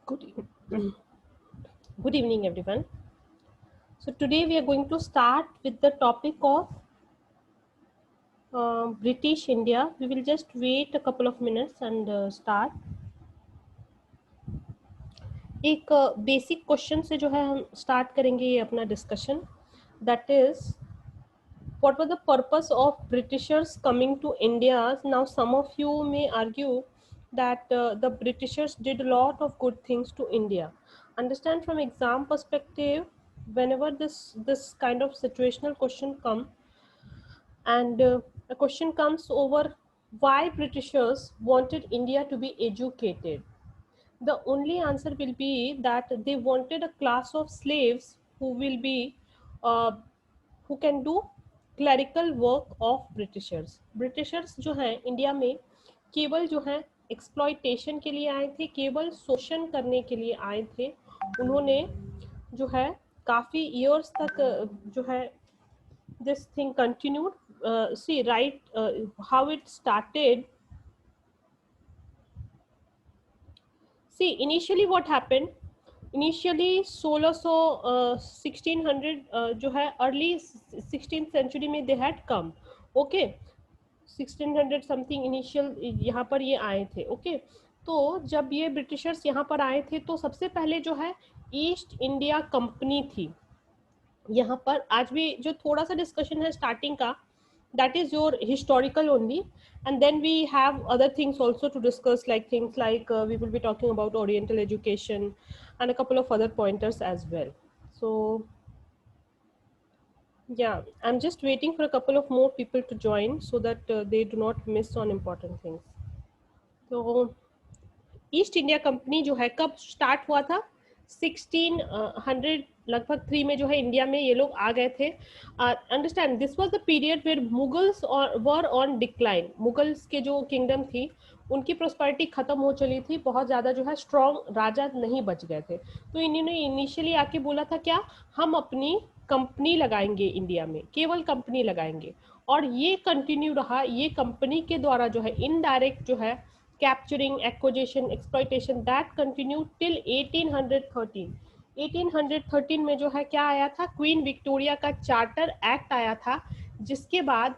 Good, good evening, everyone. So today we are going to start with the topic of British India. We will just wait a couple of minutes and start. एक basic question से जो है हम start करेंगे ये अपना discussion. That is what was the purpose of Britishers coming to India? Now some of you may argue that the Britishers did a lot of good things to India. Understand, from exam perspective, whenever this kind of situational question come, and a question comes over why Britishers wanted India to be educated, the only answer will be that they wanted a class of slaves who will be uh, who can do clerical work of Britishers. Britishers जो हैं India में केवल जो है exploitation के लिए आए थे, केवल शोषण करने के लिए आए थे. उन्होंने जो है काफ़ी ईयर्स तक जो है this thing continued. See right how it started. See, initially what happened? Initially 1600 जो है early 16th century में they had come. Okay, 1600 something initial यहाँ पर ये आए थे. ओके, तो जब ये ब्रिटिशर्स यहाँ पर आए थे तो सबसे पहले जो है ईस्ट इंडिया कंपनी थी यहाँ पर. आज भी जो थोड़ा सा डिस्कशन है स्टार्टिंग का, that is your historical only, and then we have other things also to discuss, like things like we will be talking about oriental education and a couple of other pointers as well. So yeah, I'm just waiting for a couple of more people to join so that they do not miss on important things. तो east India company जो है कब start हुआ था? 1600 लगभग 3 में जो है इंडिया में ये लोग आ गए थे. Understand, this was the period where Mughals were on decline. Mughals के जो किंगडम थी उनकी प्रोस्पेरिटी खत्म हो चली थी, बहुत ज़्यादा जो है स्ट्रॉन्ग राजा नहीं बच गए थे. तो इन्होंने इनिशियली आके बोला था क्या, हम अपनी कंपनी लगाएंगे इंडिया में, केवल कंपनी लगाएंगे. और ये कंटिन्यू रहा. ये कंपनी के द्वारा जो है इनडायरेक्ट जो है capturing, acquisition, exploitation, that continued till 1813. 1813 में जो है क्या आया था, क्वीन विक्टोरिया का चार्टर एक्ट आया था, जिसके बाद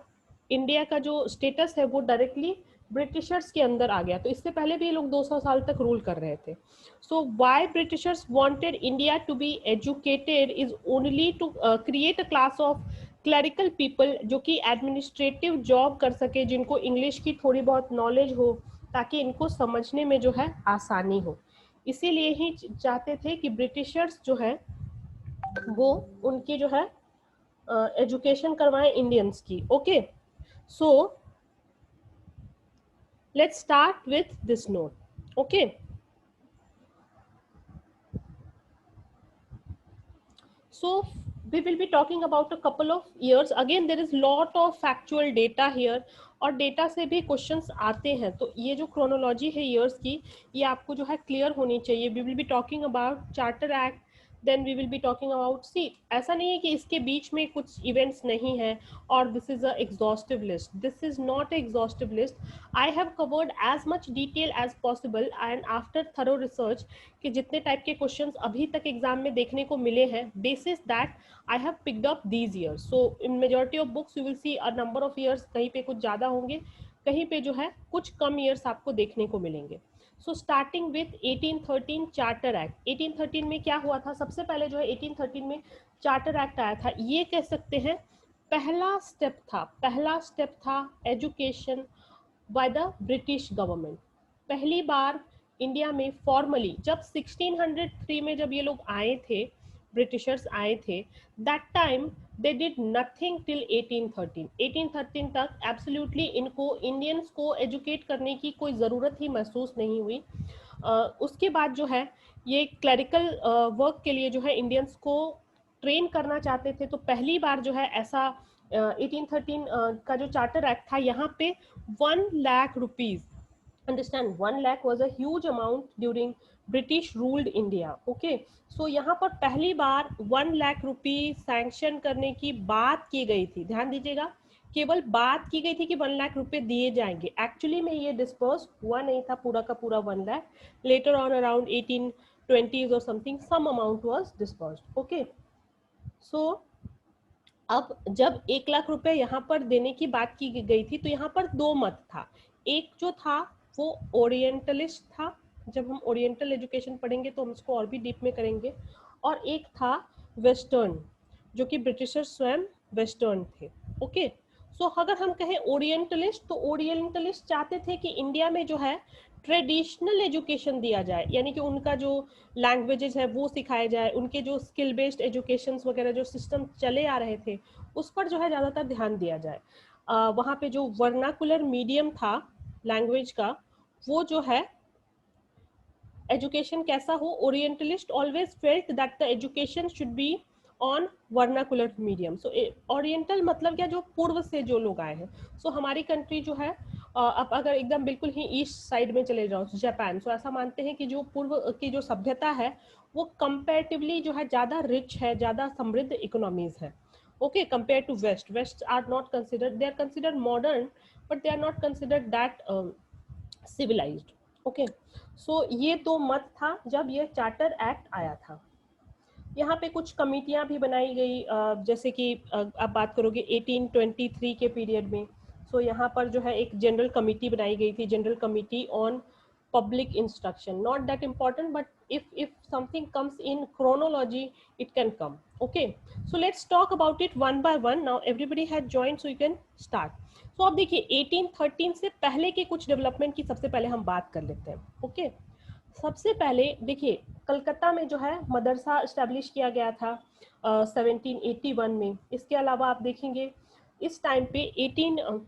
इंडिया का जो स्टेटस है वो डायरेक्टली ब्रिटिशर्स के अंदर आ गया. तो इससे पहले भी ये लोग 200 साल तक रूल कर रहे थे. So why Britishers wanted India to be educated is only to create a class of clerical people जो कि एडमिनिस्ट्रेटिव जॉब कर सके, जिनको इंग्लिश की थोड़ी बहुत नॉलेज हो, ताकि इनको समझने में जो है आसानी हो. इसीलिए ही चाहते थे कि ब्रिटिशर्स जो है वो उनकी जो है एजुकेशन करवाएं इंडियंस की. Okay, so let's start with this note. Okay, so we will be talking about a couple of years. Again, there is lot of factual data here, और डेटा से भी क्वेश्चंस आते हैं. तो ये जो क्रोनोलॉजी है ईयर्स की, ये आपको जो है क्लियर होनी चाहिए. We will be talking about charter act, then we will be talking about, see ऐसा नहीं है कि इसके बीच में कुछ इवेंट्स नहीं है और this is a exhaustive list. This is not exhaustive list. I have covered as much detail as possible and after thorough research कि जितने टाइप के क्वेश्चंस अभी तक एग्जाम में देखने को मिले हैं, basis that I have picked up these years. So in majority of books you will see a number of years, कहीं पे कुछ ज़्यादा होंगे, कहीं पे जो है कुछ कम ईयर्स आपको देखने को मिलेंगे. So starting with 1813 charter act. 1813 में क्या हुआ था? सबसे पहले जो है 1813 में चार्टर एक्ट आया था. ये कह सकते हैं पहला स्टेप था education by the British government. पहली बार इंडिया में फॉर्मली जब 1603 में जब ये लोग आए थे, ब्रिटिशर्स आए थे, that time they did nothing till 1813. 1813 तक एब्सोल्युटली इनको इंडियंस को एजुकेट करने की कोई ज़रूरत ही महसूस नहीं हुई. उसके बाद जो है ये क्लरिकल वर्क के लिए जो है इंडियंस को ट्रेन करना चाहते थे. तो पहली बार जो है ऐसा 1813 का जो चार्टर एक्ट था, यहाँ पे 1 lakh rupees. Understand, 1 lakh was a huge amount during British ruled India. Okay, so यहाँ पर पहली बार 1 लाख रुपी सैंक्शन करने की बात की गई थी. ध्यान दीजिएगा, केवल बात की गई थी कि 1 लाख रुपए दिए जाएंगे. एक्चुअली में ये डिस्पर्स हुआ नहीं था पूरा का पूरा 1 lakh. Later on around 20s or something, some amount was disbursed. Okay, so अब जब 1 लाख रुपए यहाँ पर देने की बात की गई थी तो यहाँ पर दो मत था. एक जो था वो ओरिएंटलिस्ट था, जब हम ओरिएंटल एजुकेशन पढ़ेंगे तो हम इसको और भी डीप में करेंगे, और एक था वेस्टर्न, जो कि ब्रिटिशर स्वयं वेस्टर्न थे. ओके, सो अगर हम कहें ओरिएंटलिस्ट, तो ओरिएंटलिस्ट चाहते थे कि इंडिया में जो है ट्रेडिशनल एजुकेशन दिया जाए, यानी कि उनका जो लैंग्वेजेस है वो सिखाया जाए, उनके जो स्किल बेस्ड एजुकेशन वगैरह जो सिस्टम चले आ रहे थे उस पर जो है ज़्यादातर ध्यान दिया जाए. वहाँ पे जो वर्नाकुलर मीडियम था लैंग्वेज का, वो जो है एजुकेशन कैसा हो, orientalist always felt that the education should be on vernacular medium. So oriental मतलब क्या, जो पूर्व से जो लोग आए हैं. सो हमारी कंट्री जो है, अब अगर एकदम बिल्कुल ही ईस्ट साइड में चले जाओ, जापान, सो ऐसा मानते हैं कि जो पूर्व की जो सभ्यता है वो कंपैरेटिवली जो है ज़्यादा रिच है, ज़्यादा समृद्ध इकोनॉमीज है. Okay, compare to west. West are not considered, they are considered modern but they are not considered that civilized. Okay, so ये दो मत था जब ये चार्टर एक्ट आया था. यहाँ पे कुछ कमिटियाँ भी बनाई गई, जैसे कि आप बात करोगे 1823 के पीरियड में. सो यहाँ पर जो है एक जनरल कमिटी बनाई गई थी, general committee on public instruction. Not that important, but if something comes in chronology, it can come. Okay, so let's talk about it one by one. Now everybody had joined, so you can start. So अब देखिए 1813 से पहले के कुछ development की सबसे पहले हम बात कर लेते हैं. ओके, सबसे पहले देखिए कलकत्ता में जो है मदरसा इस्टेब्लिश किया गया था 1781 में. इसके अलावा आप देखेंगे इस टाइम पे 18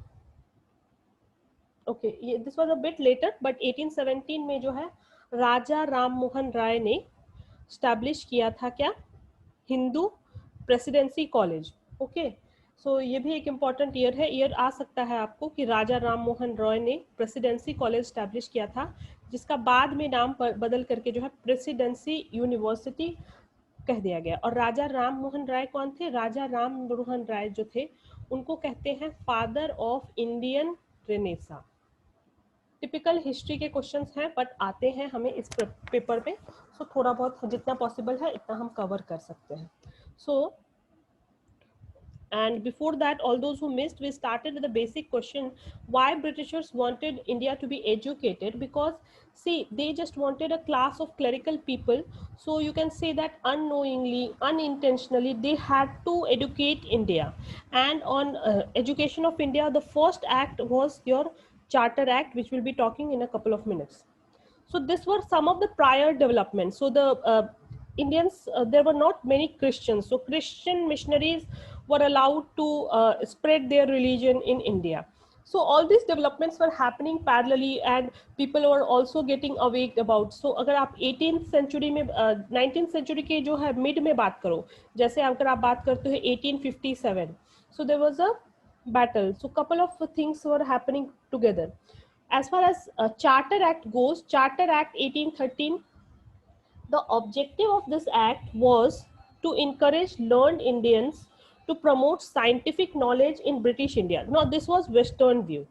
ओके, ये this was a bit letter, but 1817 में जो है राजा राम मोहन राय ने स्टैब्लिश किया था क्या, Hindu presidency college. Okay, so ये भी एक इम्पॉर्टेंट ईयर है, ईयर आ सकता है आपको कि राजा राम मोहन रॉय ने प्रेसिडेंसी कॉलेज स्टैब्लिश किया था, जिसका बाद में नाम बदल करके जो है प्रेसिडेंसी यूनिवर्सिटी कह दिया गया. और राजा राम मोहन राय कौन थे, राजा राम मोहन राय जो थे उनको कहते हैं father of Indian Renaissance. Typical history के क्वेश्चंस हैं बट आते हैं हमें इस पेपर में, सो थोड़ा बहुत जितना पॉसिबल है इतना हम कवर कर सकते हैं. सो and before that, all those who missed, we started with the basic question, why Britishers wanted India to be educated? Because see, they just wanted a class of clerical people, so you can say that unknowingly, unintentionally, they had to educate India. And on education of India, the first act was your Charter Act, which we'll be talking in a couple of minutes. So this were some of the prior developments. So the Indians, there were not many Christians, so Christian missionaries were allowed to spread their religion in India. So all these developments were happening parallelly and people were also getting awake about. So अगर आप 18th century में 19th century के जो है mid में बात करो, जैसे अगर आप बात करते हो 1857, so there was a battle, so couple of things were happening together. As far as Charter Act goes, Charter Act 1813, the objective of this act was to encourage learned Indians to promote scientific knowledge in British India. Now this was Western view.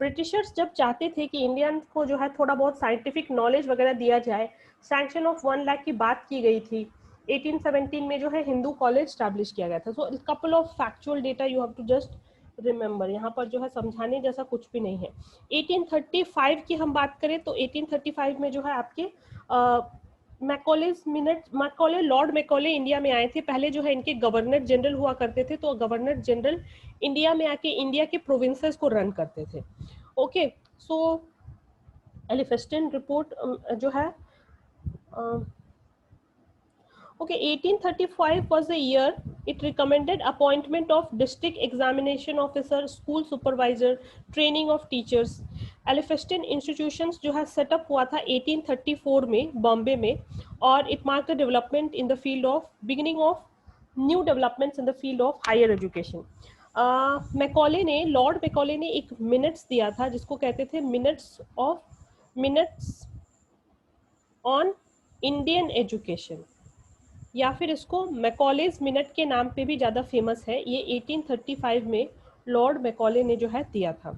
Britishers जब चाहते थे कि Indian को जो है थोड़ा बहुत scientific knowledge वगैरह दिया जाए, सैंक्शन ऑफ 1 लाख की बात की गई थी. 1817 में जो है हिंदू कॉलेज स्टैब्लिश किया गया था. So couple of factual data you have to just remember, यहाँ पर जो है समझाने जैसा कुछ भी नहीं है. 1835 की हम बात करें तो 1835 में जो है आपके मैकॉले, लॉर्ड मैकॉले इंडिया में आए थे. पहले जो है इनके गवर्नर जनरल हुआ करते थे, तो गवर्नर जनरल इंडिया में आके इंडिया के प्रोविंसेस को रन करते थे. ओके, सो एलिफेस्टन रिपोर्ट जो है okay, 1835 was the year it recommended appointment of district examination officer, school supervisor, training of teachers. Elphinstone institutions जो है सेटअप हुआ था 1834 में बॉम्बे में, और it mark the development in the field of beginning of new developments in the field of higher education. Macaulay ने, Lord Macaulay ने एक मिनट्स दिया था जिसको कहते थे मिनट्स ऑन इंडियन एजुकेशन, या फिर इसको मैकॉलेज मिनट के नाम पे भी ज़्यादा फेमस है. ये 1835 में लॉर्ड मैकॉले ने जो है दिया था.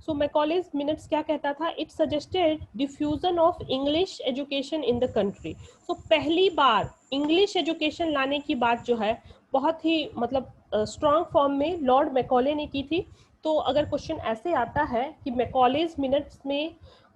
सो मैकॉलेज मिनट्स क्या कहता था, it suggested diffusion of English education in the country. So पहली बार इंग्लिश एजुकेशन लाने की बात जो है बहुत ही मतलब स्ट्रॉन्ग फॉर्म में लॉर्ड मैकॉले ने की थी। तो अगर क्वेश्चन ऐसे आता है कि मैकॉलेज मिनट्स में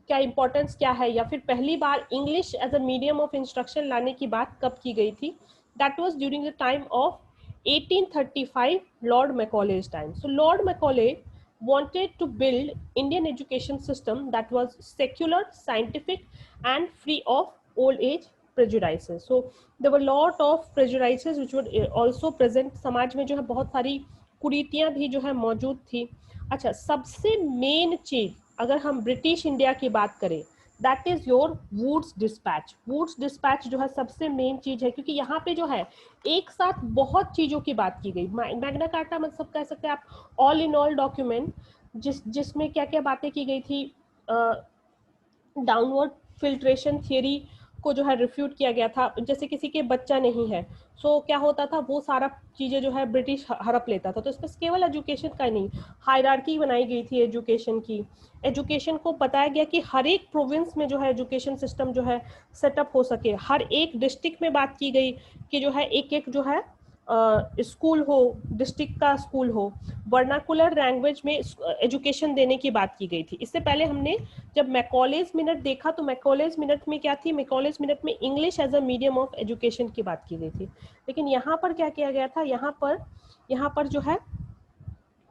क्या इंपॉर्टेंस क्या है, या फिर पहली बार English as a medium of instruction लाने की बात कब की गई थी, that was during the time of 1835, Lord Macaulay's time. So Lord Macaulay wanted to build Indian education system that was secular, scientific, and free of old age prejudices. So there were lot of prejudices which would also present, समाज में जो है बहुत सारी कुरीतियां भी जो है मौजूद थी। अच्छा, सबसे मेन चीज अगर हम ब्रिटिश इंडिया की बात करें, that is your Wood's dispatch. Wood's dispatch जो है सबसे मेन चीज है, क्योंकि यहाँ पे जो है एक साथ बहुत चीजों की बात की गई। मैग्ना कार्टा मतलब कह सकते हैं आप ऑल इन ऑल डॉक्यूमेंट, जिसमें क्या क्या बातें की गई थी। डाउनवर्ड फिल्ट्रेशन थियरी को जो है रिफ्यूट किया गया था, जैसे किसी के बच्चा नहीं है सो क्या होता था, वो सारा चीज़ें जो है ब्रिटिश हड़प लेता था। तो इसमें केवल एजुकेशन का नहीं, हायरार्की बनाई गई थी एजुकेशन की। एजुकेशन को बताया गया कि हर एक प्रोविंस में जो है एजुकेशन सिस्टम जो है सेटअप हो सके। हर एक डिस्ट्रिक्ट में बात की गई कि जो है एक एक जो है स्कूल हो, डिस्ट्रिक्ट का स्कूल हो, वर्नाकुलर लैंग्वेज में एजुकेशन देने की बात की गई थी। इससे पहले हमने जब मैकॉलेज मिनट देखा तो मैकॉलेज मिनट में क्या थी, मैकॉलेज मिनट में English as a medium of education की बात की गई थी। लेकिन यहाँ पर क्या किया गया था, यहाँ पर जो है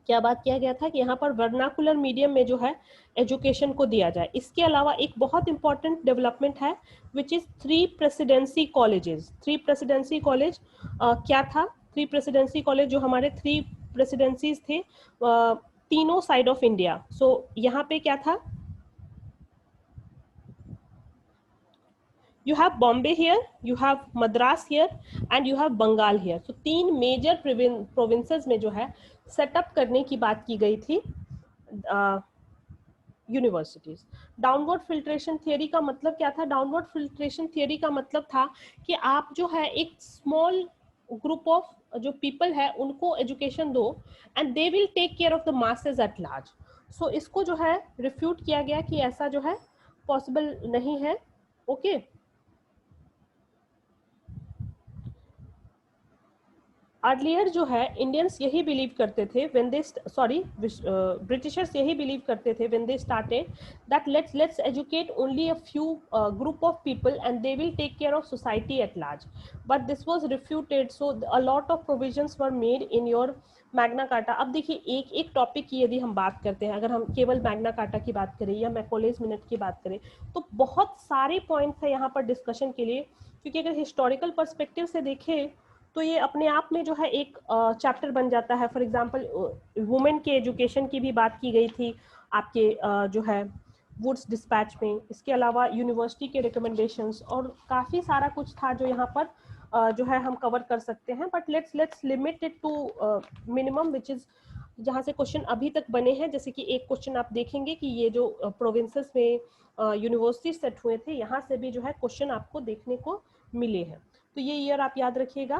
क्या बात किया गया था कि यहाँ पर वर्नाकुलर मीडियम में जो है एजुकेशन को दिया जाए। इसके अलावा एक बहुत इंपॉर्टेंट डेवलपमेंट है which is 3 presidency colleges. 3 presidency college क्या था, 3 प्रेसिडेंसी कॉलेज जो हमारे 3 प्रेसिडेंसीज थे तीनों साइड ऑफ इंडिया। सो यहाँ पे क्या था, you have Bombay here, you have Madras here, and you have Bengal here. So 3 major provinces में जो है सेटअप करने की बात की गई थी यूनिवर्सिटीज। डाउनवर्ड फिल्ट्रेशन थियरी का मतलब क्या था, डाउनवर्ड फिल्ट्रेशन थियरी का मतलब था कि आप जो है एक स्मॉल ग्रुप ऑफ जो पीपल है उनको एजुकेशन दो and they will take care of the masses at large. So इसको जो है रिफ्यूट किया गया कि ऐसा जो है पॉसिबल नहीं है। ओके अर्लियर जो है इंडियंस यही बिलीव करते थे व्हेन दे ब्रिटिशर्स यही बिलीव करते थे when they started that let's educate only a few group of people and they will take care of society at large, but this was refuted. So a lot of provisions were made in your Magna Carta. अब देखिए एक एक topic की यदि हम बात करते हैं, अगर हम केवल मैग्ना कार्टा की बात करें या मैकॉलेज मिनट की बात करें तो बहुत सारे पॉइंट्स हैं यहाँ पर डिस्कशन के लिए, क्योंकि अगर हिस्टोरिकल पर्सपेक्टिव से देखें तो ये अपने आप में जो है एक चैप्टर बन जाता है। फॉर एग्जांपल वुमेन के एजुकेशन की भी बात की गई थी आपके जो है वुड्स डिस्पैच में। इसके अलावा यूनिवर्सिटी के रिकमेंडेशंस और काफ़ी सारा कुछ था जो यहाँ पर जो है हम कवर कर सकते हैं, but let's limit it to minimum which is जहाँ से क्वेश्चन अभी तक बने हैं। जैसे कि एक क्वेश्चन आप देखेंगे कि ये जो प्रोविंसेस में यूनिवर्सिटी सेट हुए थे यहाँ से भी जो है क्वेश्चन आपको देखने को मिले हैं। तो ये ईयर आप याद रखिएगा,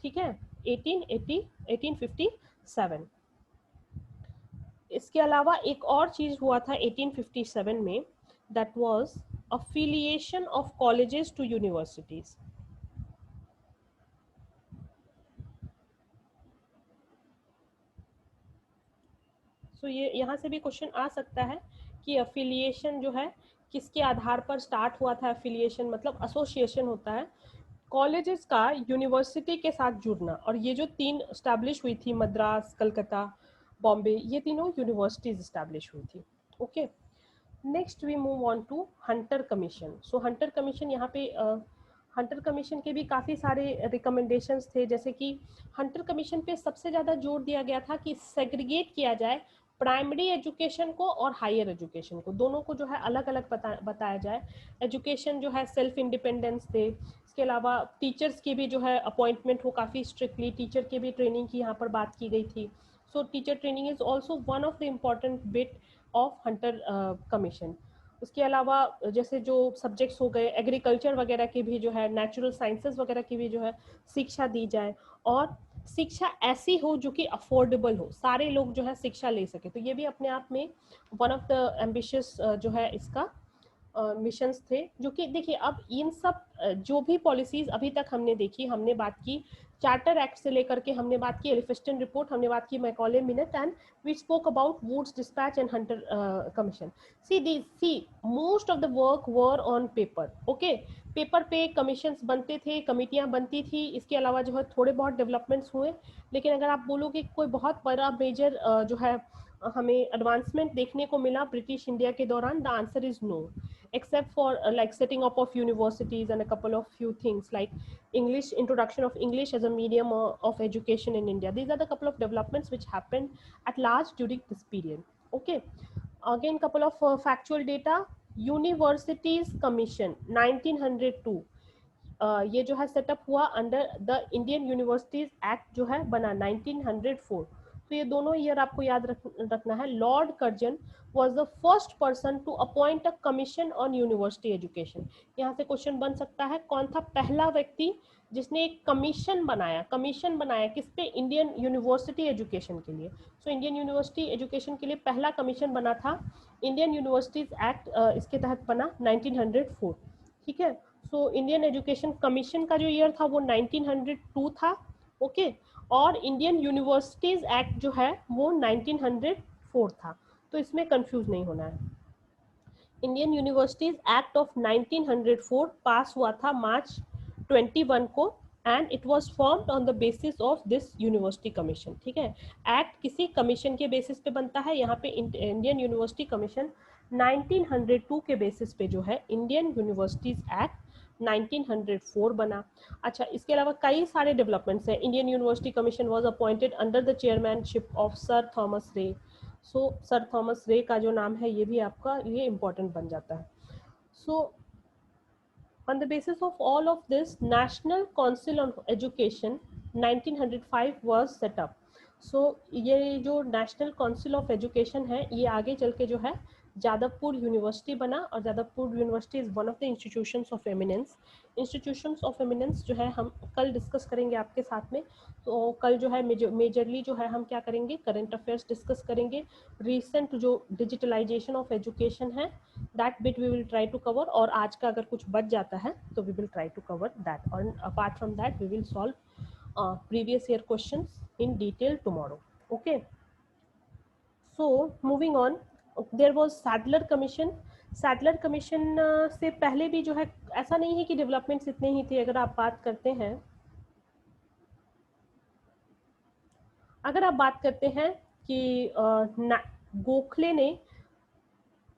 ठीक है, 1857। इसके अलावा एक और चीज हुआ था 1857 में, that was affiliation of colleges to universities. So ये यहाँ से भी क्वेश्चन आ सकता है कि अफिलिएशन जो है किसके आधार पर स्टार्ट हुआ था। अफिलिएशन मतलब एसोसिएशन होता है कॉलेजेस का यूनिवर्सिटी के साथ जुड़ना, और ये जो 3 स्टैब्लिश हुई थी मद्रास, कलकत्ता, बॉम्बे, ये तीनों यूनिवर्सिटीज स्टैब्लिश हुई थी। Okay, next we move on to Hunter Commission. So Hunter Commission यहाँ पे हंटर कमीशन के भी काफ़ी सारे रिकमेंडेशंस थे, जैसे कि हंटर कमीशन पे सबसे ज़्यादा जोर दिया गया था कि सेग्रीगेट किया जाए प्राइमरी एजुकेशन को और हायर एजुकेशन को, दोनों को जो है अलग अलग बताया जाए। एजुकेशन जो है सेल्फ इंडिपेंडेंस दे। इसके अलावा टीचर्स की भी जो है अपॉइंटमेंट हो काफ़ी स्ट्रिक्टली, टीचर की भी ट्रेनिंग की यहाँ पर बात की गई थी। सो teacher training is also one of the important bit of Hunter commission. उसके अलावा जैसे जो सब्जेक्ट्स हो गए एग्रीकल्चर वगैरह के भी जो है, नेचुरल साइंसेस वगैरह की भी जो है शिक्षा दी जाए, और शिक्षा ऐसी हो जो कि अफोर्डेबल हो, सारे लोग जो है शिक्षा ले सके। तो ये भी अपने आप में वन ऑफ द एम्बिशियस जो है इसका मिशंस थे। जो कि देखिए अब इन सब जो भी पॉलिसीज अभी तक हमने देखी, हमने बात की चार्टर एक्ट से लेकर के, हमने बात की एलिफिस्टन रिपोर्ट, हमने बात की Macaulay minute, and we spoke about Wood's dispatch and Hunter Commission. See most of the work were on paper. Okay, paper पे कमीशंस बनते थे, कमिटियां बनती थी, इसके अलावा जो है थोड़े बहुत डेवलपमेंट्स हुए। लेकिन अगर आप बोलोगे कोई बहुत बड़ा मेजर जो है हमें एडवांसमेंट देखने को मिला ब्रिटिश इंडिया के दौरान, the answer is no, except for like setting up of universities and a couple of few things like English, introduction of English as a medium of education in India. These are the couple of developments which happened at large during this period. Okay, again couple of factual data. Universities Commission 1902, ये जो है setup हुआ under the Indian universities act जो है बना 1904। तो ये दोनों ईयर आपको याद रखना है। Lord Curzon was the first person to appoint a commission on university education। यहाँ से क्वेश्चन बन सकता है कौन था पहला व्यक्ति जिसने एक कमीशन बनाया। कमीशन बनाया किस पे? इंडियन यूनिवर्सिटी एजुकेशन के लिए। सो इंडियन यूनिवर्सिटी एजुकेशन के लिए पहला कमीशन बना था इंडियन यूनिवर्सिटीज एक्ट, इसके तहत बना 1904। ठीक है, सो इंडियन एजुकेशन कमीशन का जो ईयर था वो 1902 था। ओके, और इंडियन यूनिवर्सिटीज एक्ट जो है वो 1904 था। तो इसमें कंफ्यूज नहीं होना है। इंडियन यूनिवर्सिटीज एक्ट ऑफ 1904 पास हुआ था मार्च 21 को, and it was formed on the basis of this university commission. ठीक है, एक्ट किसी कमीशन के बेसिस पे बनता है। यहाँ पे इंडियन यूनिवर्सिटी कमीशन 1902 के बेसिस पे जो है इंडियन यूनिवर्सिटीज एक्ट 1904 बना। अच्छा, इसके अलावा कई सारे डेवलपमेंट्स हैं। Indian university commission was appointed under the chairmanship of sir Thomas Ray. So sir Thomas रे का जो नाम है ये भी आपका ये इम्पोर्टेंट बन जाता है। सो on the basis of all of this, National Council on Education 1905 was set up. So ये जो नेशनल काउंसिल ऑफ एजुकेशन है ये आगे चल के जो है जादवपुर यूनिवर्सिटी बना, और Jadavpur university is one of the institutions of eminence. Institutions of eminence जो है हम कल डिस्कस करेंगे आपके साथ में। तो कल जो है मेजरली जो है हम क्या करेंगे, करंट अफेयर्स डिस्कस करेंगे। रिसेंट जो डिजिटलाइजेशन ऑफ एजुकेशन है that bit we will try to cover, और आज का अगर कुछ बच जाता है तो we will try to cover that, और apart from that we will solve previous year questions in detail tomorrow. Okay, so moving on, there was Sadler Commission. Sadler commission से पहले भी जो है ऐसा नहीं है कि डेवलपमेंट्स इतने ही थे। अगर आप बात करते हैं, अगर आप बात करते हैं कि गोखले ने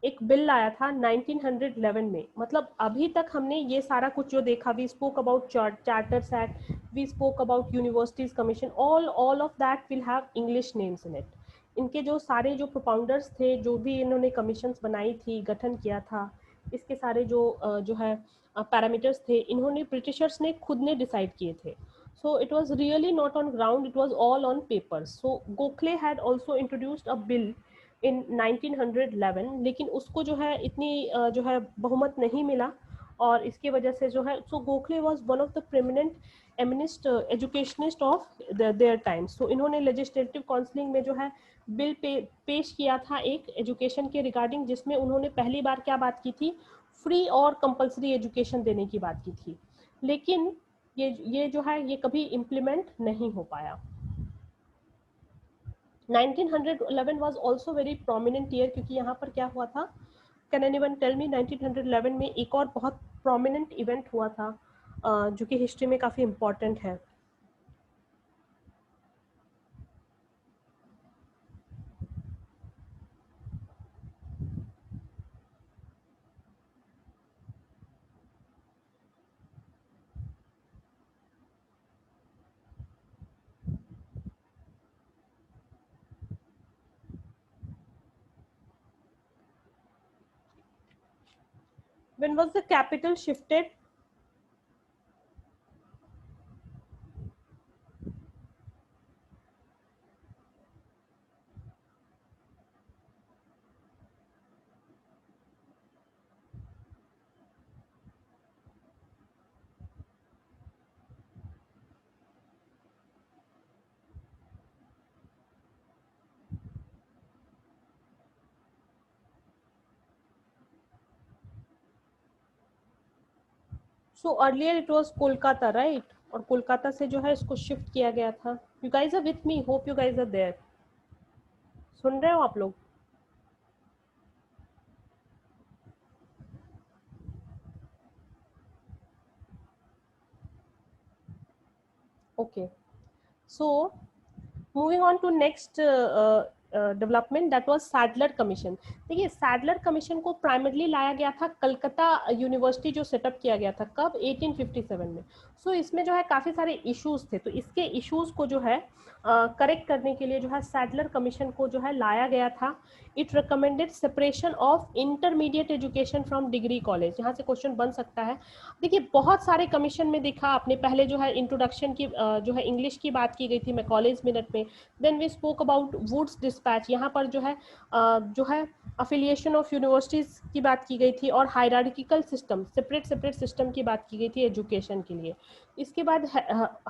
एक बिल लाया था 1911 में। मतलब अभी तक हमने ये सारा कुछ जो देखा, we spoke about charters act, we spoke about universities commission, all of that will have English names in it. इनके जो सारे जो प्रोपाउंडर्स थे, जो भी इन्होंने कमीशंस बनाई थी, गठन किया था, इसके सारे जो है पैरामीटर्स थे, इन्होंने ब्रिटिशर्स ने खुद ने डिसाइड किए थे। So it was really not on ground, it was all on paper. So Gokhale had also introduced a bill इन 1911, लेकिन उसको जो है इतनी जो है बहुमत नहीं मिला, और इसकी वजह से जो है so Gokhale was one of the preeminent eminent educationist of their time. So इन्होंने लेजिस्लेटिव काउंसिलिंग में जो है बिल पेश किया था एक एजुकेशन के रिगार्डिंग, जिसमें उन्होंने पहली बार क्या बात की थी, फ्री और कंपलसरी एजुकेशन देने की बात की थी। लेकिन ये जो है ये कभी इम्प्लीमेंट नहीं हो पाया। 1911 was also very prominent year, क्योंकि यहाँ पर क्या हुआ था, कैन एनीवन टेल मी, 1911 में एक और बहुत prominent event हुआ था जो कि हिस्ट्री में काफ़ी important है। When was the capital shifted? So earlier it was Kolkata, right? और कोलकाता से जो है इसको शिफ्ट किया गया था. You guys are with me, hope you guys are there. सुन रहे हो आप लोग? Okay, so moving on to next development, that was Sadler commission. देखिए, सैडलर कमीशन को प्राइमरली लाया गया था कलकत्ता यूनिवर्सिटी जो सेटअप किया गया था, कब? 1857 में. सो इसमें जो है काफ़ी सारे इश्यूज थे, तो इसके इश्यूज को जो है करेक्ट करने के लिए जो है सैडलर कमीशन को जो है लाया गया था. It recommended separation of intermediate education from degree college. यहाँ से क्वेश्चन बन सकता है. देखिए, बहुत सारे कमीशन में देखा आपने, पहले जो है इंट्रोडक्शन की जो है इंग्लिश की बात की गई थी मैं कॉलेज मिनट में. Then we spoke about Wood's dispatch, यहाँ पर जो है अफिलिएशन ऑफ यूनिवर्सिटीज़ की बात की गई थी, और hierarchical system, separate separate system की बात की गई थी एजुकेशन के लिए. इसके बाद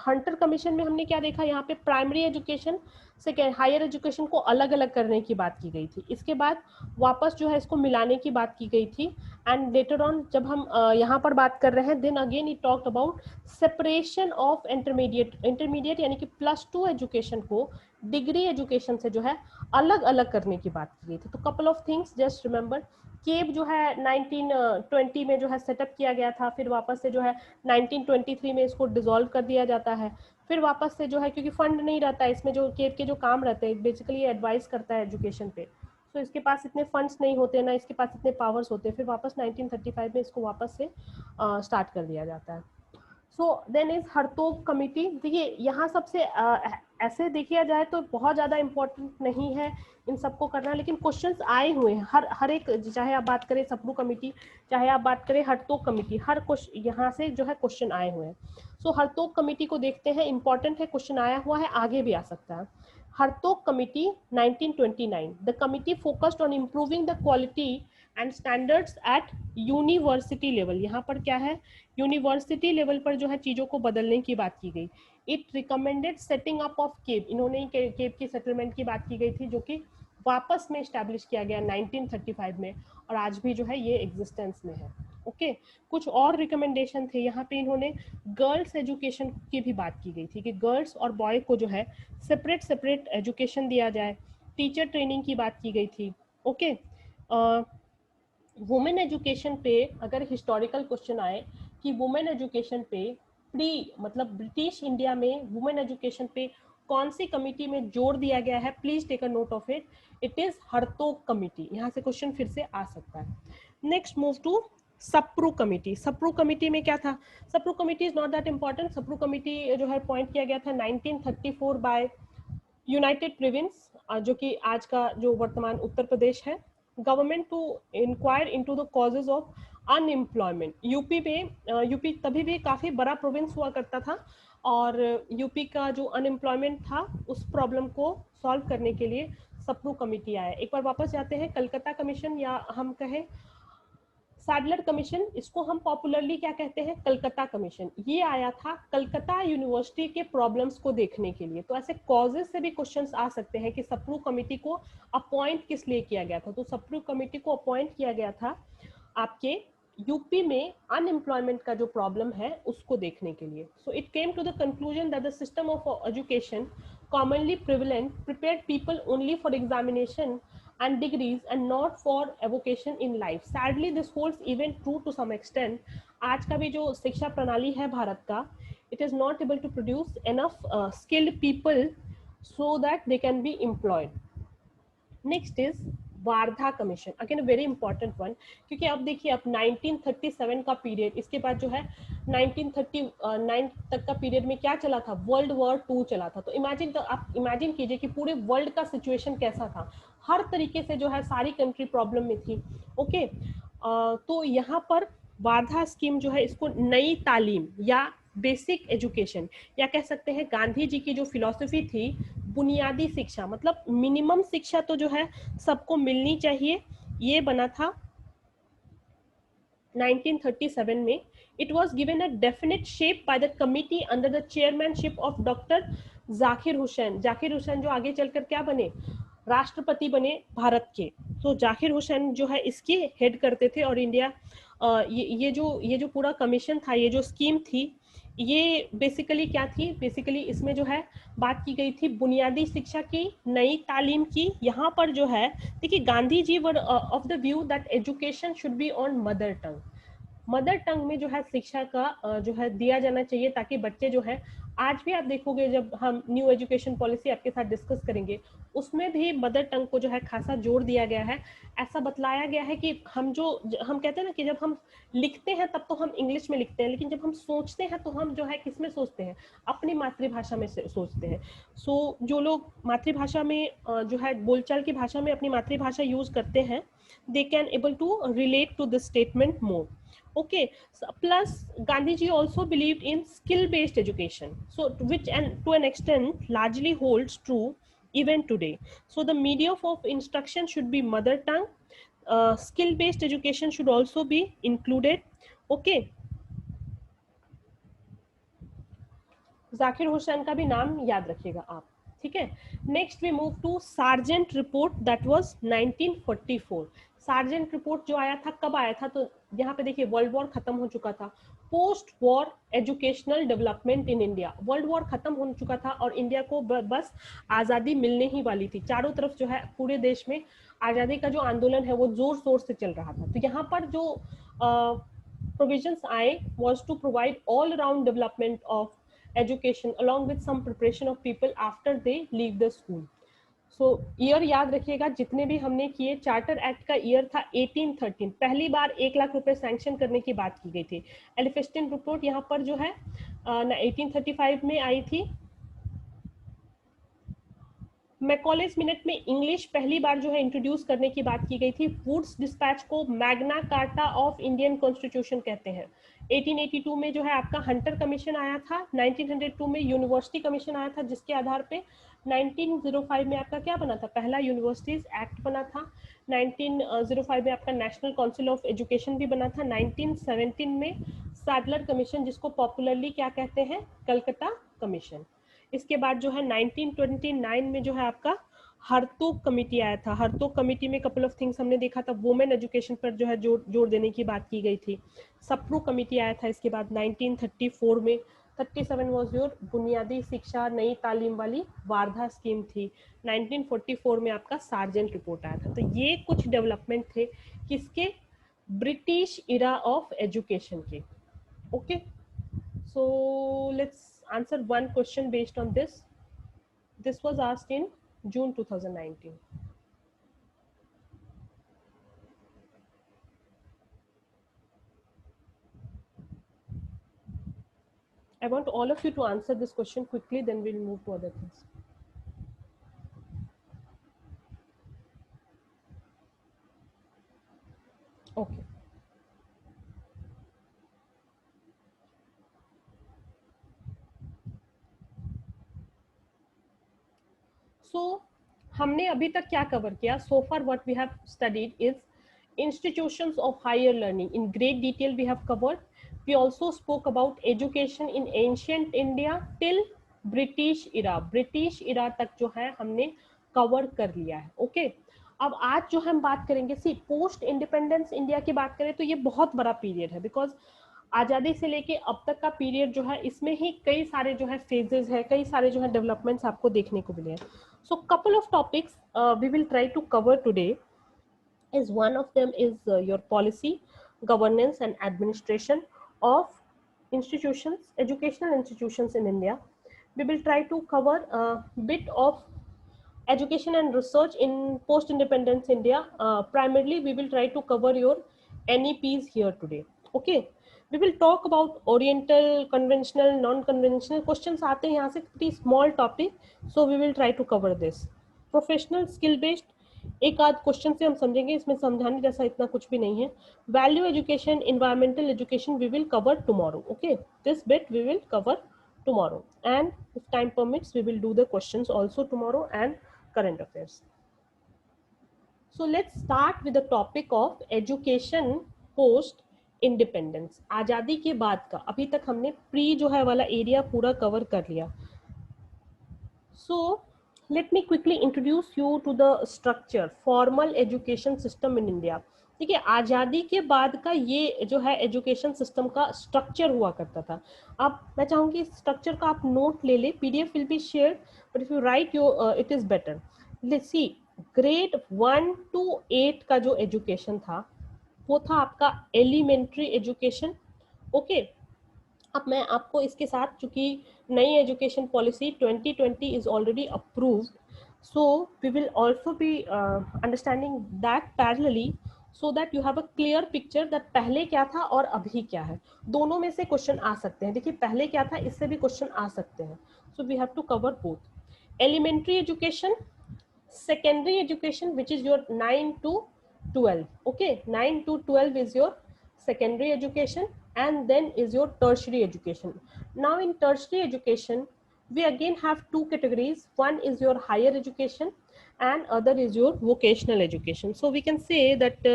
हंटर कमीशन में हमने क्या देखा, यहाँ पे प्राइमरी एजुकेशन से हायर एजुकेशन को अलग अलग करने की बात की गई थी. इसके बाद वापस जो है इसको मिलाने की बात की गई थी. एंड लेटर ऑन जब हम यहाँ पर बात कर रहे हैं, then again it talked about separation of intermediate यानी कि +2 एजुकेशन को डिग्री एजुकेशन से जो है अलग अलग करने की बात की गई थी. तो couple of things just remember. Cab जो है 1920 में जो है सेटअप किया गया था, फिर वापस से जो है 1923 में इसको डिसॉल्व कर दिया जाता है. फिर वापस से जो है, क्योंकि फंड नहीं रहता है इसमें, जो केब के जो काम रहते हैं बेसिकली एडवाइस करता है एजुकेशन पे, तो इसके पास इतने फंड्स नहीं होते, ना इसके पास इतने पावर्स होते. फिर वापस 1935 में इसको वापस से स्टार्ट कर दिया जाता है. So then is Hartog Committee. देखिए, यहाँ सबसे ऐसे देखिए जाए तो बहुत ज़्यादा इम्पोर्टेंट नहीं है इन सबको करना, लेकिन क्वेश्चंस आए हुए हैं हर एक, चाहे आप बात करें सप्रू कमिटी, चाहे आप बात करें हरतोग कमिटी, हर क्वेश्चन यहाँ से जो है क्वेश्चन आए हुए हैं. सो हरतोग कमिटी को देखते हैं, इंपॉर्टेंट है, क्वेश्चन आया हुआ है, आगे भी आ सकता है. Hartog Committee 1929. The committee focused on improving the quality and standards at university level. यहाँ पर क्या है, यूनिवर्सिटी लेवल पर जो है चीज़ों को बदलने की बात की गई. It recommended setting up of cab. इन्होंने केब की सेटलमेंट की बात की गई थी, जो कि वापस में इस्टेब्लिश किया गया 1935 में, और आज भी जो है ये एग्जिस्टेंस में है. ओके, कुछ और रिकमेंडेशन थे यहाँ पे. इन्होंने गर्ल्स एजुकेशन की भी बात की गई थी कि गर्ल्स और बॉय को जो है सेपरेट सेपरेट एजुकेशन दिया जाए. टीचर ट्रेनिंग की बात की गई थी. ओके, वुमेन एजुकेशन पे अगर हिस्टोरिकल क्वेश्चन आए कि वुमेन एजुकेशन पे मतलब ब्रिटिश इंडिया में वुमेन एजुकेशन पे कौन सी कमिटी में जोर दिया गया है, please take a note of it. It is Hartog Committee. यहाँ से क्वेश्चन फिर से आ सकता है. Next move to Sapru Committee. Sapru Committee में क्या था? Sapru Committee is not that important. Sapru Committee जो है पॉइंट किया गया था 1934 बाय यूनाइटेड प्रोविंस, जो कि आज का जो वर्तमान उत्तर प्रदेश है. Government to inquire into the causes of unemployment. UP में यूपी तभी भी काफ़ी बड़ा प्रोविंस हुआ करता था, और यूपी का जो अनएम्प्लॉयमेंट था उस प्रॉब्लम को सॉल्व करने के लिए सप्रू कमिटी आया. एक बार वापस जाते हैं, कलकत्ता कमीशन, या हम कहें सैडलर कमीशन, इसको हम पॉपुलरली क्या कहते हैं, कलकत्ता कमीशन. ये आया था कलकत्ता यूनिवर्सिटी के प्रॉब्लम्स को देखने के लिए. तो ऐसे कॉजेज से भी क्वेश्चंस आ सकते हैं कि सप्रू कमिटी को अपॉइंट किस लिए किया गया था. तो सप्रू कमिटी को अपॉइंट किया गया था आपके यूपी में अनएम्प्लॉयमेंट का जो प्रॉब्लम है उसको देखने के लिए. So it came to the conclusion that the system of education commonly prevalent prepared people only for examination and degrees and not for evocation in life. Sadly this holds even true to some extent. आज का भी जो शिक्षा प्रणाली है भारत का, it is not able to produce enough skilled people so that they can be employed. Next is Wardha commission, again very important one, क्योंकि अब देखिए अब 1937 का पीरियड, इसके बाद जो है 1939 तक का पीरियड में क्या चला था, वर्ल्ड वॉर 2 चला था. तो आप इमेजिन कीजिए कि पूरे वर्ल्ड का सिचुएशन कैसा था. हर तरीके से जो है सारी कंट्री प्रॉब्लम में थी. ओके, तो यहाँ पर वार्धा स्कीम जो है इसको नई तालीम या बेसिक एजुकेशन, या कह सकते हैं गांधी जी की जो फिलॉसफी थी बुनियादी शिक्षा, मतलब मिनिमम शिक्षा तो जो है सबको मिलनी चाहिए, ये बना था 1937 में. It was given a definite shape by the committee under the chairmanship of doctor Zakir Hussain. Zakir Hussain जो आगे चलकर क्या बने, राष्ट्रपति बने भारत के. तो जाकिर हुसैन जो है इसकी हेड करते थे, और इंडिया ये जो पूरा कमीशन था, ये जो स्कीम थी, ये बेसिकली क्या थी, बेसिकली इसमें जो है बात की गई थी बुनियादी शिक्षा की, नई तालीम की। यहाँ पर जो है देखिए, Gandhi ji were of the view that education should be on mother tongue. Mother tongue में जो है शिक्षा का जो है दिया जाना चाहिए, ताकि बच्चे जो है, आज भी आप देखोगे जब हम न्यू एजुकेशन पॉलिसी आपके साथ डिस्कस करेंगे, उसमें भी मदर टंग को जो है खासा जोर दिया गया है। ऐसा बतलाया गया है कि हम कहते हैं ना कि जब हम लिखते हैं तब तो हम इंग्लिश में लिखते हैं, लेकिन जब हम सोचते हैं तो हम जो है किस में सोचते हैं, अपनी मातृभाषा में सोचते हैं। जो लोग मातृभाषा में जो है बोलचाल की भाषा में अपनी मातृभाषा यूज करते हैं, they can able to relate to this statement more. Okay, so plus Gandhi ji also believed in skill based education, so which and to an extent largely holds true even today. So the medium of instruction should be mother tongue. Skill based education should also be included. Okay, Zakir Hussain का भी नाम याद रखिएगा आप, ठीक है। Next we move to Sargent report, that was 1944। Sargent report जो आया था, कब आया था, तो यहाँ पे देखिए वर्ल्ड वॉर खत्म हो चुका था। Post war educational development in India, world war खत्म हो चुका था और इंडिया को बस आज़ादी मिलने ही वाली थी। चारों तरफ जो है पूरे देश में आज़ादी का जो आंदोलन है वो जोर शोर से चल रहा था। तो यहाँ पर जो प्रोविजंस आए was to provide all around development of education along with some preparation of people after they leave the school. So year याद रखिएगा, जितने भी हमने किए, चार्टर एक्ट का ईयर था 1813। पहली बार 1 लाख रुपए सैंक्शन करने की बात की गई थी। एलिफिस्टन रिपोर्ट यहाँ पर जो है 1835 में आई थी। मैकॉलेज मिनट में इंग्लिश पहली बार जो है इंट्रोड्यूस करने की बात की गई थी। वुड्स डिस्पैच को Magna carta of Indian constitution कहते हैं। 1882 में जो है आपका हंटर कमीशन आया था। 1902 में यूनिवर्सिटी कमीशन आया था, जिसके आधार पे 1905 में आपका क्या बना था, पहला यूनिवर्सिटीज एक्ट बना था। 1905 में आपका नेशनल काउंसिल ऑफ एजुकेशन भी बना था। 1917 में सैडलर कमीशन, जिसको पॉपुलरली क्या कहते हैं, कलकत्ता कमीशन। इसके बाद जो है 1929 में जो है आपका हरतोक कमेटी आया था। हरतोक कमेटी में कपल ऑफ थिंग्स हमने देखा था, वुमेन एजुकेशन पर जो है जोर देने की बात की गई थी। सप्रू कमेटी आया था इसके बाद 1934 में। 37 वाज योर बुनियादी शिक्षा नई तालीम वाली वारधा स्कीम थी। 1944 में आपका सार्जेंट रिपोर्ट आया था। तो ये कुछ डेवलपमेंट थे किसके, ब्रिटिश इरा ऑफ एजुकेशन के। Okay, so let's answer one question based on this. This was asked in June 2019. I want all of you to answer this question quickly, then we'll move to other things. Okay. So हमने अभी तक क्या cover किया, so far what we have studied is institutions of higher learning. In great detail we have covered. We also spoke about education in ancient India till British era. British era तक जो है हमने cover कर लिया है। Okay, अब आज जो हम बात करेंगे, सी पोस्ट इंडिपेंडेंस इंडिया की बात करें तो ये बहुत बड़ा पीरियड है, बिकॉज आज़ादी से लेके अब तक का पीरियड जो है, इसमें ही कई सारे जो है फेजेस है, कई सारे जो है डेवलपमेंट्स आपको देखने को मिले हैं। So couple of topics we will try to cover today is one of them is your policy, governance and administration of institutions, educational institutions in India. We will try to cover a bit of education and research in post independence India. Primarily we will try to cover your NEPs here today. Okay, we will talk about oriental, conventional, non conventional questions aate hain yahan se, pretty small topic, so we will try to cover this. Professional skill based एक आध question से हम समझेंगे, इसमें समझाने जैसा इतना कुछ भी नहीं है। Value education, environmental education we will cover tomorrow. Okay, this bit we will cover tomorrow, and if time permits we will do the questions also tomorrow and current affairs. So let's start with the topic of education post independence. आजादी के बाद का, अभी तक हमने pre जो है वाला एरिया पूरा कवर कर लिया। So let me quickly introduce you to the structure, formal education system in India. देखिए आज़ादी के बाद का ये जो है एजुकेशन सिस्टम का स्ट्रक्चर हुआ करता था। अब मैं चाहूँगी इस स्ट्रक्चर का आप नोट ले ले, PDF will be share, but if you right your it is better. Let's see, grade 1 to 8 का जो एजुकेशन था वो था आपका एलिमेंट्री एजुकेशन। ओके, अब मैं आपको इसके साथ, चूंकि नई education policy 2020 is already approved, so we will also be understanding that parallelly, so that you have a clear picture that पहले क्या था और अभी क्या है। दोनों में से क्वेश्चन आ सकते हैं। देखिए पहले क्या था, इससे भी क्वेश्चन आ सकते हैं। so we have to cover both elementary education, secondary education, which is your 9 to 12. Okay, 9 to 12 is your secondary education, and then is your tertiary education. Now in tertiary education we again have two categories. One is your higher education and other is your vocational education. So we can say that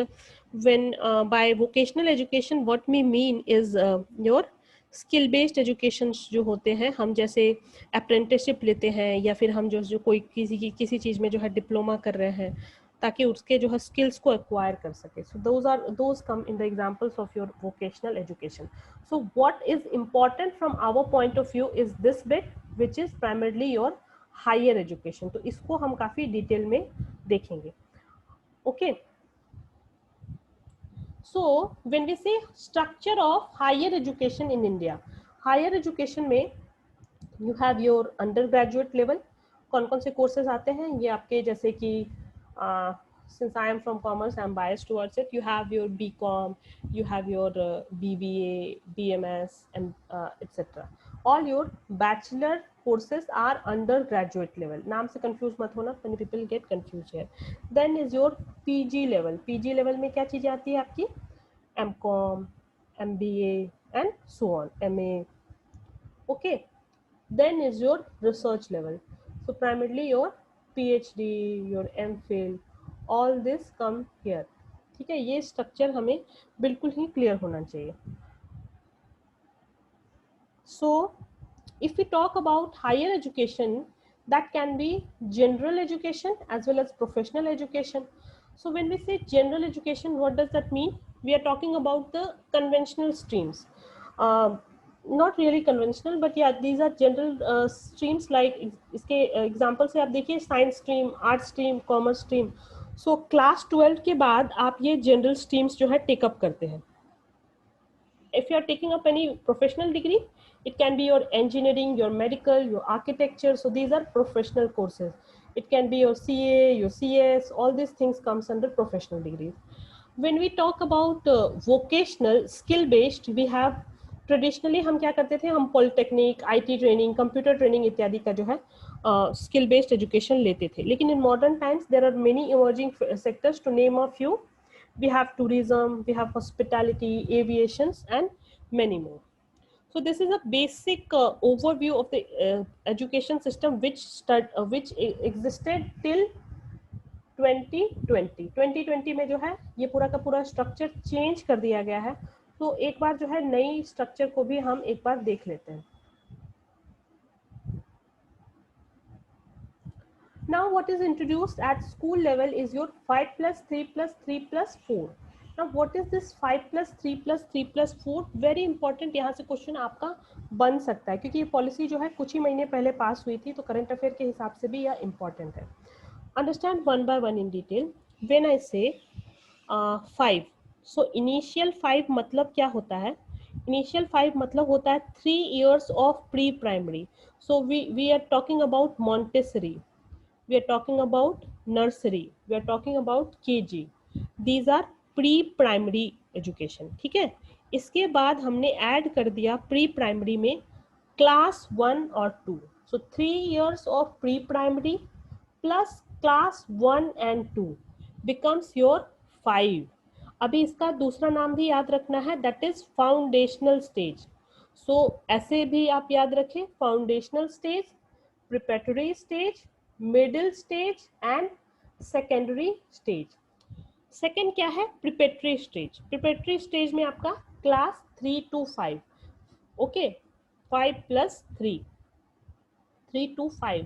when by vocational education what we mean is your skill based education जो होते हैं, हम जैसे apprenticeship लेते हैं या फिर हम जो कोई किसी चीज़ में जो है डिप्लोमा कर रहे हैं ताकि उसके जो है स्किल्स को एक्वायर कर सके। So those come in the examples of your vocational education. So what is important from our point of view is this bit which is primarily your higher education. तो इसको हम काफ़ी डिटेल में देखेंगे। Okay, so when we say structure of higher education in India, higher education में you have your undergraduate level। कौन कौन से कोर्सेज आते हैं ये आपके, जैसे कि since I am from commerce I am biased towards it, you have your BCom, you have your BBA, BMS and etc. all your bachelor courses are undergraduate level। नाम से confuse मत होना, many people get confused here। then is your PG level। PG level में क्या चीज़ें आती है आपकी, MCom, MBA and so on, MA। okay, then is your research level। so primarily your PhD, your MPhil, all this come here। ठीक है, ये structure हमें बिल्कुल ही क्लियर होना चाहिए। so if we talk about higher education, that can be general education as well as professional education। so when we say general education, what does that mean? We are talking about the conventional streams, not really conventional but yeah, these are general streams। like इसके example से आप देखिए, science stream, art stream, commerce stream. So class 12 के बाद आप ये general streams जो है टेकअप करते हैं। if you are taking up any professional degree, it can be your engineering, your medical, your architecture, so these are professional courses। it can be your CA, your CS, all these things comes under professional degrees। when we talk about vocational skill based, we have traditionally हम क्या करते थे, हम polytechnic, IT training, computer training इत्यादि का जो है skill based education लेते थे। लेकिन in modern times there are many emerging sectors, to name a few, we have tourism, we have hospitality, aviations and many more। so this is a basic overview of the education system which existed till 2020। 2020 में जो है ये पूरा का पूरा structure change कर दिया गया है। तो एक बार जो है नई स्ट्रक्चर को भी हम एक बार देख लेते हैं। Now what is introduced at school level is your 5 plus 3 plus 3 plus 4। Now what is this 5 plus 3 plus 3 plus 4? Very important, यहाँ से क्वेश्चन आपका बन सकता है क्योंकि ये पॉलिसी जो है कुछ ही महीने पहले पास हुई थी, तो करंट अफेयर के हिसाब से भी यह इंपॉर्टेंट है। Understand one by one in detail. When I से 5, सो इनिशियल 5 मतलब क्या होता है? इनिशियल 5 मतलब होता है 3 years of pre primary. So we are talking about Montessori, we are talking about nursery, we are talking about KG, these are pre primary education. ठीक है, इसके बाद हमने ऐड कर दिया प्री प्राइमरी में क्लास 1 और 2। सो 3 years of pre primary plus class 1 and 2 becomes your 5। अभी इसका दूसरा नाम भी याद रखना है, दैट इज फाउंडेशनल स्टेज। सो ऐसे भी आप याद रखें, foundational stage, preparatory stage, middle stage and secondary stage। Second क्या है? Preparatory stage. प्रिपेटरी स्टेज में आपका class 3 to 5। Okay, 5 plus 3, 3 to 5।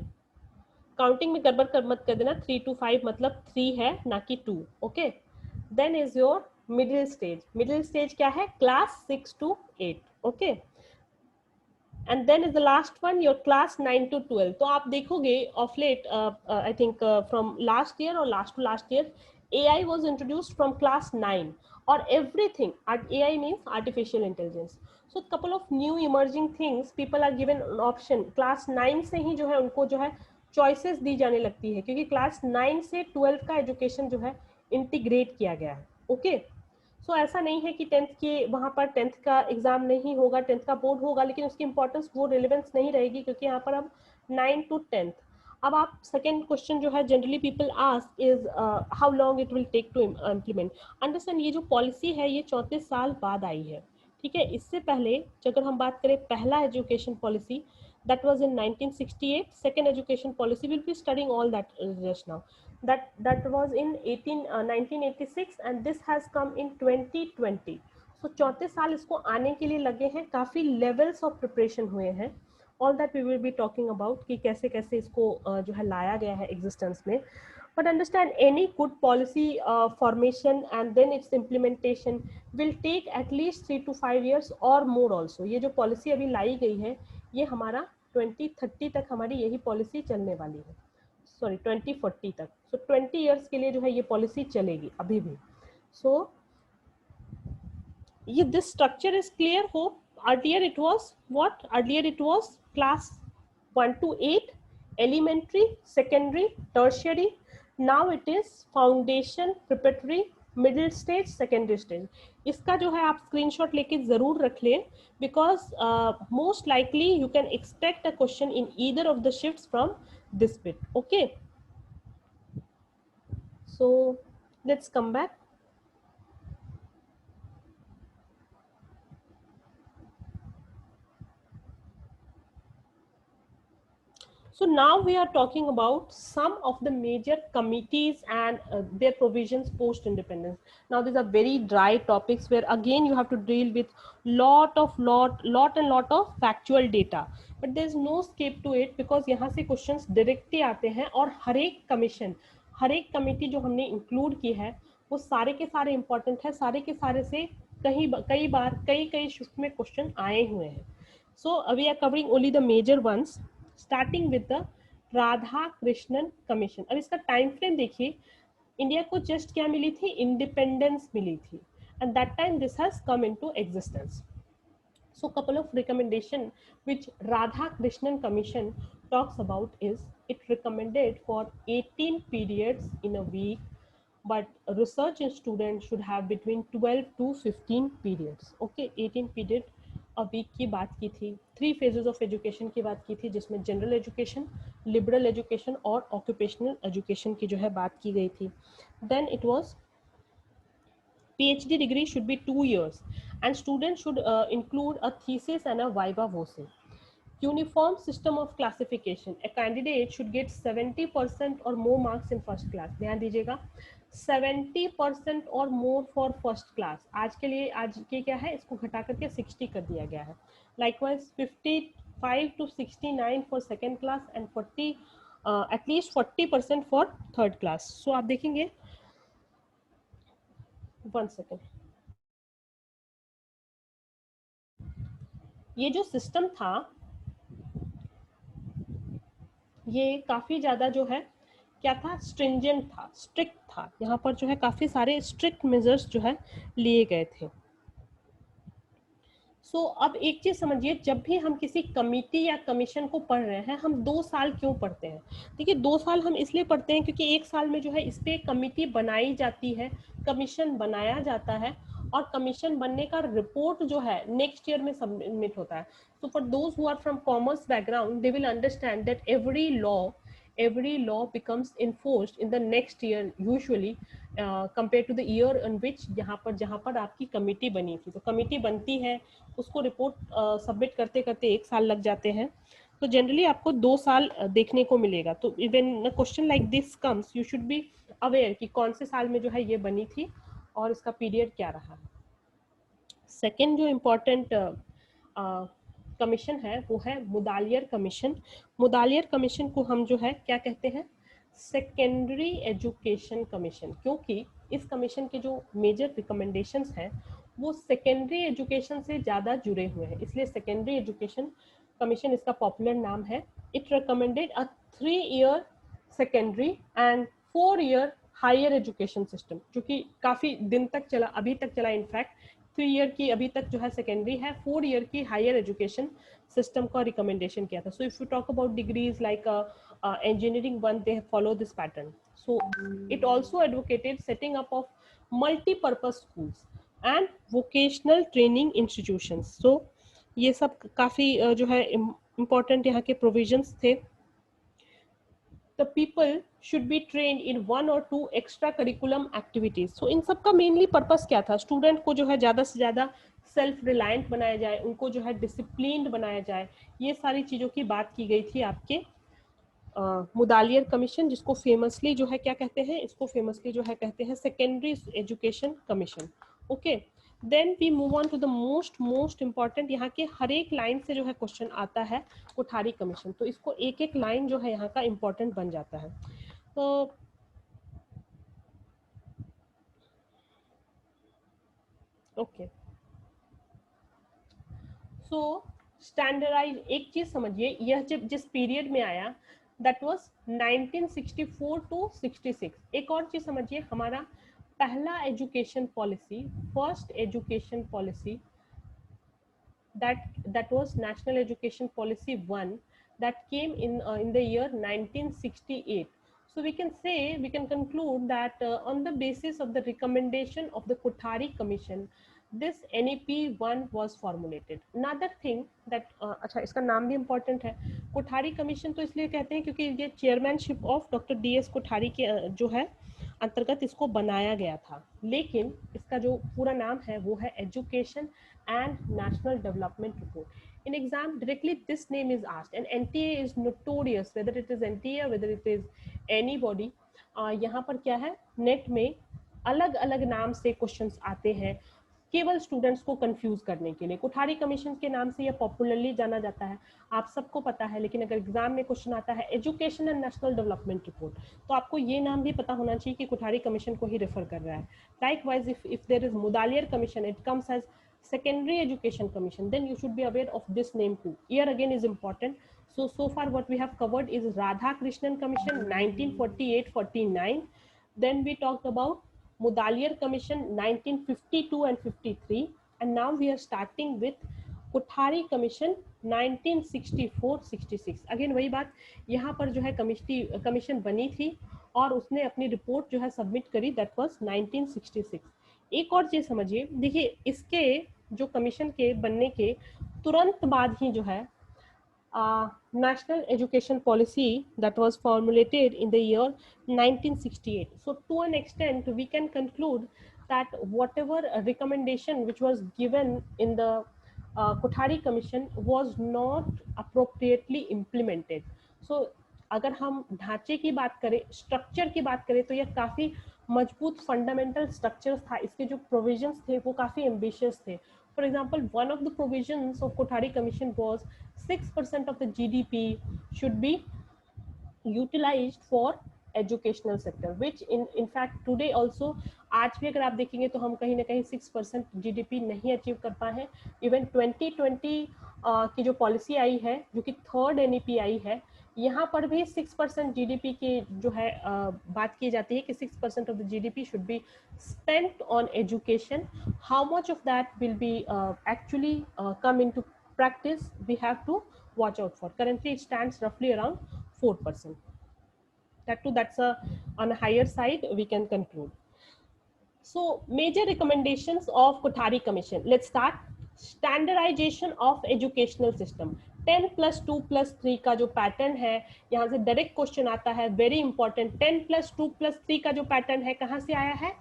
Counting में गड़बड़ कर मत कर देना, 3 to 5 मतलब 3 है ना कि 2। Okay, then is your middle stage. Middle stage क्या है? Class 6 to 8. Okay. And then is the last one your class 9 to 12. तो आप देखोगे of late I think from last year or last to last year AI was introduced from class 9 or everything. AI means artificial intelligence. So couple of new emerging things people are given an option. Class 9 से ही जो है उनको जो है choices दी जाने लगती है क्योंकि class 9 से 12 का education जो है integrate किया गया है. Okay. सो ऐसा नहीं है कि टेंथ के वहाँ पर टेंथ का एग्जाम नहीं होगा, टेंथ का बोर्ड होगा, लेकिन उसकी इंपॉर्टेंस वो रिलेवेंस नहीं रहेगी क्योंकि यहाँ पर अब 9 to 10th. अब आप सेकेंड क्वेश्चन जो है generally people ask is how long it will take to implement. Understand ये जो पॉलिसी है ये 34 साल बाद आई है. ठीक है. इससे पहले अगर हम बात करें पहला education policy that was in 1968. Second education policy will be studying all that just now. That was in 1986 and this has come in 2020. So 34 साल इसको आने के लिए लगे हैं. काफ़ी levels of preparation हुए हैं. All that we will be talking about कि कैसे कैसे इसको जो है लाया गया है existence में. But understand any good policy formation and then its implementation will take at least 3 to 5 years or more also. ये जो policy अभी लाई गई है ये हमारा 2030 तक हमारी यही पॉलिसी चलने वाली है. सॉरी 2040 तक. सो 20 इयर्स के लिए जो है ये पॉलिसी चलेगी अभी भी. सो ये this structure is clear. Hope earlier it was what? Earlier it was class 1 to 8 elementary, secondary, tertiary. Now it is foundation, preparatory, middle stage, secondary stage. इसका जो है आप स्क्रीनशॉट लेके जरूर रख लें because most likely you can expect a question in either of the shifts from this bit. Okay. So let's come back. So now we are talking about some of the major committees and their provisions post independence. Now these are very dry topics where again you have to deal with lot of factual data, but there is no escape to it because यहाँ से questions directly आते हैं और हर एक commission, हर एक committee जो हमने include की है वो सारे के सारे important है. सारे के सारे से कई बार कई shift में question आए हुए हैं. So we are covering only the major ones. Starting with the Radha Krishnan commission. अब इसका टाइम फ्रेम देखिए. इंडिया को जस्ट क्या मिली थी? इंडिपेंडेंस मिली थी and that time this has come into existence. So couple of recommendation which Radha Krishnan Commission talks about is it recommended for 18 periods in a week, but research students should have between 12 to 15 periods. Okay, 18 period a week की बात की थी. 3 phases of education की बात की थी जिसमें general education, liberal education और ऑक्यूपेशनल एजुकेशन की जो है बात की गई थी. Then it was PhD degree should be 2 years and students should include a thesis and a viva voce. Uniform system of classification. A candidate should get 70% or more marks in first class. ध्यान दीजिएगा 70% और more for first class. आज के लिए आज के क्या है इसको घटा करके 60 कर दिया गया है. Likewise 55 to 69 for second class and 40 at least 40% for third class. So आप देखेंगे 1 सेकेंड. ये जो सिस्टम था ये काफ़ी ज़्यादा जो है क्या था? स्ट्रिंजेंट था, स्ट्रिक्ट था. यहाँ पर जो है काफ़ी सारे स्ट्रिक्ट मेजर्स जो है लिए गए थे. सो अब एक चीज़ समझिए, जब भी हम किसी कमिटी या कमीशन को पढ़ रहे हैं हम 2 साल क्यों पढ़ते हैं? देखिए 2 साल हम इसलिए पढ़ते हैं क्योंकि 1 साल में जो है इस पर कमिटी बनाई जाती है, कमीशन बनाया जाता है और कमीशन बनने का रिपोर्ट जो है नेक्स्ट ईयर में सबमिट होता है. So for those who are from commerce background, they will understand that every law becomes enforced in the next year usually compared to the year in which जहाँ पर आपकी committee बनी थी. तो committee बनती है, उसको रिपोर्ट सबमिट करते करते 1 साल लग जाते हैं. तो जनरली आपको 2 साल देखने को मिलेगा. तो even question like this comes you should be aware कि कौन से साल में जो है ये बनी थी और इसका पीरियड क्या रहा. सेकेंड जो इम्पोर्टेंट कमीशन है वो है मुदालियर कमीशन. मुदालियर कमीशन को हम जो है क्या कहते हैं? Secondary education commission. क्योंकि इस कमीशन के जो मेजर रिकमेंडेशंस हैं वो सेकेंडरी एजुकेशन से ज़्यादा जुड़े हुए हैं, इसलिए सेकेंडरी एजुकेशन कमीशन इसका पॉपुलर नाम है. It recommended a 3-year secondary and 4-year higher education system, जो कि काफ़ी दिन तक चला, अभी तक चला. इनफैक्ट 3 year की अभी तक जो है सेकेंडरी है, 4 year की हायर एजुकेशन सिस्टम का रिकमेंडेशन किया था. So if you talk about degrees like engineering one, they follow this pattern. So it also advocated setting up of multi-purpose schools and vocational training institutions. So ये सब काफी जो है important यहाँ के provisions थे. The people should be trained in 1 or 2 extra curriculum activities. So इन सब का mainly purpose क्या था? Student को जो है ज़्यादा से ज़्यादा सेल्फ रिलायंट बनाया जाए, उनको जो है डिसिप्लिन्ड बनाया जाए, ये सारी चीज़ों की बात की गई थी आपके मुदालियर कमीशन, जिसको फेमसली जो है क्या कहते हैं, इसको फेमसली जो है कहते हैं secondary education commission. Okay, then we move on to the most important, यहाँ के हर एक लाइन से जो है क्वेश्चन आता है कोठारी कमीशन, तो इसको एक एक लाइन जो है यहाँ का इम्पोर्टेंट बन जाता है. तो ओके, सो स्टैंडर्डाइज, एक चीज समझिए, यह जब जिस पीरियड में आया दैट वाज 1964 टू 66. एक और चीज समझिए, हमारा पहला education policy, first education policy, that was National Education Policy 1 that came in the year 1968. So we can conclude that on the basis of the recommendation of the Kothari Commission, this NEP 1 was formulated. Another thing that अच्छा, इसका नाम भी important है, Kothari commission तो इसलिए कहते हैं क्योंकि ये chairmanship of doctor DS Kothari के जो है अंतर्गत इसको बनाया गया था, लेकिन इसका जो पूरा नाम है वो है education and National Development Report. In exam, directly this name is asked, and NTA is notorious, whether it is NTA or whether it is anybody. यहाँ पर क्या है, नेट में अलग अलग नाम से क्वेश्चंस आते हैं केवल स्टूडेंट्स को कंफ्यूज करने के लिए. कोठारी कमीशन के नाम से यह पॉपुलरली जाना जाता है, आप सबको पता है, लेकिन अगर एग्जाम में क्वेश्चन आता है education and national development report, तो आपको ये नाम भी पता होना चाहिए कि कोठारी कमीशन को ही रेफर कर रहा है. Likewise if there is Mudaliar commission, it comes as Secondary Education Commission, then you should be aware of this name too. Here again is important. So far what we have covered is Radha Krishnan Commission 1948-49. Then we talked about Mudaliar Commission 1952 and 53, and now we are starting with Kothari Commission 1964-66. Again वही बात, यहाँ पर जो है commission बनी थी और उसने अपनी रिपोर्ट जो है सबमिट करी, दैट वाज 1966. एक और चीज समझिए, देखिए इसके जो कमीशन के बनने के तुरंत बाद ही जो है national education policy that was formulated in the year 1968. So to an extent we can conclude that whatever recommendation which was given in the Kothari Commission was not appropriately implemented. So अगर हम ढांचे की बात करें, structure की बात करें, तो यह काफ़ी मजबूत फंडामेंटल स्ट्रक्चर था, इसके जो प्रोविजंस थे वो काफ़ी एम्बिशियस थे. For example, one of the provisions of Kothari commission was 6% of the GDP should be utilized for educational sector, which in fact today also, आज भी अगर आप देखेंगे तो हम कहीं ना कहीं 6% GDP नहीं अचीव कर पाए हैं. इवन 2020 की जो पॉलिसी आई है, जो कि थर्ड NEP आई है, यहाँ पर भी 6% GDP की जो है बात की जाती है कि 6% of the GDP should be spent on education. How much of that will be actually come into practice, we have to watch out for. Currently it stands roughly around 4%. That too, that's on a higher side, we can conclude. So major recommendations of Kothari Commission. Let's start. Standardization of educational system. 10+2+3 का जो pattern है, यहाँ से direct question आता है, very important. 10+2+3 का जो pattern है कहाँ से आया है,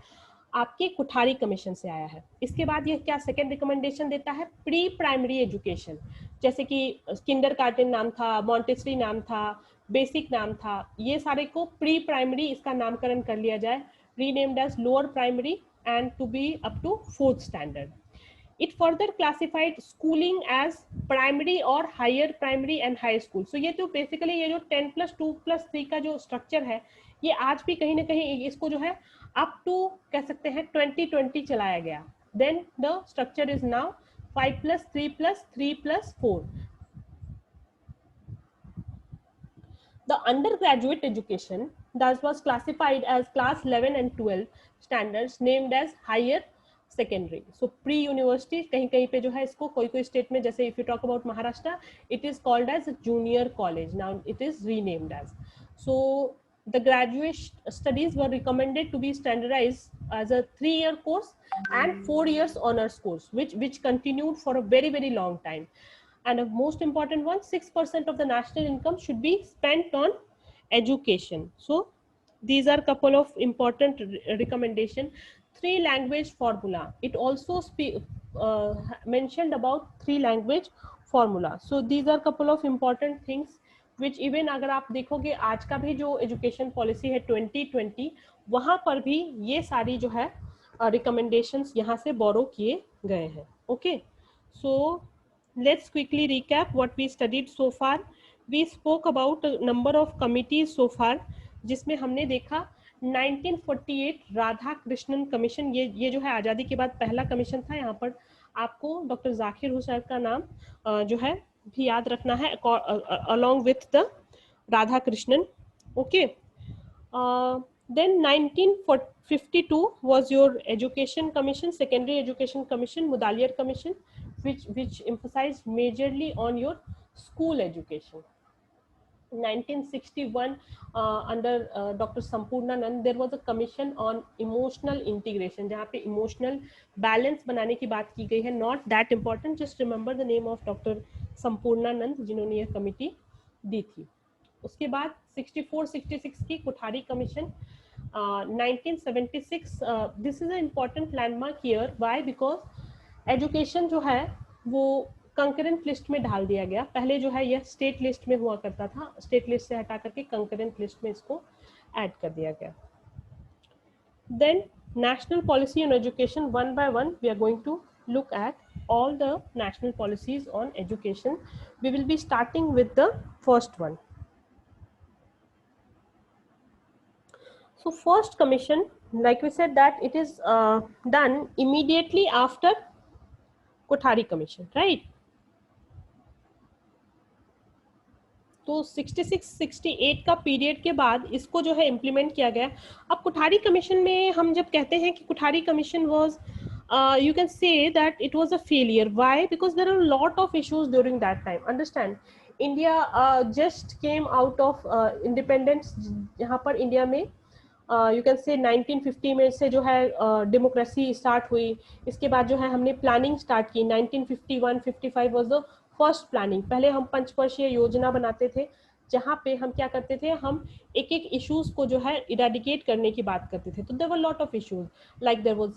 आपके कोठारी कमीशन से आया है. इसके बाद ये क्या सेकेंड रिकमेंडेशन देता है, प्री प्राइमरी एजुकेशन, जैसे कि किंडरगार्टन नाम था, मॉन्टेसरी नाम था, बेसिक नाम था, ये सारे को प्री प्राइमरी इसका नामकरण कर लिया जाए, renamed as lower primary and to be up to 4th standard. It further classified schooling as primary और higher primary and high school. So ये तो basically ये जो 10+2+3 का जो structure है, ये आज भी कहीं ना कहीं इसको जो है up to कह सकते हैं 2020 चलाया गया. Then the structure is now 5+3+3+4. The undergraduate education that was classified as class 11 and 12 standards named as higher secondary. So pre university कहीं कहीं पे जो है इसको कोई कोई स्टेट में, जैसे if you talk about Maharashtra, it is called as a junior college. Now it is renamed as. So the graduate studies were recommended to be standardized as a 3-year course and 4 years honors course, which continued for a very very long time. And a most important one, 6% of the national income should be spent on education. So these are couple of important recommendation. 3 language formula, it also mentioned about 3 language formula. So these are couple of important things which even अगर आप देखोगे आज का भी जो education policy है 2020, वहां पर भी ये सारी जो है recommendations यहाँ से borrow किए गए हैं. Okay, so let's quickly recap what we studied so far. We spoke about a number of committees so far, जिसमें हमने देखा 1948 राधा कृष्णन कमीशन, ये जो है आज़ादी के बाद पहला कमीशन था. यहाँ पर आपको डॉक्टर जाकिर हुसैन का नाम जो है भी याद रखना है along with the Radha Krishnan. Okay. Then 1952 was your education commission, secondary education commission, Mudaliar commission, which emphasized majorly on your school education. 1961 under Dr. Sampurna Nand, there was a commission on emotional integration, जहाँ पे emotional balance बनाने की बात की गई है. Not that important, just remember the name of Dr. Sampurna Nand जिन्होंने यह कमिटी दी थी. उसके बाद 64-66 की Kuthari commission. 1976, this is an important landmark here. Why? Because education जो है वो कंकरेंट लिस्ट में डाल दिया गया. पहले जो है यह स्टेट लिस्ट में हुआ करता था, स्टेट लिस्ट से हटा करके कंकरेंट लिस्ट में इसको ऐड कर दिया गया. Then national policy on education, one by one we are going to look at all the national policies on education. We will be starting with the first one. So first commission, like we said that it is done immediately after Kothari commission, right? तो 66-68 का period के बाद इसको जो है implement किया गया. अब कुठारी कमीशन में हम जब कहते हैं कि Kothari commission was, you can say that it was a failure. Why? Because there are a lot of issues during that time. Understand, India just came out of independence. यहाँ पर इंडिया में you can say 1950 में से जो है democracy start हुई. इसके बाद जो है हमने प्लानिंग स्टार्ट की. 1951-55 वाज द फर्स्ट प्लानिंग. पहले हम पंचवर्षीय योजना बनाते थे जहाँ पे हम क्या करते थे, हम एक एक इश्यूज को जो है इरेडिकेट करने की बात करते थे. तो there were lot of issues, like there was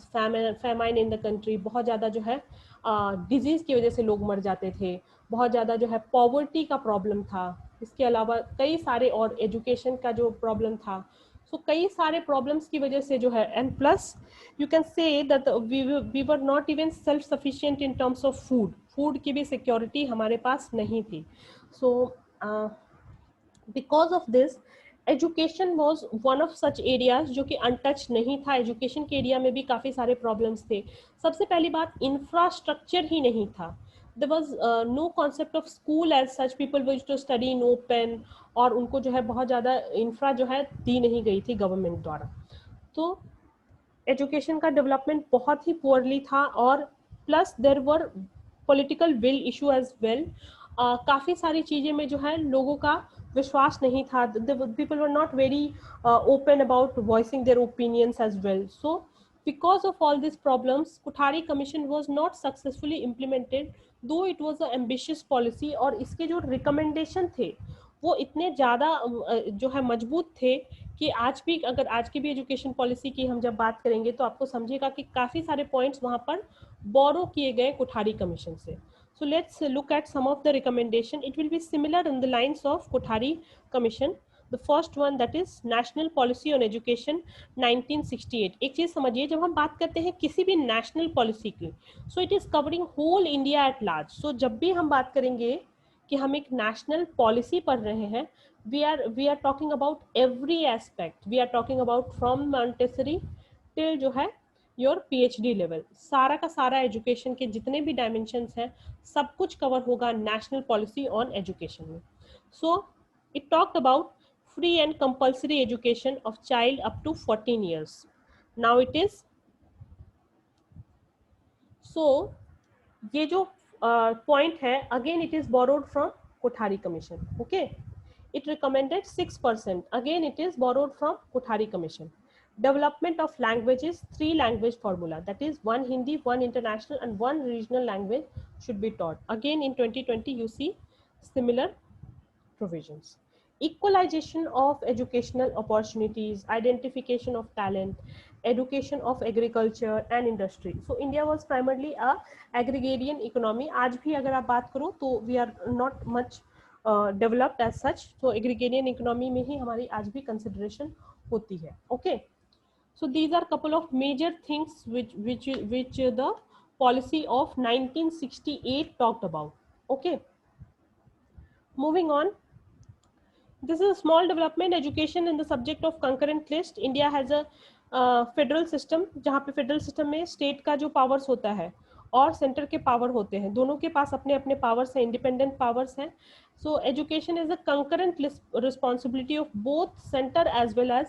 famine in the country. बहुत ज़्यादा जो है डिजीज की वजह से लोग मर जाते थे. बहुत ज़्यादा जो है पॉवर्टी का प्रॉब्लम था. इसके अलावा कई सारे और एजुकेशन का जो प्रॉब्लम था. सो कई सारे प्रॉब्लम्स की वजह से जो है, and plus you can say that we were not even self sufficient in terms of food की भी सिक्योरिटी हमारे पास नहीं थी. So because of this education was one of such areas जो कि अनटच नहीं था. एजुकेशन के एरिया में भी काफ़ी सारे प्रॉब्लम्स थे. सबसे पहली बात, इंफ्रास्ट्रक्चर ही नहीं था. there was no concept of school as such. People used to study in open, और उनको जो है बहुत ज़्यादा इंफ्रा जो है दी नहीं गई थी गवर्नमेंट द्वारा. तो एजुकेशन का डेवलपमेंट बहुत ही पुअरली था. और plus there were political will issue as well. काफ़ी सारी चीज़ें में जो है लोगों का विश्वास नहीं था. People were not very open about voicing their opinions as well. So because of all these problems, Kothari Commission was not successfully implemented, though it was an ambitious policy. और इसके जो रिकमेंडेशन थे वो इतने ज़्यादा जो है मजबूत थे कि आज भी, अगर आज की भी एजुकेशन पॉलिसी की हम जब बात करेंगे तो आपको समझेगा कि काफ़ी सारे पॉइंट्स वहाँ पर बोरो किए गए कोठारी कमीशन से. So let's look at some of the recommendation. It will be similar in the lines of Kothari Commission. The first one that is national policy on education 1968। एक चीज समझिए, जब हम बात करते हैं किसी भी नेशनल पॉलिसी की, so it is covering whole India at large. सो जब भी हम बात करेंगे कि हम एक नेशनल पॉलिसी पढ़ रहे हैं, we are talking about every aspect, we are talking about from Montessori till जो है योर पीएचडी लेवल, सारा का सारा एजुकेशन के जितने भी डायमेंशंस हैं सब कुछ कवर होगा नेशनल पॉलिसी ऑन एजुकेशन में। So it talked about free and compulsory education of child up to 14 years. Now it is so ये जो point है again it is borrowed from Kothari Commission. Okay, it recommended 6%. Again it is borrowed from Kothari Commission. Development of languages, 3 language formula, that is 1 Hindi, 1 international and 1 regional language should be taught. Again in 2020 you see similar provisions. Equalization of educational opportunities, identification of talent, education of agriculture and industry. So India was primarily a agrarian economy. आज भी अगर आप बात करो तो we are not much developed as such. So agrarian economy में ही हमारी आज भी consideration होती है. Okay. So these are couple of major things which the policy of 1968 talked about. Okay. Moving on. This is a small development. Education in the subject of concurrent list. India has a federal system, जहाँ पे federal system में state का जो powers होता है और centre के power होते हैं, दोनों के पास अपने अपने पावर्स हैं, इंडिपेंडेंट पावर्स हैं. So education is a concurrent responsibility of both centre as well as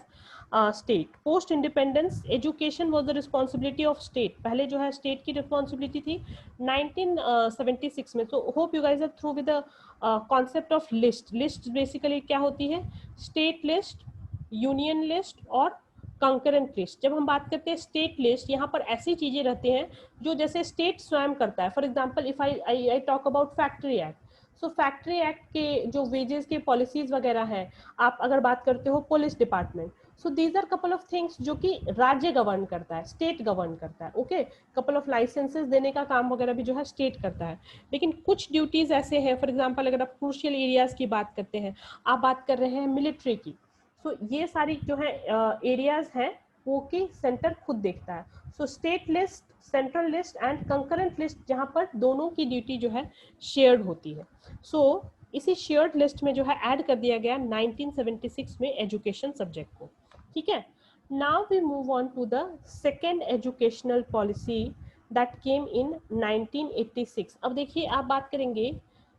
state. Post independence education was the responsibility of state. पहले जो है स्टेट की रिस्पॉन्सिबिलिटी थी 1976 में. So hope you guys are through with the concept of list. List basically क्या होती है? State list, union list और कंकरेंट लिस्ट. जब हम बात करते हैं स्टेट लिस्ट, यहाँ पर ऐसी चीजें रहती हैं जो जैसे स्टेट स्वयं करता है. For example if I talk about factory act, so factory act के जो वेजेस के पॉलिसीज वगैरह हैं, आप अगर बात करते हो police department, so these are couple of things जो कि राज्य गवर्न करता है, स्टेट गवर्न करता है. ओके, कपल ऑफ लाइसेंसेस देने का काम वगैरह भी जो है स्टेट करता है. लेकिन कुछ ड्यूटीज ऐसे हैं, फॉर एग्जांपल अगर आप क्रूशियल एरियाज की बात करते हैं, आप बात कर रहे हैं मिलिट्री की, सो ये सारी जो है एरियाज हैं वो कि सेंटर खुद देखता है. So state list, central list and concurrent list, जहाँ पर दोनों की ड्यूटी जो है शेयर्ड होती है. सो इसी शेयर्ड लिस्ट में जो है ऐड कर दिया गया 1976 में एजुकेशन सब्जेक्ट को. ठीक है. Now we move on to the second educational policy that came in 1986. अब देखिए आप बात करेंगे,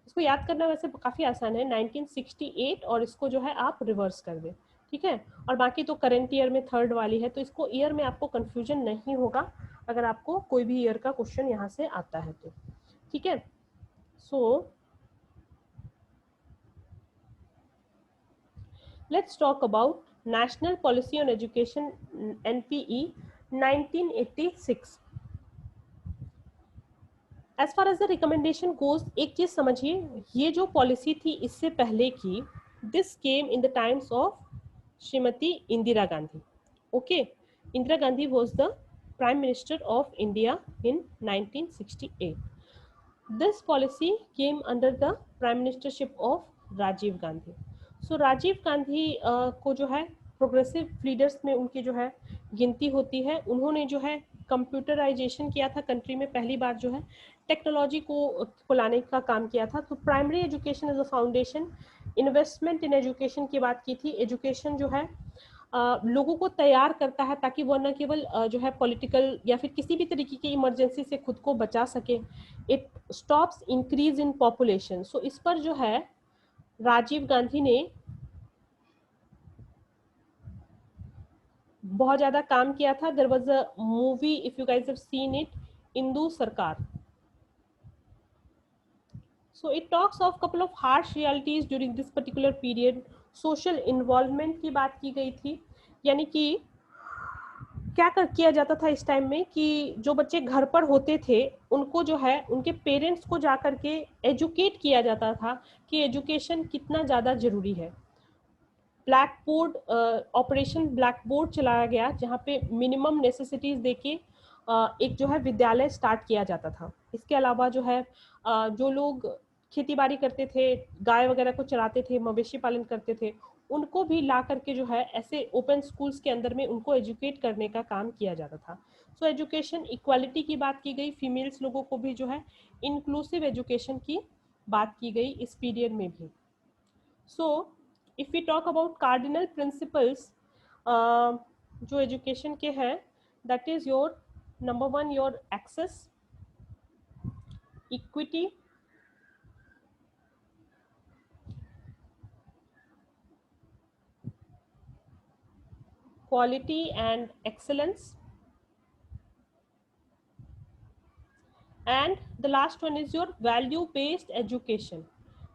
इसको याद करना वैसे काफी आसान है, 1968 और इसको जो है आप रिवर्स कर दें. ठीक है. और बाकी तो करंट ईयर में थर्ड वाली है, तो इसको ईयर में आपको कंफ्यूजन नहीं होगा अगर आपको कोई भी ईयर का क्वेश्चन यहाँ से आता है तो. ठीक है. So let's talk about national policy on education NPE 1986. As far as the recommendation goes, एक चीज समझिए, ये जो पॉलिसी थी इससे पहले की, this came in the times of Shrimati Indira Gandhi. Okay, Indira Gandhi was the prime minister of India in 1968. This policy came under the prime ministership of Rajiv Gandhi. So Rajiv Gandhi को जो है प्रोग्रेसिव लीडर्स में उनकी जो है गिनती होती है. उन्होंने जो है कंप्यूटराइजेशन किया था कंट्री में, पहली बार जो है टेक्नोलॉजी को लाने का काम किया था. तो primary education is a foundation. Investment in education की बात की थी. एजुकेशन जो है लोगों को तैयार करता है ताकि वो न केवल जो है पॉलिटिकल या फिर किसी भी तरीके की इमरजेंसी से खुद को बचा सके. It stops increase in population. So इस पर जो है राजीव गांधी ने बहुत ज्यादा काम किया था. There was a movie, if you guys have seen it, Indu Sarkar. So it talks of couple of harsh realities during this particular period. Social involvement की बात की गई थी, यानी कि क्या किया जाता था इस टाइम में कि जो बच्चे घर पर होते थे उनको जो है उनके पेरेंट्स को जा करके एजुकेट किया जाता था कि एजुकेशन कितना ज़्यादा ज़रूरी है. Black board, operation black board चलाया गया, जहाँ पे मिनिमम नेसेसिटीज देके एक जो है विद्यालय स्टार्ट किया जाता था. इसके अलावा जो है जो लोग खेती बाड़ी करते थे, गाय वगैरह को चराते थे, मवेशी पालन करते थे, उनको भी ला करके जो है ऐसे ओपन स्कूल्स के अंदर में उनको एजुकेट करने का काम किया जाता था। सो एजुकेशन इक्वालिटी की बात की गई, फीमेल्स लोगों को भी जो है इंक्लूसिव एजुकेशन की बात की गई इस पीरियड में भी। So if we talk about cardinal principles जो एजुकेशन के हैं, that is your number one, your access, equity, quality and excellence, and the last one is your value based education.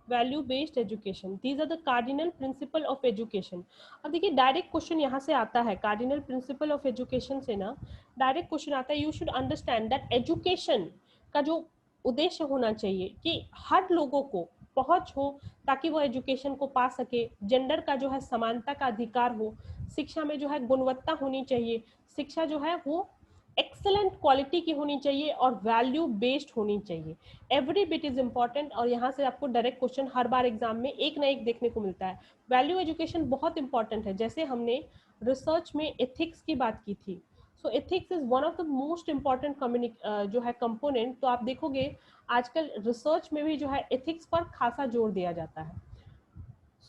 Value based education, these are the cardinal principle of education. अब देखिए direct question यहाँ से आता है, cardinal principle of education से ना direct question आता है, you should understand that education का जो उद्देश्य होना चाहिए कि हर लोगों को पहुंच हो ताकि वो एजुकेशन को पा सके, जेंडर का जो है समानता का अधिकार हो, शिक्षा में जो है गुणवत्ता होनी चाहिए, शिक्षा जो है वो एक्सेलेंट क्वालिटी की होनी चाहिए और वैल्यू बेस्ड होनी चाहिए। एवरी बिट इज इंपॉर्टेंट, और यहाँ से आपको डायरेक्ट क्वेश्चन हर बार एग्जाम में एक ना एक देखने को मिलता है। वैल्यू एजुकेशन बहुत इंपॉर्टेंट है, जैसे हमने रिसर्च में एथिक्स की बात की थी। सो ethics is one of the most important जो है कंपोनेंट। तो आप देखोगे आजकल रिसर्च में भी जो है एथिक्स पर खासा जोर दिया जाता है।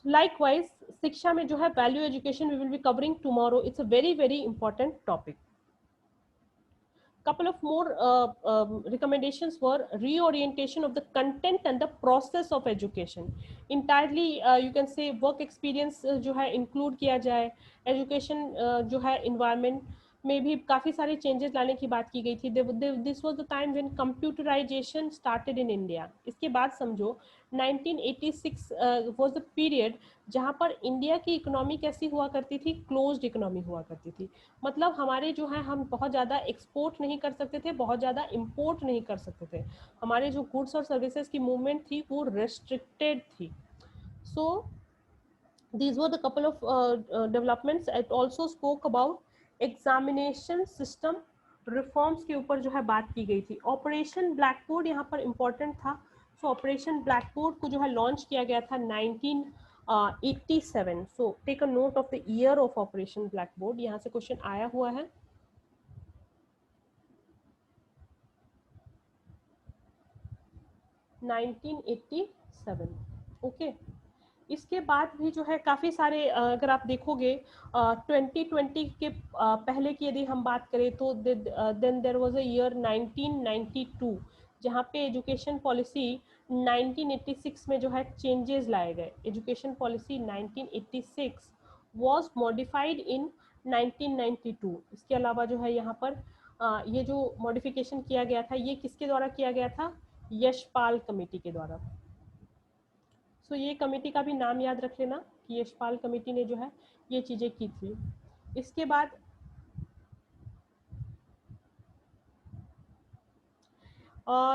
लाइकवाइज शिक्षा में जो है value education we will be covering tomorrow, it's a very very important topic. Couple of more recommendations were reorientation of the content and the process of education. Entirely you can say work experience जो है include किया जाए, education जो है environment में भी काफ़ी सारे changes लाने की बात की गई थी। This was the time when computerization started in India. इसके बाद समझो 1986 was the period जहाँ पर इंडिया की इकोनॉमी कैसी हुआ करती थी, क्लोज्ड इकोनॉमी हुआ करती थी। मतलब हमारे जो है हम बहुत ज़्यादा एक्सपोर्ट नहीं कर सकते थे, बहुत ज़्यादा इंपोर्ट नहीं कर सकते थे, हमारे जो गुड्स और सर्विसेज की मूवमेंट थी वो रेस्ट्रिक्टेड थी। सो these were the couple of developments. It also spoke about examination system reforms के ऊपर जो है बात की गई थी। ऑपरेशन ब्लैक बोर्ड यहाँ पर इम्पोर्टेंट था। सो ऑपरेशन ब्लैक बोर्ड को जो है लॉन्च किया गया था 1987। So take a note of the year of operation blackboard, यहाँ से क्वेश्चन आया हुआ है। ओके। इसके बाद भी जो है काफ़ी सारे अगर आप देखोगे 2020 के पहले की यदि हम बात करें तो then there was a year 1992 जहाँ पे एजुकेशन पॉलिसी 1986 में जो है चेंजेस लाए गए। एजुकेशन पॉलिसी 1986 वाज मॉडिफाइड इन 1992। इसके अलावा जो है यहाँ पर ये जो मॉडिफिकेशन किया गया था ये किसके द्वारा किया गया था, यशपाल कमेटी के द्वारा। सो ये कमेटी का भी नाम याद रख लेना कि यशपाल कमेटी ने जो है ये चीज़ें की थी। इसके बाद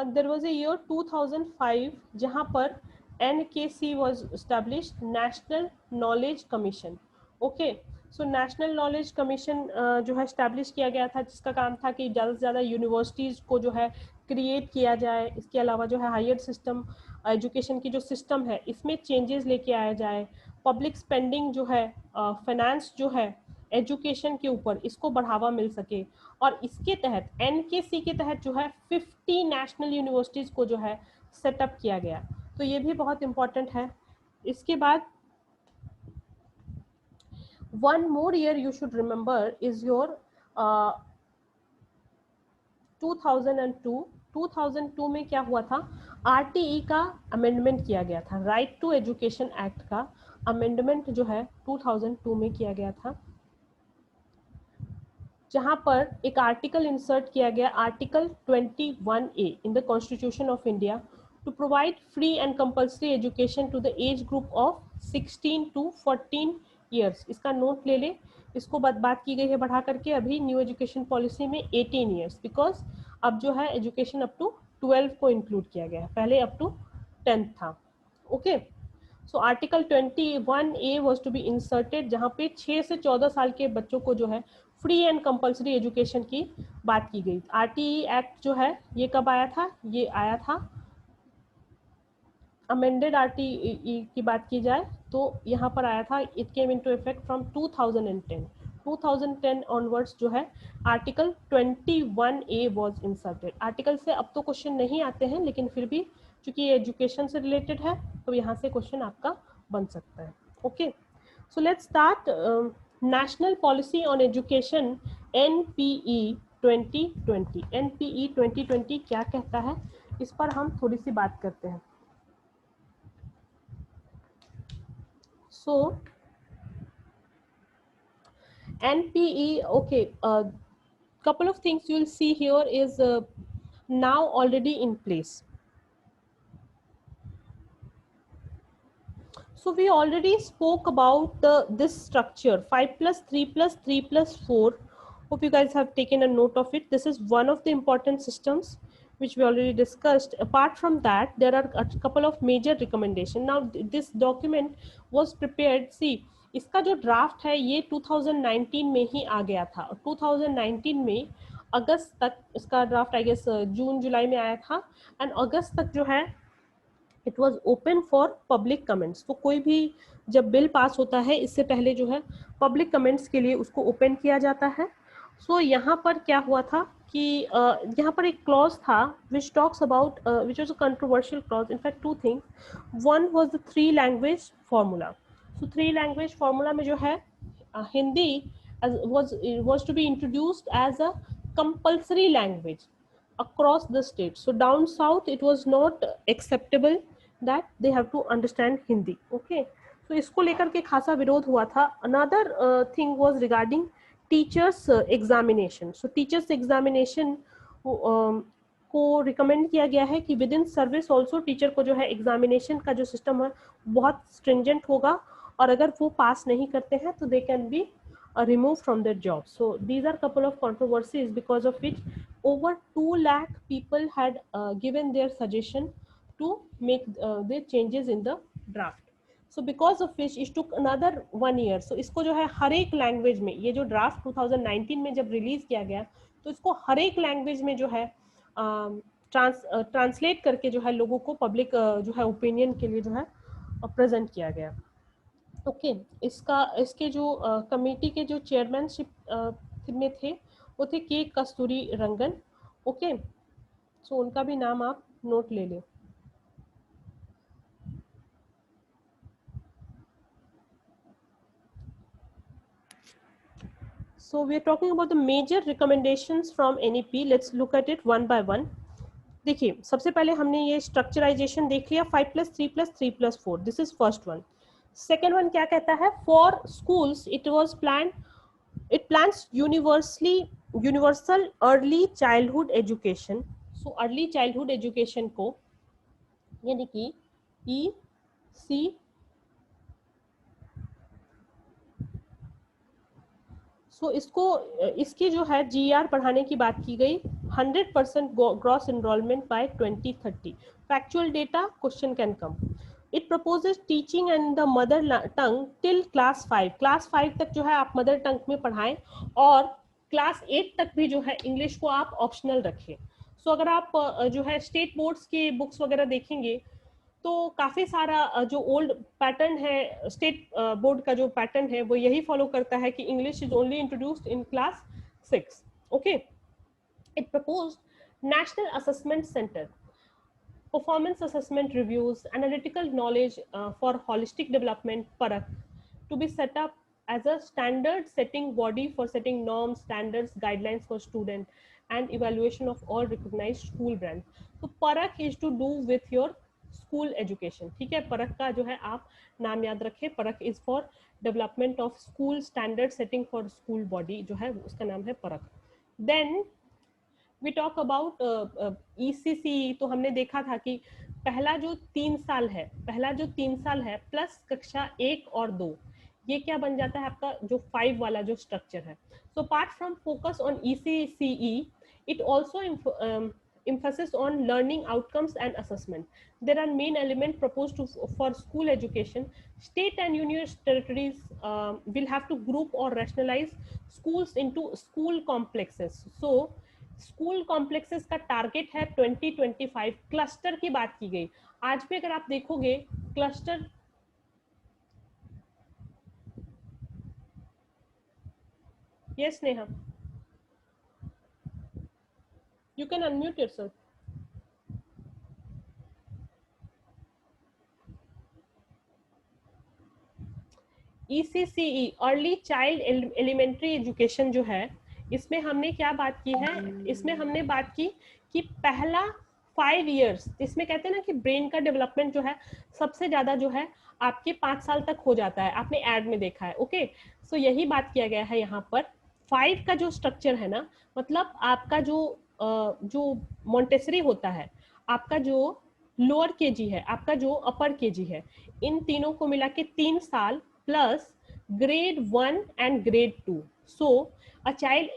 देयर वाज ए ईयर 2005 जहाँ पर NKC was established, national knowledge commission. Okay. So national knowledge commission जो है एस्टैब्लिश किया गया था, जिसका काम था कि ज़्यादा से ज़्यादा यूनिवर्सिटीज़ को जो है क्रिएट किया जाए। इसके अलावा जो है हायर सिस्टम एजुकेशन की जो सिस्टम है इसमें चेंजेस लेके आया जाए। पब्लिक स्पेंडिंग जो है फाइनेंस जो है एजुकेशन के ऊपर इसको बढ़ावा मिल सके, और इसके तहत NKC के तहत जो है 50 नेशनल यूनिवर्सिटीज़ को जो है सेटअप किया गया। तो ये भी बहुत इम्पोर्टेंट है। इसके बाद one more year you should remember is your 2002। 2002 में क्या हुआ था, RTE का अमेंडमेंट किया गया था, राइट टू एजुकेशन एक्ट का अमेंडमेंट जो है 2002 में किया गया था, जहां पर एक आर्टिकल इंसर्ट किया गया, article 21A in the constitution of India, to provide free and compulsory education to the age group of 16 to 14 years. इसका नोट ले ले, इसको बात की गई है बढ़ा करके अभी न्यू एजुकेशन पॉलिसी में 18 ईयर्स, बिकॉज अब जो है एजुकेशन अप टू 12 को इंक्लूड किया गया है, पहले अप टू 10th था। Okay. So article 21A was to be inserted, जहाँ पे 6 से 14 साल के बच्चों को जो है फ्री एंड कंपल्सरी एजुकेशन की बात की गई। RTE एक्ट जो है ये कब आया था, ये आया था अमेंडेड RTE की बात की जाए तो यहाँ पर आया था it came into effect from 2010। 2010 onwards जो है article 21A was inserted. Article से अब तो क्वेश्चन नहीं आते हैं, लेकिन फिर भी चूंकि ये एजुकेशन से रिलेटेड है तो यहाँ से क्वेश्चन आपका बन सकता है। Okay, so let's start. National policy on education NPE 2020। NPE 2020 क्या कहता है, इस पर हम थोड़ी सी बात करते हैं। So NPE, okay, couple of things you will see here is now already in place. So we already spoke about this structure 5+3+3+4. Hope you guys have taken a note of it. This is one of the important systems which we already discussed. Apart from that, there are a couple of major recommendations. Now this document was prepared. See, इसका जो draft है ये 2019 में ही आ गया था। 2019 में अगस्त तक इसका ड्राफ्ट आई गेस जून जुलाई में आया था, एंड अगस्त तक जो है it was open for public comments. तो कोई भी जब बिल पास होता है इससे पहले जो है पब्लिक कमेंट्स के लिए उसको ओपन किया जाता है। सो यहाँ पर क्या हुआ था कि यहाँ पर एक क्लॉज था which talks about which was a controversial clause. In fact two things, one was the 3 language formula. So 3 language formula में जो है Hindi was to be introduced as a compulsory language across the state. So down south it was not acceptable that they have to understand Hindi. Okay, so इसको लेकर के खासा विरोध हुआ था। Another thing was regarding teachers examination. So teachers examination को recommend किया गया है कि with in service also teacher को जो है एग्जामिनेशन का जो सिस्टम है बहुत स्ट्रिंजेंट होगा, और अगर वो पास नहीं करते हैं तो they can be removed from their job. So these are couple of controversies because of which over 2 lakh people had given their suggestion to make the changes in the draft. So because of which it took another 1 year. So इसको जो है हर एक language में, ये जो draft 2019 में जब release किया गया तो इसको हर एक लैंग्वेज में जो है ट्रांसलेट करके जो है लोगों को पब्लिक जो है ओपिनियन के लिए जो है प्रेजेंट किया गया। ओके, इसके जो कमेटी के जो चेयरमैनशिप में थे वो थे के कस्तूरी रंगन। ओके, सो उनका भी नाम आप नोट ले लें। So we are talking about the major recommendations from NEP. Let's look at it one by one. देखिए, सबसे पहले हमने ये स्ट्रक्चराइजेशन देख लिया 5+3+3+4. This is first one. Second one क्या कहता है, for schools it was plan, it plans universal early childhood education. So early childhood education को यानी कि EC इसको इसकी जो है GR बढ़ाने की बात की गई 100% gross enrolment by 2030। Factual data question can come. It proposes teaching and the mother tongue till class 5। Class 5 तक जो है आप मदर टंग में पढ़ाएं, और क्लास 8 तक भी जो है इंग्लिश को आप ऑप्शनल रखें। सो अगर आप जो है स्टेट बोर्ड्स के बुक्स वगैरह देखेंगे तो काफी सारा जो ओल्ड पैटर्न है स्टेट बोर्ड का जो पैटर्न है वो यही फॉलो करता है कि English is only introduced in class 6। Okay, it proposed national assessment centre, performance assessment reviews, analytical knowledge for holistic development parak to be set up as a standard setting body for setting norms, standards, guidelines for student and evaluation of all recognized school brands. So parak is to do with your school education. ठीक है, परख का जो है आप नाम याद रखें, Parakh is for development of school standard setting for school body, जो है उसका नाम है Parakh. Then we talk about ECC। तो हमने देखा था कि पहला जो 3 साल है प्लस कक्षा 1 और 2, ये क्या बन जाता है आपका जो 5 वाला जो स्ट्रक्चर है। So apart from focus on ECCE, it also emphasis on learning outcomes and assessment. There are main elements proposed for school education. State and union territories will have to group or rationalize schools into school complexes. So school complexes का target है 2025। Cluster की बात की गई। आज भी अगर आप देखोगे cluster Yes, Neha, you can unmute yourself. ECCE early child elementary education जो है, इसमें हमने क्या बात की है, इसमें हमने बात की कि पहला 5 years, इसमें कहते हैं ना कि ब्रेन का डेवलपमेंट जो है सबसे ज्यादा जो है आपके 5 साल तक हो जाता है, आपने एड में देखा है। ओके, सो यही बात किया गया है यहाँ पर। 5 का जो स्ट्रक्चर है ना, मतलब आपका जो मॉन्टेसरी होता है, आपका जो लोअर केजी है, आपका जो अपर केजी है, इन तीनों को मिला के 3 साल plus grade 1 and grade 2। So a child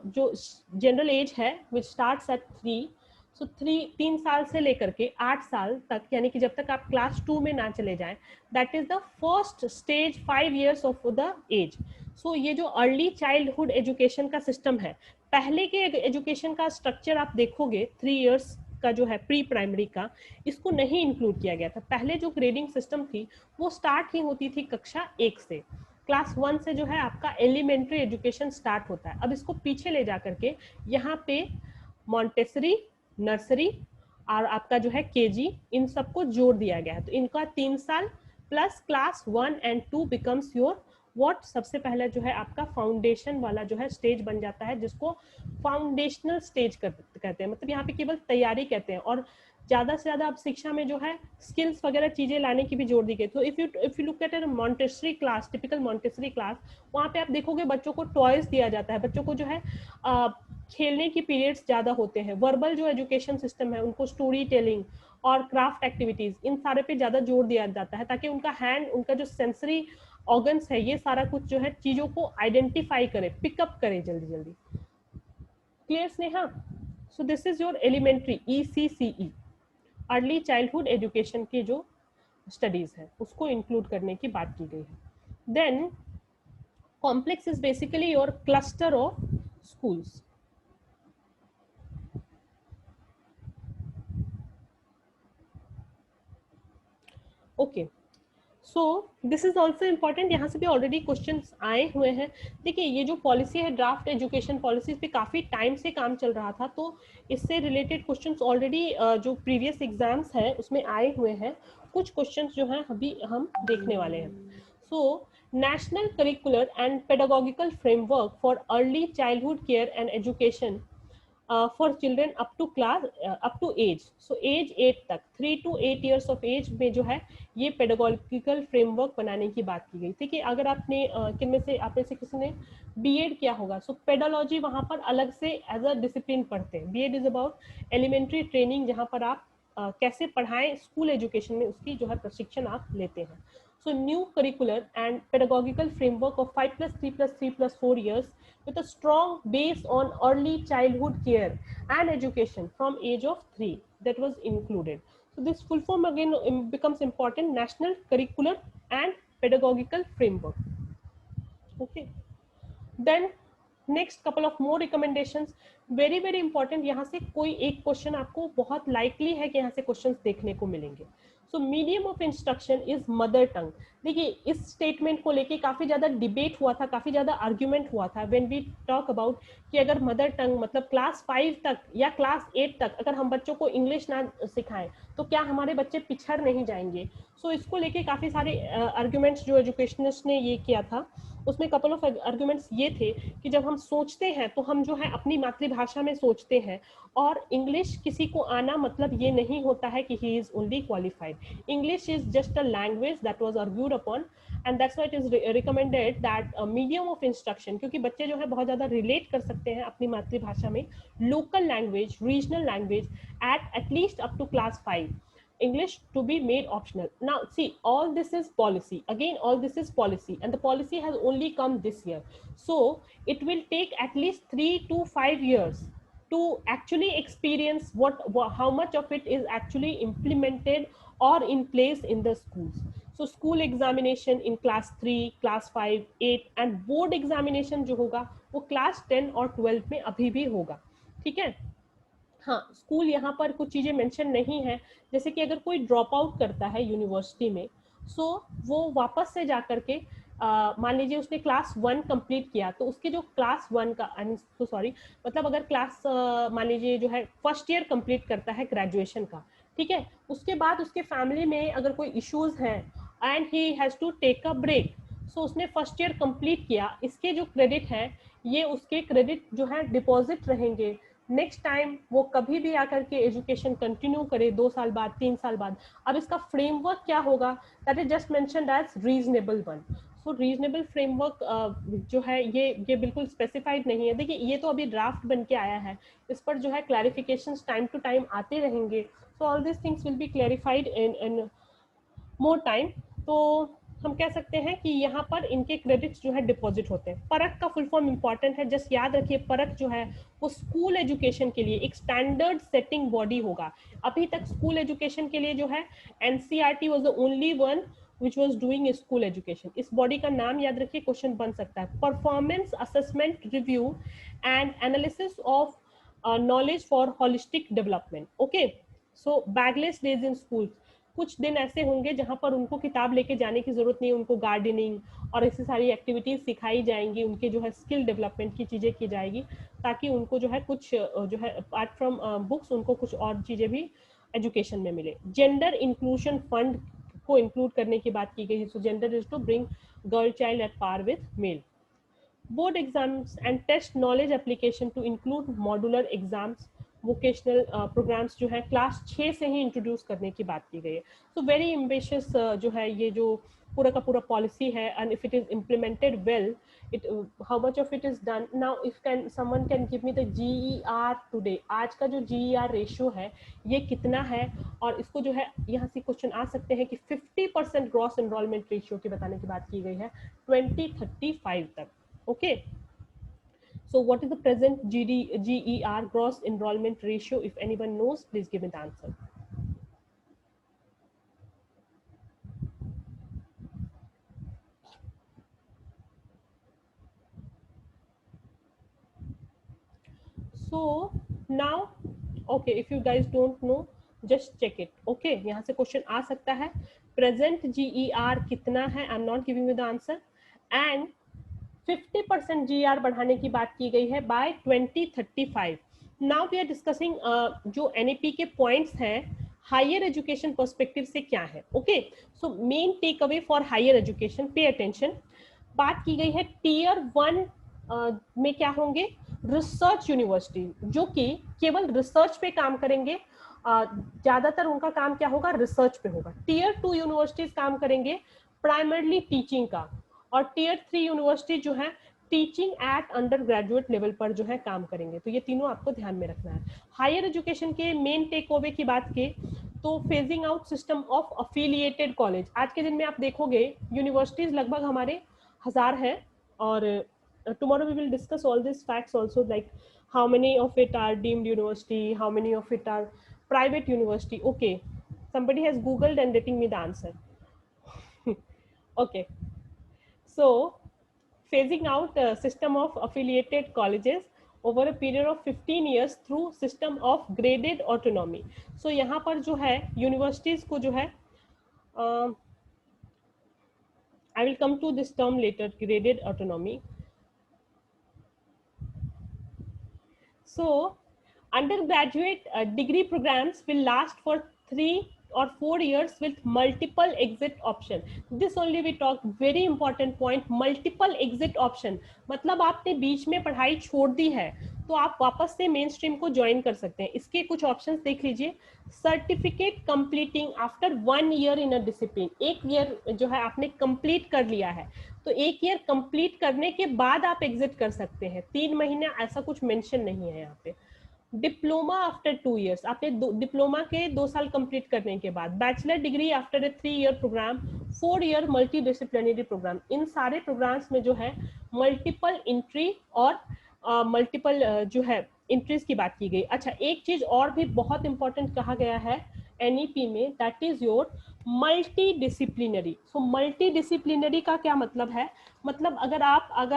जो जनरल एज है विच स्टार्ट्स एट 3, सो 3 साल से लेकर के 8 साल तक, यानी कि जब तक आप क्लास 2 में ना चले जाएं, that is the first stage 5 years of the age. So ये जो अर्ली चाइल्डहुड एजुकेशन का सिस्टम है, पहले के एजुकेशन का स्ट्रक्चर आप देखोगे 3 years का जो है प्री प्राइमरी का, इसको नहीं इंक्लूड किया गया था। पहले जो ग्रेडिंग सिस्टम थी वो स्टार्ट ही होती थी कक्षा 1 से, क्लास 1 से जो है आपका एलिमेंट्री एजुकेशन स्टार्ट होता है। अब इसको पीछे ले जा करके यहाँ पे मॉन्टेसरी, नर्सरी और आपका जो है केजी, इन सबको जोड़ दिया गया है। तो इनका 3 साल plus class 1 and 2 becomes your what, सबसे पहले जो है आपका फाउंडेशन वाला जो है स्टेज बन जाता है, जिसको फाउंडेशनल स्टेज कहते हैं, मतलब यहाँ पे केवल तैयारी कहते हैं। और ज्यादा से ज्यादा अब शिक्षा में जो है स्किल्स वगैरह चीजें लाने की भी जोर दी गई। तो if you look at a Montessori class, typical Montessori class, वहाँ पे आप देखोगे बच्चों को टॉयज दिया जाता है, बच्चों को जो है खेलने की पीरियड्स ज्यादा होते हैं। वर्बल जो एजुकेशन सिस्टम है, उनको स्टोरी टेलिंग और क्राफ्ट एक्टिविटीज, इन सारे पे ज्यादा जोर दिया जाता है, ताकि उनका हैंड, उनका जो सेंसरी ऑर्गन्स है, ये सारा कुछ जो है चीजों को आइडेंटिफाई करे, पिकअप करे जल्दी जल्दी। Clear Sneha? So this is your elementary ECCE, early childhood education की जो स्टडीज है उसको इंक्लूड करने की बात की गई है। Then complex is basically your cluster of schools. Okay, so this is also important, यहाँ से भी ऑलरेडी क्वेश्चन आए हुए हैं। देखिए, ये जो पॉलिसी है, ड्राफ्ट एजुकेशन पॉलिसी, पे काफी टाइम से काम चल रहा था, तो इससे रिलेटेड क्वेश्चन ऑलरेडी जो प्रीवियस एग्जाम्स है उसमें आए हुए हैं। कुछ क्वेश्चन जो हैं अभी हम देखने वाले हैं। So national curricular and pedagogical framework for early childhood care and education for children up to age, so age 8 तक, 3 to 8 years ऑफ एज में जो है ये पेडागोगिकल फ्रेमवर्क बनाने की बात की गई थी। कि अगर आपने किन में से, आप में से किसी ने बीएड किया होगा, सो पेडोलॉजी वहाँ पर अलग से एज अ डिसिप्लिन पढ़ते हैं। BEd is about elementary training, जहाँ पर आप कैसे पढ़ाएं स्कूल एजुकेशन में, उसकी जो है प्रशिक्षण आप लेते हैं। So new curricular and pedagogical framework of 5+3+3+4 years with a strong base on early childhood care and education from age of 3, that was included. So this full form again becomes important: National Curricular and Pedagogical Framework. Okay. Then next couple of more recommendations, very very important, यहाँ से कोई एक question आपको बहुत likely है कि यहाँ से क्वेश्चंस देखने को मिलेंगे। So medium of instruction is mother tongue. देखिए, इस स्टेटमेंट को लेके काफी ज्यादा डिबेट हुआ था, काफी ज्यादा आर्ग्यूमेंट हुआ था व्हेन वी टॉक अबाउट कि अगर मदर टंग मतलब क्लास 5 तक या क्लास 8 तक अगर हम बच्चों को इंग्लिश ना सिखाएं तो क्या हमारे बच्चे पिछड़ नहीं जाएंगे। सो इसको लेके काफी सारे आर्ग्यूमेंट्स जो एजुकेशनिस्ट ने ये किया था, उसमें कपल ऑफ आर्ग्यूमेंट्स ये थे कि जब हम सोचते हैं तो हम जो है अपनी मातृभाषा में सोचते हैं, और इंग्लिश किसी को आना मतलब ये नहीं होता है कि he is only qualified. English is just a language that was argued upon, and that's why it is recommended that medium of instruction, क्योंकि बच्चे जो है बहुत ज्यादा रिलेट कर सकते हैं अपनी मातृभाषा में, local language, regional language at least up to class 5, English to be made optional. Now see, all this is policy, again all this is policy, and the policy has only come this year, so it will take at least 3 to 5 years to actually experience how much of it is actually implemented or in place in the schools. So school examination in class 3, class 5, 8 and board examination जो होगा वो class 10 और 12 में अभी भी होगा, ठीक है। हाँ, स्कूल यहाँ पर कुछ चीजें मेंशन नहीं है, जैसे कि अगर कोई ड्रॉप आउट करता है यूनिवर्सिटी में, सो वो वापस से जा करके मान लीजिए उसने क्लास 1 कंप्लीट किया, तो उसके जो क्लास 1 का, तो सॉरी, मतलब अगर क्लास मान लीजिए जो है फर्स्ट ईयर कंप्लीट करता है ग्रेजुएशन का, ठीक है, उसके बाद उसके फैमिली में अगर कोई इश्यूज हैं and he has to take a break, so उसने फर्स्ट ईयर कंप्लीट किया, इसके जो क्रेडिट है ये उसके क्रेडिट जो है डिपॉजिट रहेंगे, नेक्स्ट टाइम वो कभी भी आकर के एजुकेशन कंटिन्यू करे 2 साल बाद 3 साल बाद। अब इसका फ्रेमवर्क क्या होगा, that is just mentioned as reasonable one. So reasonable framework जो है ये बिल्कुल स्पेसिफाइड नहीं है। देखिए ये तो अभी ड्राफ्ट बन के आया है, इस पर जो है क्लैरिफिकेशन टाइम टू टाइम आते रहेंगे, so all this things will be clarified in more time. तो हम कह सकते हैं कि यहाँ पर इनके क्रेडिट्स जो है डिपॉजिट होते हैं। परख का फुल फॉर्म इंपॉर्टेंट है, जस्ट याद रखिए परख जो है वो स्कूल एजुकेशन के लिए एक स्टैंडर्ड सेटिंग बॉडी होगा। अभी तक स्कूल एजुकेशन के लिए जो है NCERT was the only one which was doing school education. इस बॉडी का नाम याद रखिए, क्वेश्चन बन सकता है, performance assessment review and analysis of knowledge for holistic development. Okay, so bagless days in school, कुछ दिन ऐसे होंगे जहां पर उनको किताब लेके जाने की जरूरत नहीं, उनको गार्डनिंग और ऐसी सारी एक्टिविटीज सिखाई जाएंगी, उनके जो है स्किल डेवलपमेंट की चीजें की जाएगी, ताकि उनको जो है कुछ जो है अपार्ट फ्रॉम बुक्स उनको कुछ और चीजें भी एजुकेशन में मिले। जेंडर इंक्लूजन फंड को इंक्लूड करने की बात की गई है, so gender is to bring girl child at par with male. Board exams and test knowledge application to include modular exams, vocational programmes जो है क्लास 6 से ही इंट्रोड्यूस करने की बात की गई है। सो वेरी एम्बिशियस जो है ये जो पूरा का पूरा पॉलिसी है, and if it is implemented well, it how much of it is done now, if can someone can give me the GER today, आज का जो GER रेशियो है ये कितना है, और इसको जो है यहाँ से क्वेश्चन आ सकते हैं कि 50% ग्रॉस एनरोलमेंट रेशियो की बताने की बात की गई है 2035 तक। Okay, so what is the present GER gross enrollment ratio? If anyone knows, please give me the answer. So now, okay, if you guys don't know, just check it. Okay, यहाँ से क्वेश्चन आ सकता है, present GER कितना है, I'm not giving you the answer, and 50% GER बढ़ाने की बात की गई है by 2035. Now we are discussing जो NEP के points हैं हायर एजुकेशन पर्सपेक्टिव से क्या है। Okay, so main take away for higher education, pay attention. बात की गई है टीयर 1 में क्या होंगे, रिसर्च यूनिवर्सिटी जो कि केवल रिसर्च पे काम करेंगे, ज्यादातर उनका काम क्या होगा, रिसर्च पे होगा। टीयर 2 यूनिवर्सिटीज काम करेंगे प्राइमरली टीचिंग का, और टीयर 3 यूनिवर्सिटी जो है teaching eight under graduate level पर जो है काम करेंगे। तो ये तीनों आपको ध्यान में रखना है। हायर एजुकेशन के मेन टेक ओवे की बात की तो phasing out system of affiliated college. आज के दिन में आप देखोगे यूनिवर्सिटीज लगभग हमारे 1000 है, और tomorrow we will discuss all these facts also, like how many of it are deemed university, how many of it are private university. Okay, somebody has googled and getting me the answer. Okay, so phasing out system of affiliated colleges over a period of 15 years through system of graded autonomy. So यहाँ पर जो है universities को जो है I will come to this term later, graded autonomy. So undergraduate degree programs will last for 3 or 4 years with multiple exit option. This only we talk, very important point, multiple exit option. मतलब आपने बीच में पढ़ाई छोड़ दी है तो आप वापस से मेन स्ट्रीम को ज्वाइन कर सकते हैं। इसके कुछ ऑप्शंस देख लीजिए। Certificate completing after 1 year in a discipline, 1 year जो है आपने कंप्लीट कर लिया है तो 1 ईयर कंप्लीट करने के बाद आप एग्जिट कर सकते हैं, 3 महीने ऐसा कुछ मेंशन नहीं है यहाँ पे। डिप्लोमा आफ्टर 2 इयर्स, आपने डिप्लोमा के 2 साल कंप्लीट करने के बाद, bachelor degree after a 3 year programme, 4 year multidisciplinary programme. इन सारे प्रोग्राम्स में जो है मल्टीपल एंट्री और मल्टीपल जो है इंट्रीज की बात की गई। अच्छा, एक चीज और भी बहुत इंपॉर्टेंट कहा गया है एनईपी में, that is your multi disciplinary. So multi disciplinary का क्या मतलब है? मतलब अगर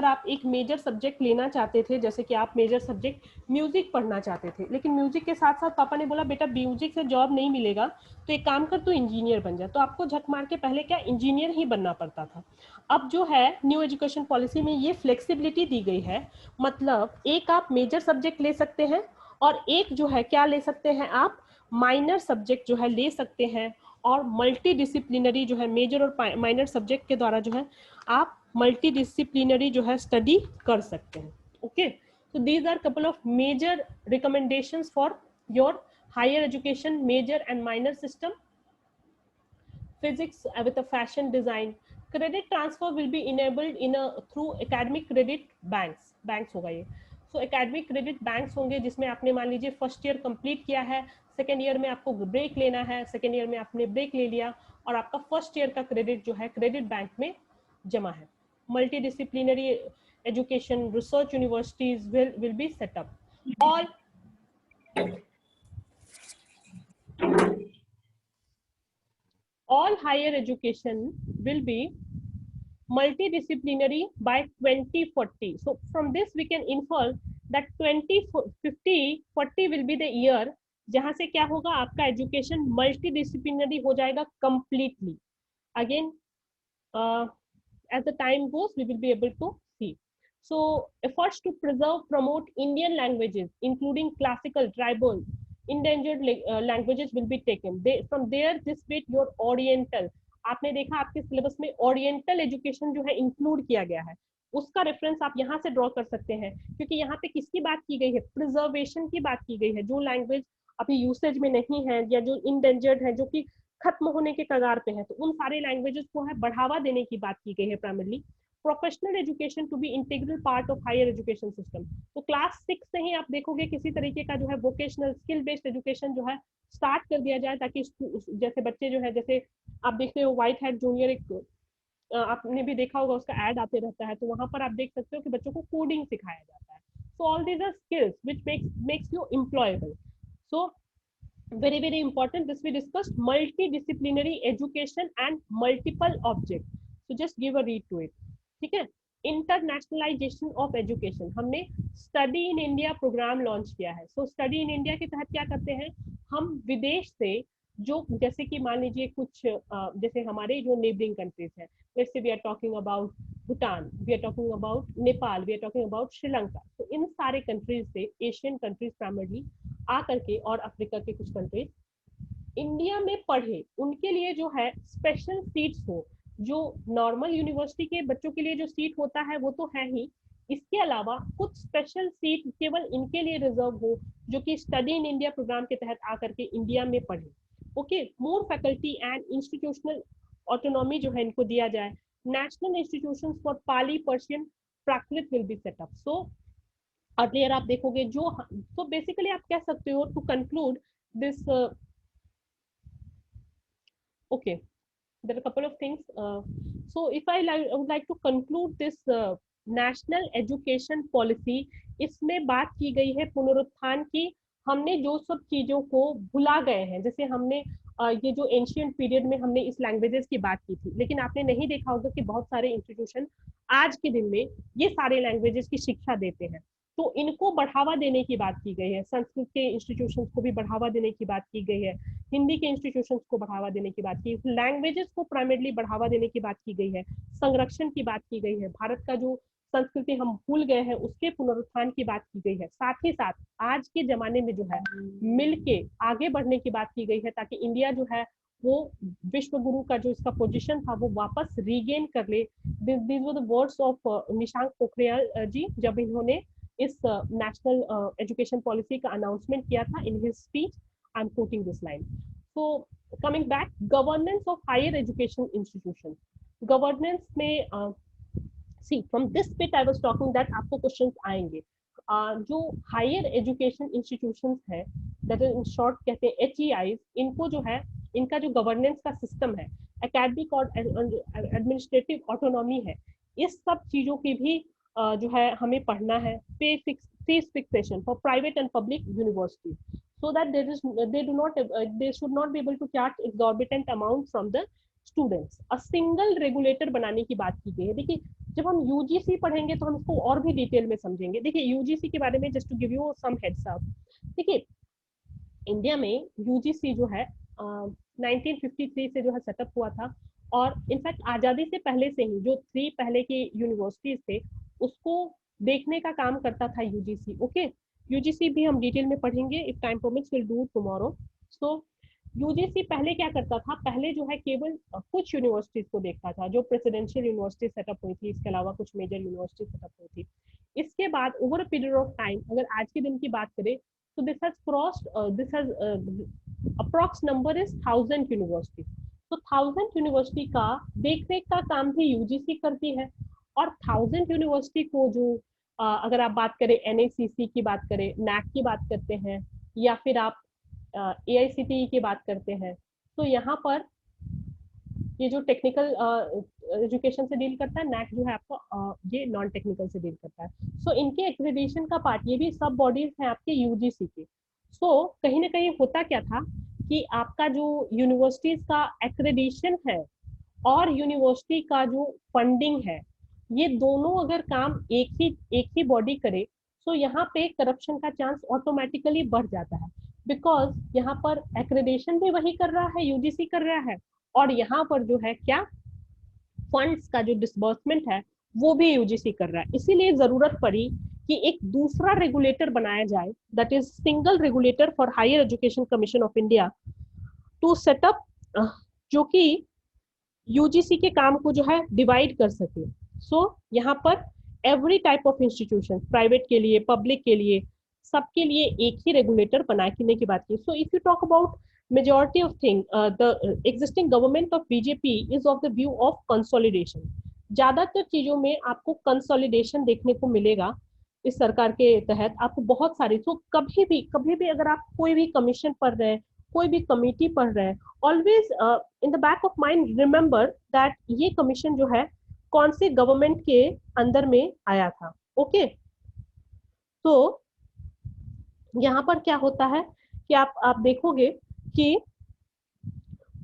आप एक मेजर सब्जेक्ट लेना चाहते थे, जैसे कि आप मेजर सब्जेक्ट म्यूजिक पढ़ना चाहते थे, लेकिन म्यूजिक के साथ साथ पापा ने बोला बेटा म्यूजिक से जॉब नहीं मिलेगा, तो एक काम कर तू इंजीनियर बन जा, तो आपको झक मार के पहले क्या इंजीनियर ही बनना पड़ता था। अब जो है न्यू एजुकेशन पॉलिसी में ये फ्लेक्सिबिलिटी दी गई है, मतलब एक आप मेजर सब्जेक्ट ले सकते हैं और एक जो है क्या ले सकते हैं आप, माइनर सब्जेक्ट जो है ले सकते हैं, और मल्टी डिसिप्लिनरी जो है मेजर और माइनर सब्जेक्ट के द्वारा जो है आप मल्टी डिसिप्लिनरी जो है स्टडी कर सकते हैं। Okay, so these are couple of major recommendations for your higher education major and minor system. Physics with a fashion design, credit transfer will be enabled in a through academic credit banks होगा ये। सो academic credit banks होंगे जिसमें आपने मान लीजिए first year complete किया है, second year में आपको ब्रेक लेना है, सेकेंड ईयर में आपने ब्रेक ले लिया और आपका फर्स्ट ईयर का क्रेडिट जो है क्रेडिट बैंक में जमा है। Multi disciplinary education research universities will be set up. All higher education will be multidisciplinary by 2040. So from this we can infer that 2050-40 will be the year जहां से क्या होगा, आपका एजुकेशन मल्टीडिसिप्लिनरी हो जाएगा completely. Again, as the time goes we will be able to see. So efforts to preserve, promote Indian languages including classical, tribal, endangered languages will be taken. From there this bit your oriental, आपने देखा आपके syllabus में oriental education जो है include किया गया है, उसका रेफरेंस आप यहाँ से ड्रॉ कर सकते हैं, क्योंकि यहाँ पे किसकी बात की गई है, प्रिजर्वेशन की बात की गई है। जो लैंग्वेज अभी यूसेज में नहीं है या जो इंडेंजर्ड है, जो कि खत्म होने के कगार पे है, तो उन सारे लैंग्वेजेस को है बढ़ावा देने की बात की गई है primarily. Professional education to be integral part of higher education system. तो क्लास 6 से ही आप देखोगे किसी तरीके का जो है वोकेशनल स्किल बेस्ड एजुकेशन जो है स्टार्ट कर दिया जाए, ताकि जैसे बच्चे जो है, जैसे आप देखते हो व्हाइट हैट जूनियर एक आपने भी देखा होगा उसका ऐड आते रहता है, तो वहां पर आप देख सकते हो कि बच्चों को कोडिंग सिखाया जाता है। So all these are skills which makes you employable. So very important, this we discussed multidisciplinary education and multiple objects. So just give a read to it. ठीक है, इंटरनेशनलाइजेशन ऑफ एजुकेशन, हमने study in India programme launch किया है। So study in India के तहत क्या करते हैं हम, विदेश से जो जैसे कि मान लीजिए कुछ जैसे हमारे जो नेबरिंग कंट्रीज है, जैसे we are talking about Bhutan, we are talking about Nepal, we are talking about Sri Lanka, तो इन सारे कंट्रीज से, एशियन कंट्रीज प्राइमरली आकर के, और अफ्रीका के कुछ कंट्रीज इंडिया में पढ़े, उनके लिए जो है स्पेशल सीट्स हो। जो नॉर्मल यूनिवर्सिटी के बच्चों के लिए जो सीट होता है वो तो है ही, इसके अलावा कुछ स्पेशल सीट केवल इनके लिए रिजर्व हो, जो कि स्टडी इन इंडिया प्रोग्राम के तहत आकर के इंडिया में पढ़े। Okay, more faculty and institutional autonomy जो है इनको दिया जाए। National institutions for Pali, Persian, Prakrit will be set up. So earlier आप देखोगे जो, तो बेसिकली आप कह सकते हो to conclude this, okay, there are a couple of things. So if I would like to conclude this national education policy, इसमें बात की गई है पुनरुत्थान की। हमने जो सब चीजों को भुला गए हैं, जैसे हमने ये जो एंशियंट पीरियड में हमने इस लैंग्वेजेस की बात की थी, लेकिन आपने नहीं देखा होगा कि बहुत सारे इंस्टीट्यूशन आज के दिन में ये सारे लैंग्वेजेस की शिक्षा देते हैं, तो इनको बढ़ावा देने की बात की गई है। संस्कृत के इंस्टीट्यूशंस को भी बढ़ावा देने की बात की गई है, हिंदी के इंस्टीट्यूशंस को बढ़ावा देने की बात की, लैंग्वेजेस को प्राइमरली बढ़ावा देने की बात की गई है, संरक्षण की बात की गई है, भारत का जो संस्कृति हम भूल गए हैं उसके पुनरुत्थान की बात की गई है। साथ ही साथ आज के जमाने में जो है मिलके आगे बढ़ने की बात की गई है, ताकि इंडिया जो है वो विश्व गुरु का जो इसका पोजीशन था वो वापस रीगेन कर ले। These were the words of Nishank Pokhriyal ji, जब इन्होंने इस नेशनल एजुकेशन पॉलिसी का अनाउंसमेंट किया था in his speech. I am quoting this line. So coming back, governance of higher education institution. Governance में see from this bit I was talking that आपको questions आएंगे। जो हायर एजुकेशन इंस्टीट्यूशंस है, that is in short कहते हैं HEIs, इनको जो है इनका जो गवर्नेंस का सिस्टम है, एकेडमिक और एडमिनिस्ट्रेटिव ऑटोनॉमी है, इस सब चीजों की भी जो है हमें पढ़ना है। Fees fixation for private and public university. so that they should not be able to charge exorbitant amount from the students. A single regulator बनाने की बात की गई है. देखिए, जब हम यूजीसी पढ़ेंगे तो हम इसको और भी डिटेल में समझेंगे. देखिए, यूजीसी के बारे में just to give you some heads up. देखिए, इंडिया में यूजीसी जो है 1953 से जो है सेटअप हुआ था, और इनफैक्ट आज़ादी से पहले से ही जो थ्री पहले के यूनिवर्सिटीज थे उसको देखने का काम करता था यूजीसी. ओके, यूजीसी भी हम डिटेल में पढ़ेंगे, if time permits will do tomorrow. So UGC पहले क्या करता था, पहले जो है केवल कुछ यूनिवर्सिटीज को देखता था, जो प्रेसिडेंशियल यूनिवर्सिटी सेटअप हुई थी, इसके अलावा कुछ मेजर यूनिवर्सिटी सेटअप हुई थी. इसके बाद over a period of time, अगर आज के दिन की बात करें, so this has crossed this has approx number is 1000 university. तो 1000 यूनिवर्सिटी का देख रेख का काम भी यूजीसी करती है. और 1000 यूनिवर्सिटी को जो अगर आप बात करें एनएसीसी की बात करें, नैक की बात करते हैं, या फिर आप एआईसीटीई की बात करते हैं, तो यहाँ पर ये जो टेक्निकल एजुकेशन से डील करता है, नैक जो है आपको ये नॉन टेक्निकल से डील करता है. सो इनके एक्रेडिशन का पार्ट, ये भी सब बॉडीज हैं आपके यूजीसी के. सो कहीं ना कहीं होता क्या था कि आपका जो यूनिवर्सिटीज का एक्रेडिशन है और यूनिवर्सिटी का जो फंडिंग है, ये दोनों अगर काम एक ही बॉडी करे, तो यहाँ पे करप्शन का चांस ऑटोमेटिकली बढ़ जाता है. बिकॉज यहाँ पर एक्रेडिशन भी वही कर रहा है, यूजीसी कर रहा है, और यहाँ पर जो है क्या, फंड्स का जो डिसबर्समेंट है वो भी यूजीसी कर रहा है. इसीलिए जरूरत पड़ी कि एक दूसरा रेगुलेटर बनाया जाए, that is single regulator for higher education commission of India, to set up, जो कि यूजीसी के काम को जो है डिवाइड कर सके. सो यहाँ पर every type of institution, private के लिए, पब्लिक के लिए, सबके लिए एक ही रेगुलेटर बनाने की बात की. So if you talk about majority of thing, the existing government of BJP is of the view of consolidation. ज्यादातर चीजों में आपको कंसोलिडेशन देखने को मिलेगा इस सरकार के तहत. आपको बहुत सारी, तो कभी भी अगर आप कोई भी कमीशन पढ़ रहे हैं, कोई भी कमेटी पढ़ रहे हैं, always in the back of mind remember that ये कमीशन जो है कौन से गवर्नमेंट के अंदर में आया था. ओके, तो यहाँ पर क्या होता है कि आप देखोगे कि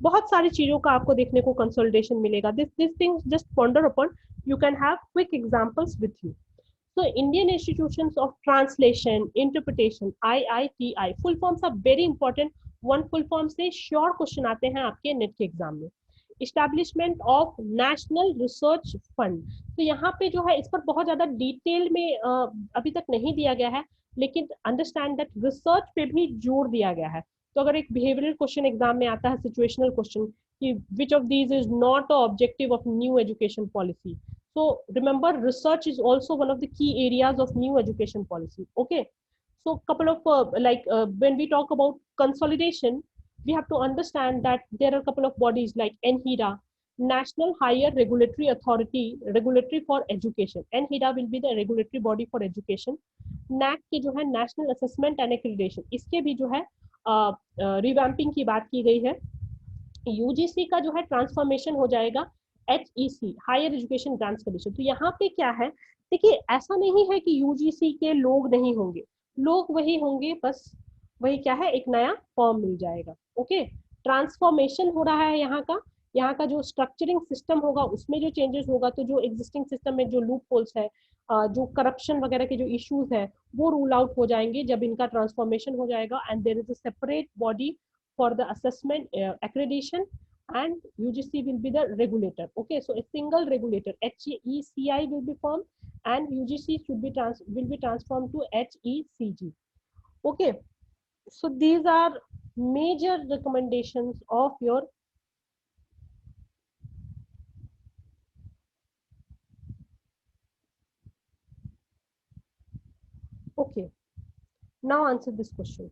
बहुत सारी चीजों का आपको देखने को कंसोलिडेशन मिलेगा. This things just ponder upon, you can have quick examples with you. So Indian Institutions of Translation, Interpretation, IITI, full forms are very important. One full form से short question आते हैं आपके नेट के exam में. Establishment of National Research Fund. तो यहाँ पे जो है इस पर बहुत ज्यादा डिटेल में अभी तक नहीं दिया गया है, लेकिन अंडरस्टैंड दैट रिसर्च पे भी जोर दिया गया है. तो अगर एक बिहेवियरल क्वेश्चन एग्जाम में आता है, सिचुएशनल क्वेश्चन, कि which of these is not a objective of new education policy. So remember, research is also one of the key areas of new education policy. Okay, so couple of when we talk about consolidation, we have to understand that there are a couple of bodies like NHERA, National Higher Regulatory Authority, Regulatory for Education. NHERA will be the regulatory body for education. NAAC की जो है National Assessment and Accreditation, इसके भी जो है revamping की बात की गई है. यूजीसी का जो है ट्रांसफॉर्मेशन हो जाएगा HEC, higher education grants commission. तो यहाँ पे क्या है, देखिए ऐसा नहीं है कि यूजीसी के लोग नहीं होंगे, लोग वही होंगे, बस वही क्या है, एक नया फॉर्म मिल जाएगा. ओके, ट्रांसफॉर्मेशन हो रहा है यहाँ का जो स्ट्रक्चरिंग सिस्टम होगा उसमें जो चेंजेस होगा, तो जो एग्जिस्टिंग सिस्टम में जो लूप होल्स है, जो करप्शन वगैरह के जो इश्यूज है, वो रूल आउट हो जाएंगे जब इनका ट्रांसफॉर्मेशन हो जाएगा. And there is a separate body for the assessment, accreditation, and UGC will be the regulator. Okay, so a single regulator, HECI will be formed, and UGC will be transformed to HECG. Okay, so these are major recommendations of your okay. Now answer this question.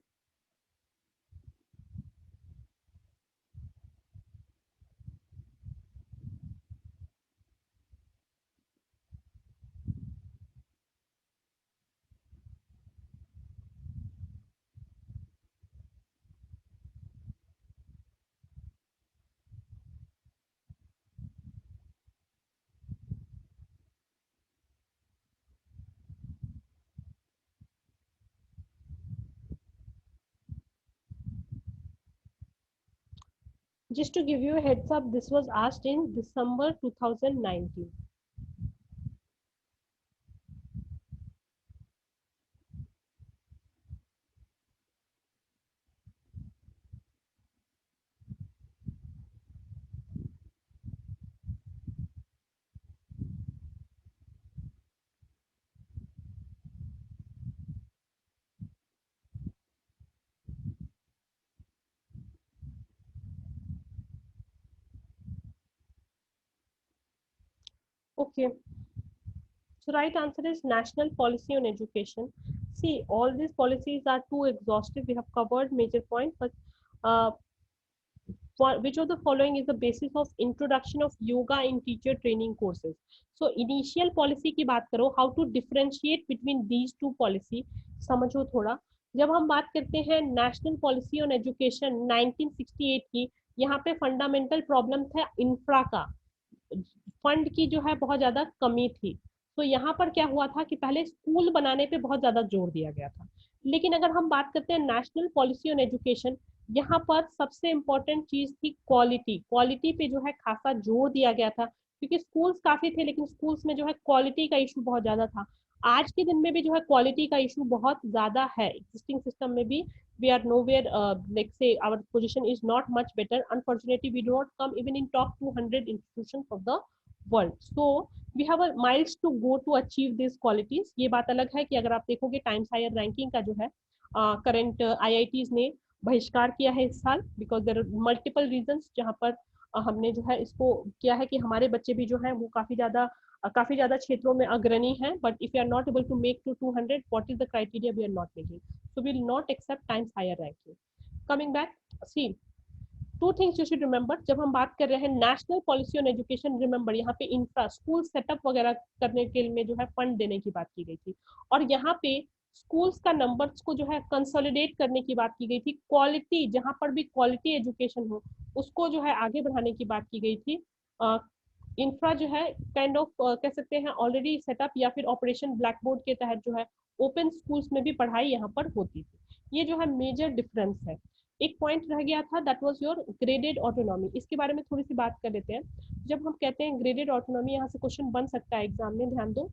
Just to give you a heads up, this was asked in December 2019. Okay, so right answer is national policy on education. See, all these policies are too exhaustive. We have covered major points, but uh, which of the following is the basis of introduction of yoga in teacher training courses? So initial policy की बात करो, how to differentiate between these two policy, समझो थोड़ा. जब हम बात करते हैं नेशनल पॉलिसी ऑन एजुकेशन 1968 की, यहाँ पे फंडामेंटल प्रॉब्लम था इंफ्रा का, फंड की जो है बहुत ज्यादा कमी थी. तो यहाँ पर क्या हुआ था कि पहले स्कूल बनाने पे बहुत ज्यादा जोर दिया गया था. लेकिन अगर हम बात करते हैं नेशनल पॉलिसी ऑन एजुकेशन, यहाँ पर सबसे इम्पोर्टेंट चीज थी क्वालिटी. क्वालिटी पे जो है खासा जोर दिया गया था, क्योंकि स्कूल्स काफी थे लेकिन स्कूल्स में जो है क्वालिटी का इशू बहुत ज्यादा था. आज के दिन में भी जो है क्वालिटी का इशू बहुत ज्यादा है. एग्जिस्टिंग सिस्टम में भी we are nowhere, like say our position is not much better. Unfortunately, we do not come even in top 200 institutions of the world. So we have a miles to go to achieve this qualities. ये बात अलग है कि अगर आप देखोगे times higher ranking का जो है करंट आईआईटीज ने बहिष्कार किया है इस साल, because there are multiple reasons जहाँ पर हमने जो है इसको किया है कि हमारे बच्चे भी जो है वो काफी ज्यादा क्षेत्रों में अग्रणी है. But if you are not able to make to 200, what is the criteria we are not making, so we will not accept Times higher ranking. Coming back, see two things you should remember जब हम बात कर रहे हैं national policy on education. Remember यहाँ पे infra school setup वगैरह करने के लिए जो है फंड देने की बात की गई थी, और यहाँ पे स्कूल्स का नंबर्स को जो है कंसोलिडेट करने की बात की गई थी. क्वालिटी, जहाँ पर भी क्वालिटी एजुकेशन हो उसको जो है आगे बढ़ाने की बात की गई थी. इंफ्रा जो है काइंड ऑफ कह सकते हैं ऑलरेडी सेटअप या फिर ऑपरेशन ब्लैक बोर्ड के तहत जो है ओपन स्कूल्स में भी पढ़ाई यहाँ पर होती थी. ये जो है मेजर डिफरेंस है. एक पॉइंट रह गया था, that was your graded autonomy. इसके बारे में थोड़ी सी बात कर लेते हैं. जब हम कहते हैं ग्रेडेड ऑटोनॉमी, यहाँ से क्वेश्चन बन सकता है एग्जाम में, ध्यान दो.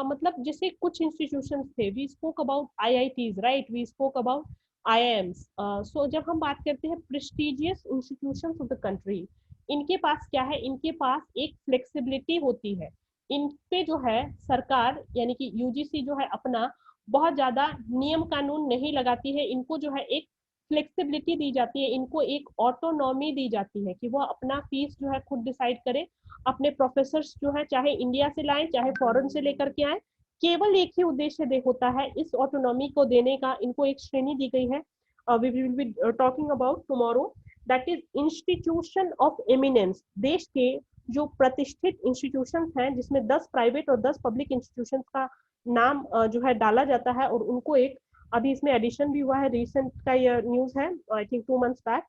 मतलब जैसे कुछ इंस्टीट्यूशन थे, we spoke about IITs, right, we spoke about IIMs. So जब हम बात करते हैं prestigious institution of the country, इनके पास क्या है, इनके पास एक फ्लेक्सिबिलिटी होती है. इन पे जो है सरकार यानी कि यूजीसी जो है अपना बहुत ज्यादा नियम कानून नहीं लगाती है. इनको जो है एक फ्लेक्सिबिलिटी दी जाती है, इनको एक ऑटोनॉमी दी जाती है कि वो अपना फीस जो है खुद डिसाइड करे. अपने प्रोफेसर जो है चाहे इंडिया से लाए चाहे फॉरेन से लेकर के आए, केवल एक ही उद्देश्य दे होता है इस ऑटोनॉमी को देने का. इनको एक श्रेणी दी गई है, we will be talking about tomorrow, that is institution of eminence. देश के जो प्रतिष्ठित इंस्टीट्यूशन हैं जिसमें 10 प्राइवेट और 10 पब्लिक इंस्टीट्यूशन का नाम जो है डाला जाता है, और उनको एक अभी इसमें एडिशन भी हुआ है, रिसेंट का ये न्यूज है, I think 2 months back.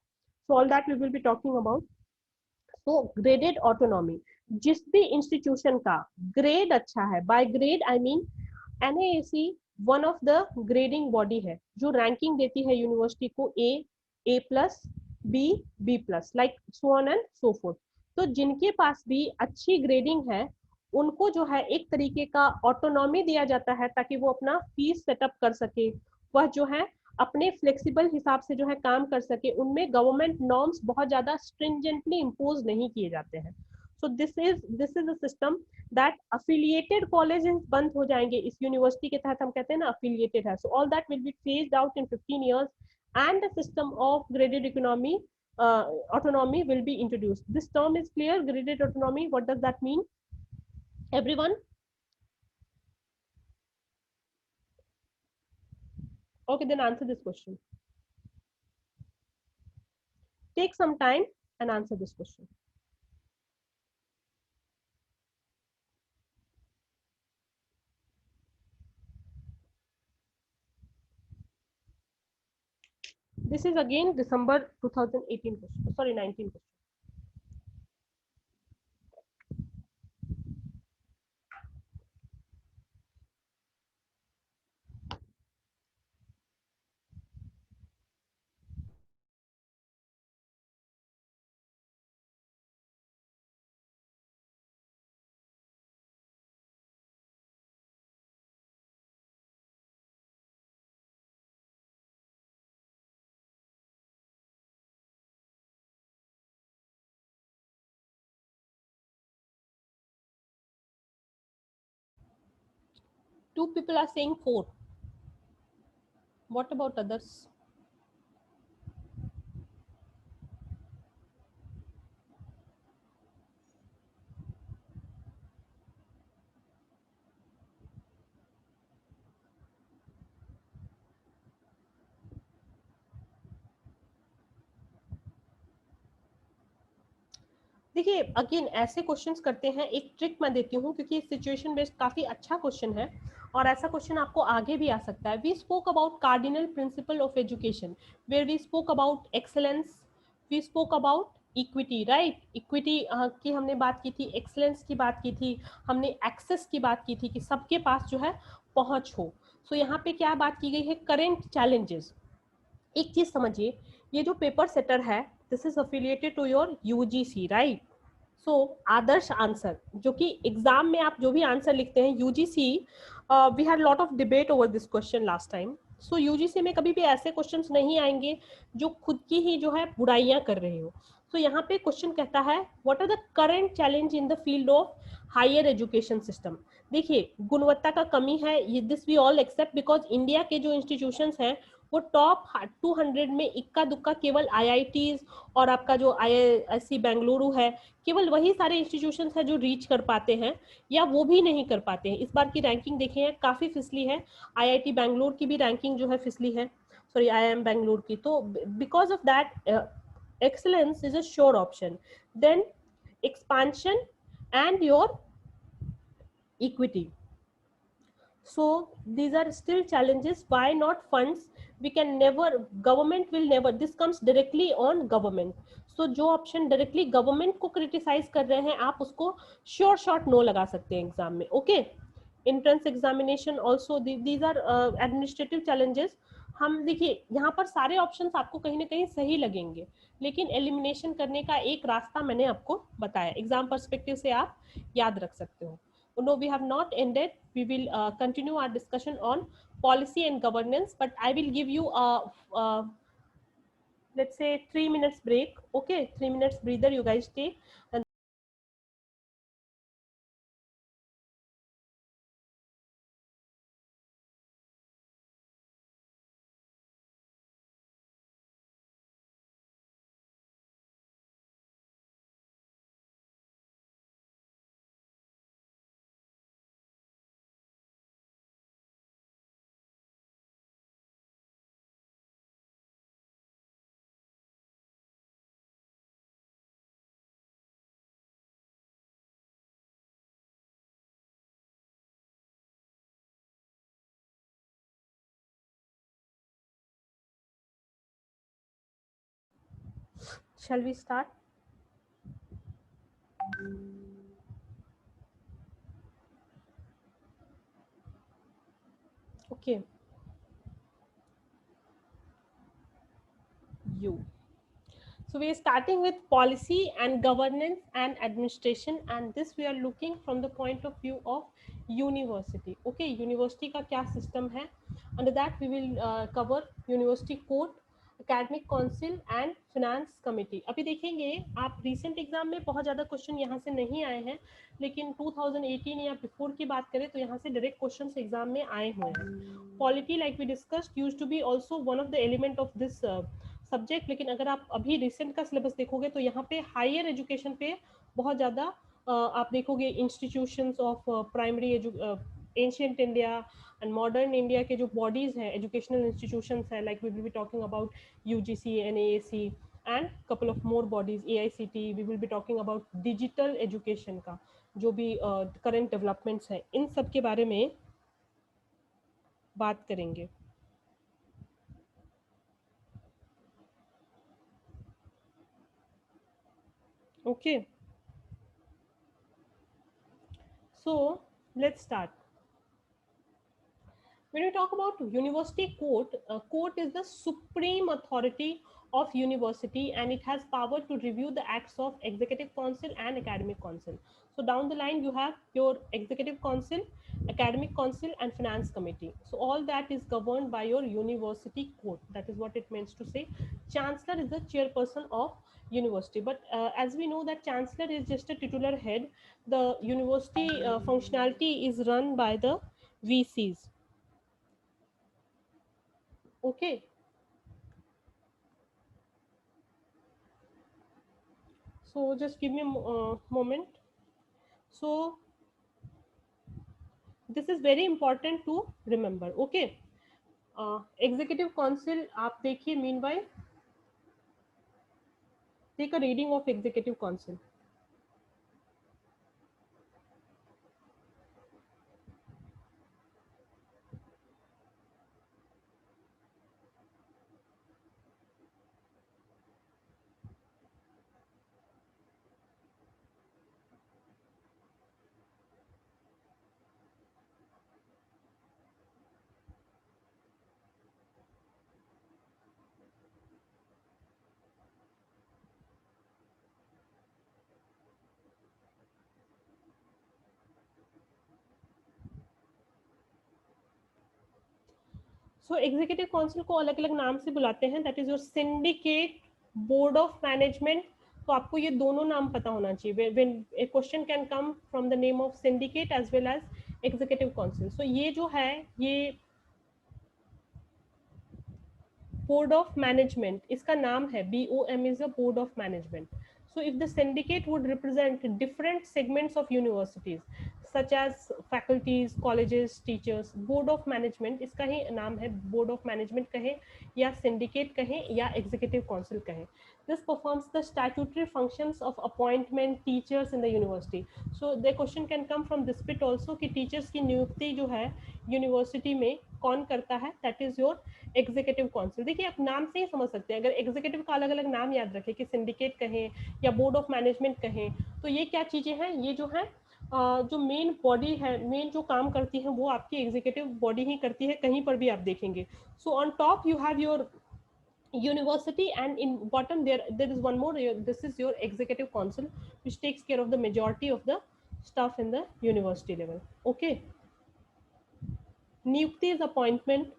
So all that we will be talking about. तो ग्रेडेड ऑटोनॉमी, जिस भी इंस्टीट्यूशन का ग्रेड अच्छा है, by grade I mean NAAC one of the grading body है जो रैंकिंग देती है यूनिवर्सिटी को A plus, B, B plus, like so on and so forth. तो जिनके पास भी अच्छी ग्रेडिंग है उनको जो है एक तरीके का ऑटोनॉमी दिया जाता है ताकि वो अपना फीस सेटअप कर सके, वह जो है अपने फ्लेक्सिबल हिसाब से जो है काम कर सके. उनमें गवर्नमेंट नॉर्म्स बहुत ज्यादा स्ट्रिंजेंटली इम्पोज नहीं किए जाते हैं. सो this is a system that affiliated colleges बंद हो जाएंगे इस यूनिवर्सिटी के तहत. हम कहते हैं ना अफिलिएटेड है, so all that will be phased out in 15 years and the system of graded economy autonomy will be introduced. This term is clear, graded autonomy, what does that mean, everyone? Okay, then answer this question. Take some time and answer this question. This is again December 2018 question, sorry 19 question. Two people are saying 4. What about others? देखिए again ऐसे questions करते हैं, एक trick मैं देती हूँ क्योंकि situation based काफी अच्छा क्वेश्चन है और ऐसा क्वेश्चन आपको आगे भी आ सकता है. We spoke about cardinal principle of education, where we spoke about excellence, we spoke about equity, right. Equity की हमने बात की थी, एक्सेलेंस की बात की थी, हमने एक्सेस की बात की थी कि सबके पास जो है पहुंच हो. सो यहाँ पे क्या बात की गई है, करेंट चैलेंजेस. एक चीज समझिए, ये जो पेपर सेटर है, this is affiliated to your UGC, right. So Adarsh answer, जो कि एग्जाम में आप जो भी आंसर लिखते हैं UGC, we had lot of debate over this question last time. So UGC में कभी भी ऐसे क्वेश्चंस नहीं आएंगे जो खुद की ही जो है बुराइयां कर रहे हो. तो यहाँ पे क्वेश्चन कहता है what are the current challenge in the field of higher education system. देखिए गुणवत्ता का कमी है, ये this we all accept, because India के जो इंस्टीट्यूशंस हैं वो टॉप 200 में इक्का दुक्का केवल आईआईटीज और आपका जो आईआईएससी बेंगलुरु है, केवल वही सारे इंस्टीट्यूशंस हैं जो रीच कर पाते हैं, या वो भी नहीं कर पाते हैं. इस बार की रैंकिंग देखें है काफ़ी फिसली है, आईआईटी बेंगलुरु की भी रैंकिंग जो है फिसली है, सॉरी आईआईएम बेंगलुरु की. तो because of that excellence is a sure option. Then expansion and your equity. So these are still challenges. Why not funds? We can never, government will never, this comes directly on government. So जो option directly government को criticise कर रहे हैं आप उसको sure short no लगा सकते हैं एग्जाम में. Okay, entrance examination also, these are administrative challenges. हम देखिए यहाँ पर सारे ऑप्शंस आपको कहीं ना कहीं सही लगेंगे, लेकिन एलिमिनेशन करने का एक रास्ता मैंने आपको बताया, एग्जाम पर्सपेक्टिव से आप याद रख सकते हो. No, we have not ended. We will continue our discussion on policy and governance, but I will give you a let's say 3 minutes break. Okay, 3 minutes breather you guys take. And shall we start? Okay, you. So we are starting with policy and governance and administration, and this we are looking from the point of view of university. Okay, university का क्या system है? Under that we will cover university code, academic council and finance committee. अभी देखेंगे आप recent exam में बहुत ज़्यादा question यहाँ से नहीं आए हैं, लेकिन 2018 या before की बात करें तो यहाँ से direct questions exam में आए हुए हैं. Polity like we discussed used to be also one of the element of this subject, लेकिन अगर आप अभी रिसेंट का सिलेबस देखोगे तो यहाँ पे हायर एजुकेशन पे बहुत ज़्यादा आप देखोगे institutions of primary ancient India and modern India के जो बॉडीज हैं, एजुकेशनल इंस्टीट्यूशंस हैं, like we will be talking about UGC, NAAC and couple of more bodies, AICT. We will be talking about digital education का जो भी current developments हैं, इन सब के बारे में बात करेंगे. Okay, so let's start. When we talk about university court, court is the supreme authority of university and it has power to review the acts of executive council and academic council. So down the line you have your executive council, academic council and finance committee. So all that is governed by your university court. That is what it means to say. Chancellor is the chairperson of university, but as we know that chancellor is just a titular head. The university functionality is run by the VCs. Okay, so just give me a moment. So this is very important to remember. Okay, executive council आप देखिए, mean by take a reading of executive council. So executive council को अलग अलग नाम से बुलाते हैं, that is your syndicate, board of management. तो आपको ये दोनों नाम पता होना चाहिए. When a question can come from the name of syndicate as well as executive council. So ये जो है, ये बोर्ड ऑफ मैनेजमेंट, इसका नाम है BOM is a board of management. So if the syndicate would represent different segments of universities such as faculties, colleges, teachers, board of management इसका ही नाम है, board of management कहें या syndicate कहें या executive council कहें. This performs the statutory functions of appointment teachers in the university. So the question can come from this bit also कि teachers की नियुक्ति जो है यूनिवर्सिटी में कौन करता है, that is your executive council. देखिए आप नाम से ही समझ सकते हैं, अगर एग्जीक्यूटिव का अलग अलग नाम याद रखें कि सिंडिकेट कहें या बोर्ड ऑफ मैनेजमेंट कहें, तो ये क्या चीजें हैं, ये जो है जो मेन बॉडी है, मेन जो काम करती है वो आपकी एग्जीक्यूटिव बॉडी ही करती है, कहीं पर भी आप देखेंगे. So on top you have your university and in bottom there is one more, this is your executive council which takes care of the majority of the stuff in the university level. Okay, niyukti is appointment.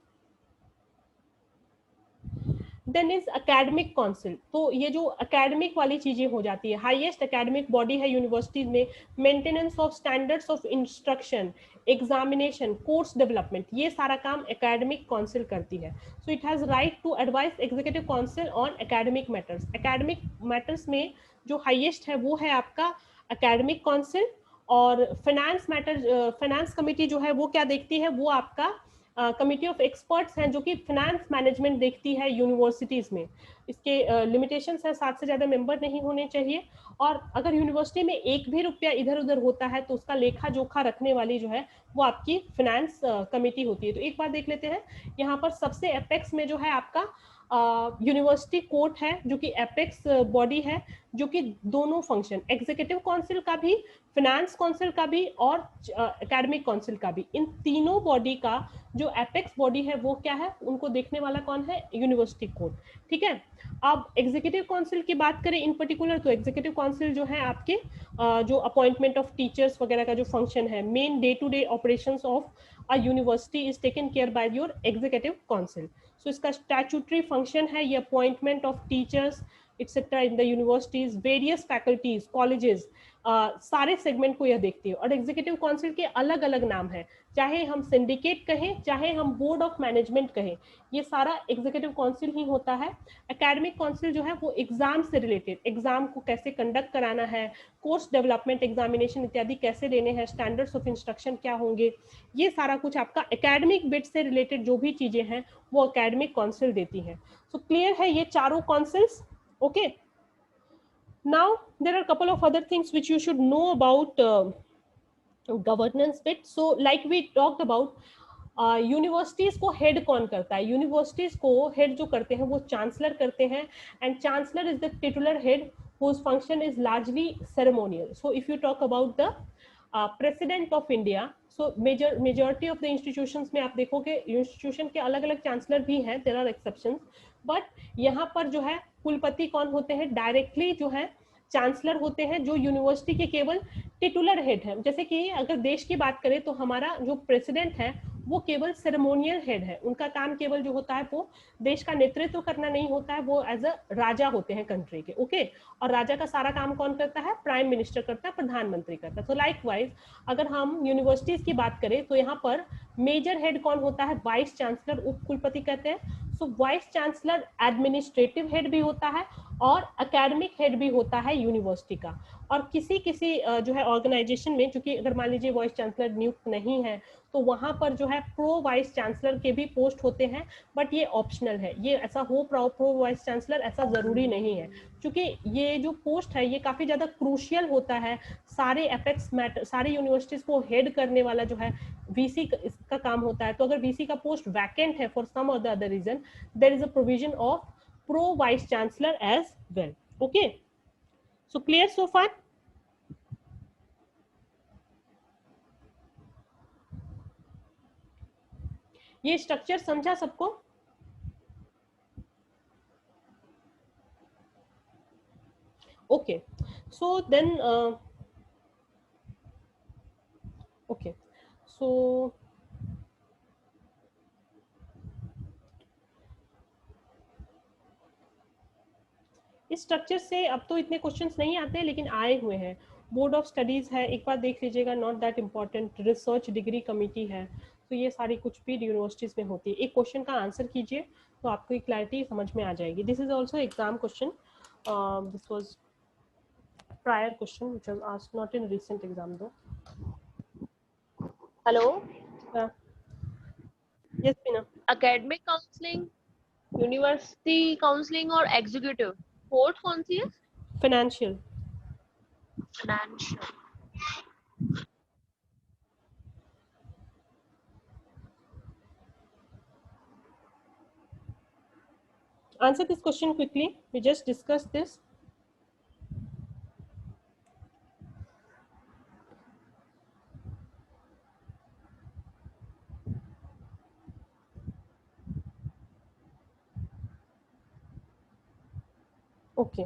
Then is academic council. तो ये जो academic वाली चीजें हो जाती है, highest academic body है universities में, maintenance of standards of instruction, examination, course development, ये सारा काम एकेडमिक काउंसिल करती है. So it has right to advise executive council on academic matters. Academic matters में जो हाईएस्ट है वो है आपका एकेडमिक काउंसिल. और फाइनेंस मैटर, फाइनेंस कमेटी जो है वो क्या देखती है, वो आपका कमिटी ऑफ एक्सपर्ट्स हैं जो कि फाइनेंस मैनेजमेंट देखती है यूनिवर्सिटीज में. इसके लिमिटेशंस हैं, 7 से ज़्यादा मेंबर नहीं होने चाहिए, और अगर यूनिवर्सिटी में एक भी रुपया इधर उधर होता है तो उसका लेखा जोखा रखने वाली जो है वो आपकी फाइनेंस कमेटी होती है. तो एक बार देख लेते हैं, यहाँ पर सबसे एपेक्स में जो है आपका यूनिवर्सिटी कोर्ट है जो कि एपेक्स बॉडी है, जो कि दोनों फंक्शन, एग्जीक्यूटिव काउंसिल का भी, फाइनेंस काउंसिल का भी और एकेडमिक काउंसिल का भी, इन तीनों बॉडी का जो एपेक्स बॉडी है वो क्या है, उनको देखने वाला कौन है, यूनिवर्सिटी कोर्ट. ठीक है. अब एग्जीक्यूटिव काउंसिल की बात करें इन पर्टिकुलर, तो एग्जीक्यूटिव काउंसिल जो है आपके जो अपॉइंटमेंट ऑफ टीचर्स वगैरह का जो फंक्शन है, main day to day operations of a university is taken care by your executive council. So इसका स्टैट्यूटरी फंक्शन है ये appointment of teachers etcetera in the universities, various faculties, colleges, सारे segment को यह देखती है. और एग्जीक्यूटिव काउंसिल के अलग अलग नाम है, चाहे हम सिंडिकेट कहें चाहे हम बोर्ड ऑफ मैनेजमेंट कहें, ये सारा एग्जीक्यूटिव काउंसिल ही होता है. एकेडमिक काउंसिल जो है वो एग्जाम से रिलेटेड, एग्जाम को कैसे कंडक्ट कराना है, कोर्स डेवलपमेंट, एग्जामिनेशन इत्यादि कैसे लेने हैं, स्टैंडर्ड्स ऑफ इंस्ट्रक्शन क्या होंगे, ये सारा कुछ आपका एकेडमिक बिट से रिलेटेड जो भी चीजें हैं वो एकेडमिक काउंसिल देती हैं. सो क्लियर है ये चारों councils. Okay. Now there are a couple of other things which you should know about governance bit. So like we talked about, universities को हेड कौन करता है, यूनिवर्सिटीज को हेड जो करते हैं वो चांसलर करते हैं, and chancellor is the titular head whose function is largely ceremonial. So if you talk about the president of India, so majority of the institutions में आप देखोगे इंस्टीट्यूशन के अलग अलग चांसलर भी हैं, there are exceptions, बट यहाँ पर जो है कुलपति कौन होते हैं, डायरेक्टली जो है चांसलर होते हैं, जो यूनिवर्सिटी के केवल टिटुलर हेड है. जैसे कि अगर देश की बात करें तो हमारा जो प्रेसिडेंट है वो केवल सेरेमोनियल हेड है, उनका काम केवल जो होता है वो देश का नेतृत्व करना नहीं होता है, वो एज अ राजा होते हैं कंट्री के, ओके। और राजा का सारा काम कौन करता है? प्राइम मिनिस्टर करता है, प्रधानमंत्री करता है। तो लाइक वाइज अगर हम यूनिवर्सिटीज की बात करें तो यहाँ पर मेजर हेड कौन होता है? वाइस चांसलर, उप कुलपति कहते हैं। सो वाइस चांसलर एडमिनिस्ट्रेटिव हेड भी होता है और एकेडमिक हेड भी होता है यूनिवर्सिटी का। और किसी किसी जो है ऑर्गेनाइजेशन में, चूंकि अगर मान लीजिए वाइस चांसलर नियुक्त नहीं है तो वहां पर जो है प्रो वाइस चांसलर के भी पोस्ट होते हैं, बट ये ऑप्शनल है, ये ऐसा हो प्रो वाइस चांसलर ऐसा जरूरी नहीं है, क्योंकि ये जो पोस्ट है ये काफी ज्यादा क्रूशियल होता है। सारे एपेक्स मैटर, सारी यूनिवर्सिटीज को हेड करने वाला जो है वीसी का काम होता है। तो अगर वीसी का पोस्ट वैकेंट है for some or the other reason, there is a provision of pro vice chancellor as well, okay. So clear so far? ये स्ट्रक्चर समझा सबको? Okay, so then okay, so इस स्ट्रक्चर से अब तो इतने क्वेश्चंस नहीं आते, लेकिन आए हुए हैं। बोर्ड ऑफ स्टडीज है, एक बार देख लीजिएगा, not that important. Research degree committee है, तो ये सारी कुछ भी यूनिवर्सिटीज में होती है। एक क्वेश्चन का आंसर कीजिए तो आपको क्लैरिटी समझ में आ जाएगी। This is also exam question, this was prior question which was asked not in recent exam though. Hello, yes Pina. Academic counselling, university counselling और एग्जीक्यूटिव, फोर्थ कौन सी है? Financial. Financial. Answer this question quickly, we just discussed this. Okay,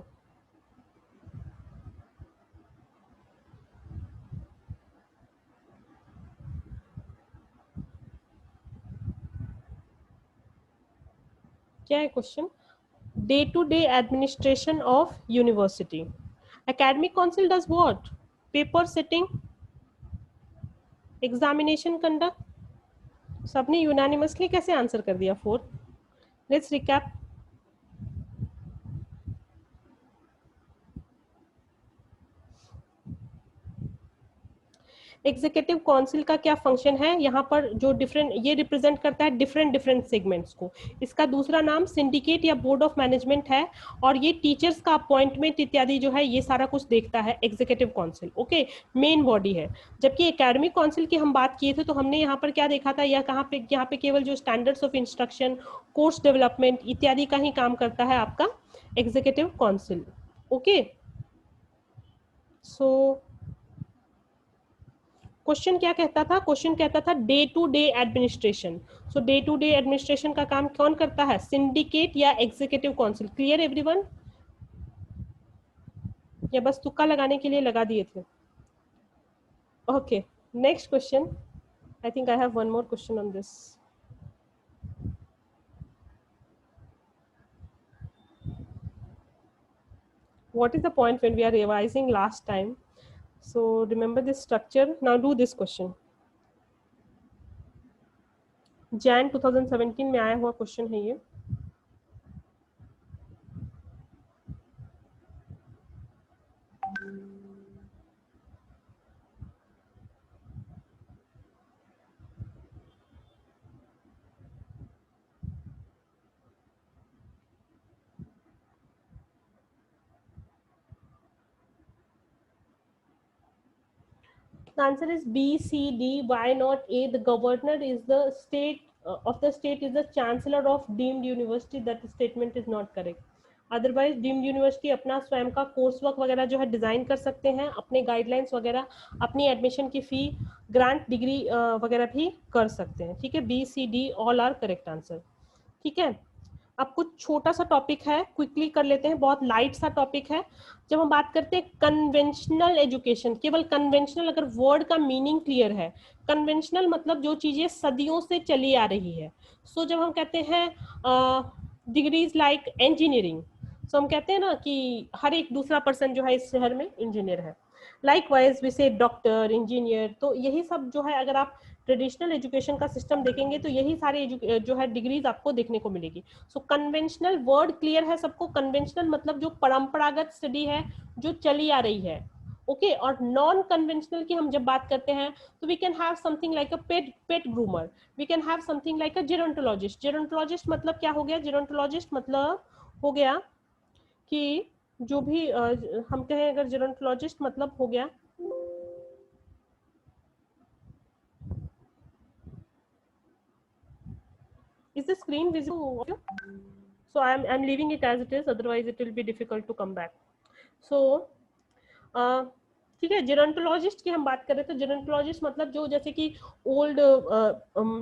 क्या है question? Day to day administration of university. Academic council does what? Paper setting, examination conduct. सबने unanimously कैसे answer कर दिया? 4। Let's recap. Executive council का क्या function है? यहाँ पर जो डिफरेंट, ये रिप्रेजेंट करता है डिफरेंट सेगमेंट्स को। इसका दूसरा नाम सिंडिकेट या बोर्ड ऑफ मैनेजमेंट है, और ये टीचर्स का अपॉइंटमेंट इत्यादि जो है ये सारा कुछ देखता है executive council, okay. Main body है। जबकि एकेडमिक काउंसिल की हम बात किए थे तो हमने यहाँ पर क्या देखा था, यहाँ पे केवल जो standards of instruction, course development इत्यादि का ही काम करता है आपका executive council, okay. So question क्या कहता था? क्वेश्चन कहता था day to day administration. So day to day administration का काम कौन करता है? सिंडिकेट या एग्जीक्यूटिव काउंसिल। Clear everyone? या बस तुक्का लगाने के लिए लगा दिए थे? Okay, next question. I think I have one more question on this. What is the point when we are revising last time? So remember this structure. Now do this question. Jan 2017 में आया हुआ question है ये। The answer is B, C, D. Why not A? The governor is the state of the state is the chancellor of deemed university. That statement is not correct. Otherwise deemed university अपना स्वयं का course work वगैरह जो है design कर सकते हैं, अपने गाइडलाइंस वगैरह, अपनी एडमिशन की फी, ग्रांट, डिग्री वगैरह भी कर सकते हैं, ठीक है। B, C, D all are correct answer, ठीक है। अब कुछ छोटा सा टॉपिक है, क्विकली कर लेते हैं, बहुत लाइट सा टॉपिक है। जब हम बात करते हैं कन्वेंशनल एजुकेशन, केवल कन्वेंशनल, अगर वर्ड का मीनिंग क्लियर है, कन्वेंशनल मतलब जो चीजें सदियों से चली आ रही है। सो जब हम कहते हैं डिग्रीज लाइक इंजीनियरिंग, सो हम कहते हैं ना कि हर एक दूसरा पर्सन जो है इस शहर में इंजीनियर है। लाइक वाइज वी से डॉक्टर, इंजीनियर, तो यही सब जो है, अगर आप ट्रेडिशनल एजुकेशन का सिस्टम देखेंगे तो यही सारे जो है डिग्रीज आपको देखने को मिलेगी। सो कन्वेंशनल वर्ड क्लियर है सबको, कन्वेंशनल मतलब जो परंपरागत स्टडी है, जो चली आ रही है। ओके और नॉन कन्वेंशनल की हम जब बात करते हैं तो we can have something like a pet groomer, we can have something like a gerontologist. Gerontologist मतलब क्या हो गया? जेरोंटोलॉजिस्ट मतलब हो गया कि जो भी हम कहें, अगर जेरोंटोलॉजिस्ट मतलब हो गया, is the screen visible? So I'm leaving it as it is, otherwise it will be difficult to come back. So ठीक है, जेरोंटोलॉजिस्ट की हम बात करें तो जेरोंटोलॉजिस्ट मतलब जो जैसे कि ओल्ड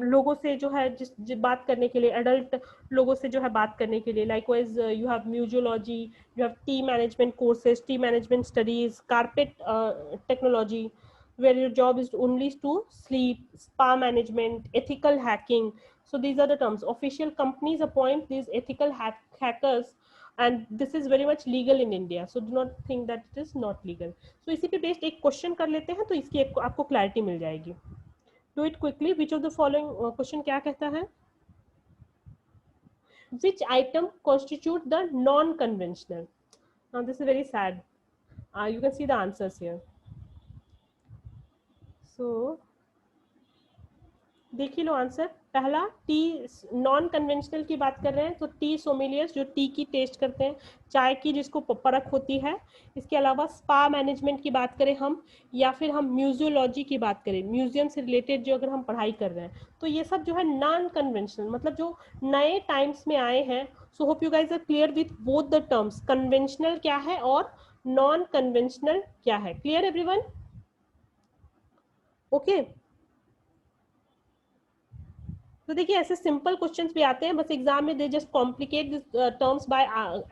लोगों से जो है बात करने के लिए, एडल्ट लोगों से जो है बात करने के लिए, like wise you have museology, you have T management courses, T management studies, carpet technology, where your job is only to sleep, spa management, ethical hacking. So these are the terms. Official companies appoint these ethical hackers, and this is very much legal in India. So do not think that it is not legal. So इसी पे based एक question कर लेते हैं तो इसकी आपको clarity मिल जाएगी. Do it quickly. Which of the following question क्या कहता है? Which item constitute the non-conventional? Now this is very sad. You can see the answers here. So देख ही लो आंसर. पहला टी, नॉन कन्वेंशनल की बात कर रहे हैं तो टी सोमिलियर्स जो टी की टेस्ट करते हैं, चाय की जिसको परख होती है. इसके अलावा स्पा मैनेजमेंट की बात करें हम, या फिर हम म्यूजियोलॉजी की बात करें, म्यूजियम से रिलेटेड जो अगर हम पढ़ाई कर रहे हैं, तो ये सब जो है नॉन कन्वेंशनल मतलब जो नए टाइम्स में आए हैं. So hope you guys are clear with both the terms, conventional क्या है और नॉन कन्वेंशनल क्या है. Clear everyone? ओके. तो देखिए ऐसे सिंपल क्वेश्चंस भी आते हैं, बस एग्जाम में they just complicate this terms by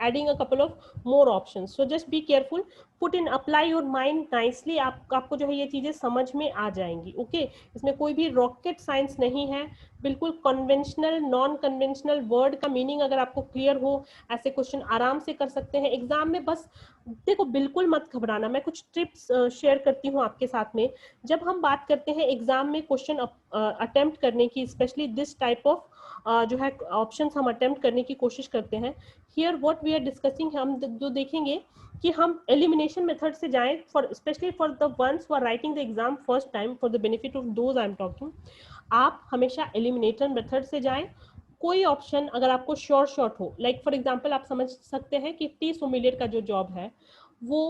adding a couple of more options. So just be careful, put in, apply your mind nicely. आपको जो है ये चीजें समझ में आ जाएंगी. ओके इसमें कोई भी रॉकेट साइंस नहीं है, बिल्कुल कन्वेंशनल नॉन कन्वेंशनल वर्ड का मीनिंग अगर आपको क्लियर हो, ऐसे क्वेश्चन आराम से कर सकते हैं एग्जाम में. बस देखो बिल्कुल मत घबराना, मैं कुछ टिप्स शेयर करती हूँ आपके साथ में. जब हम बात करते हैं एग्जाम में क्वेश्चन अटेम्प्ट करने की, स्पेशली दिस टाइप ऑफ जो है ऑप्शंस हम अटेम्प्ट करने की कोशिश करते हैं, here what we are discussing, हम जो देखेंगे कि हम एलिमिनेशन मेथड से जाएं, for specially for the ones who are writing the exam first time, for the benefit of those I am talking. आप हमेशा एलिमिनेटर मेथड से जाएं. कोई ऑप्शन अगर आपको शॉर्ट हो, लाइक फॉर एग्जांपल आप समझ सकते हैं कि टी सोमिलियर का जो जॉब है वो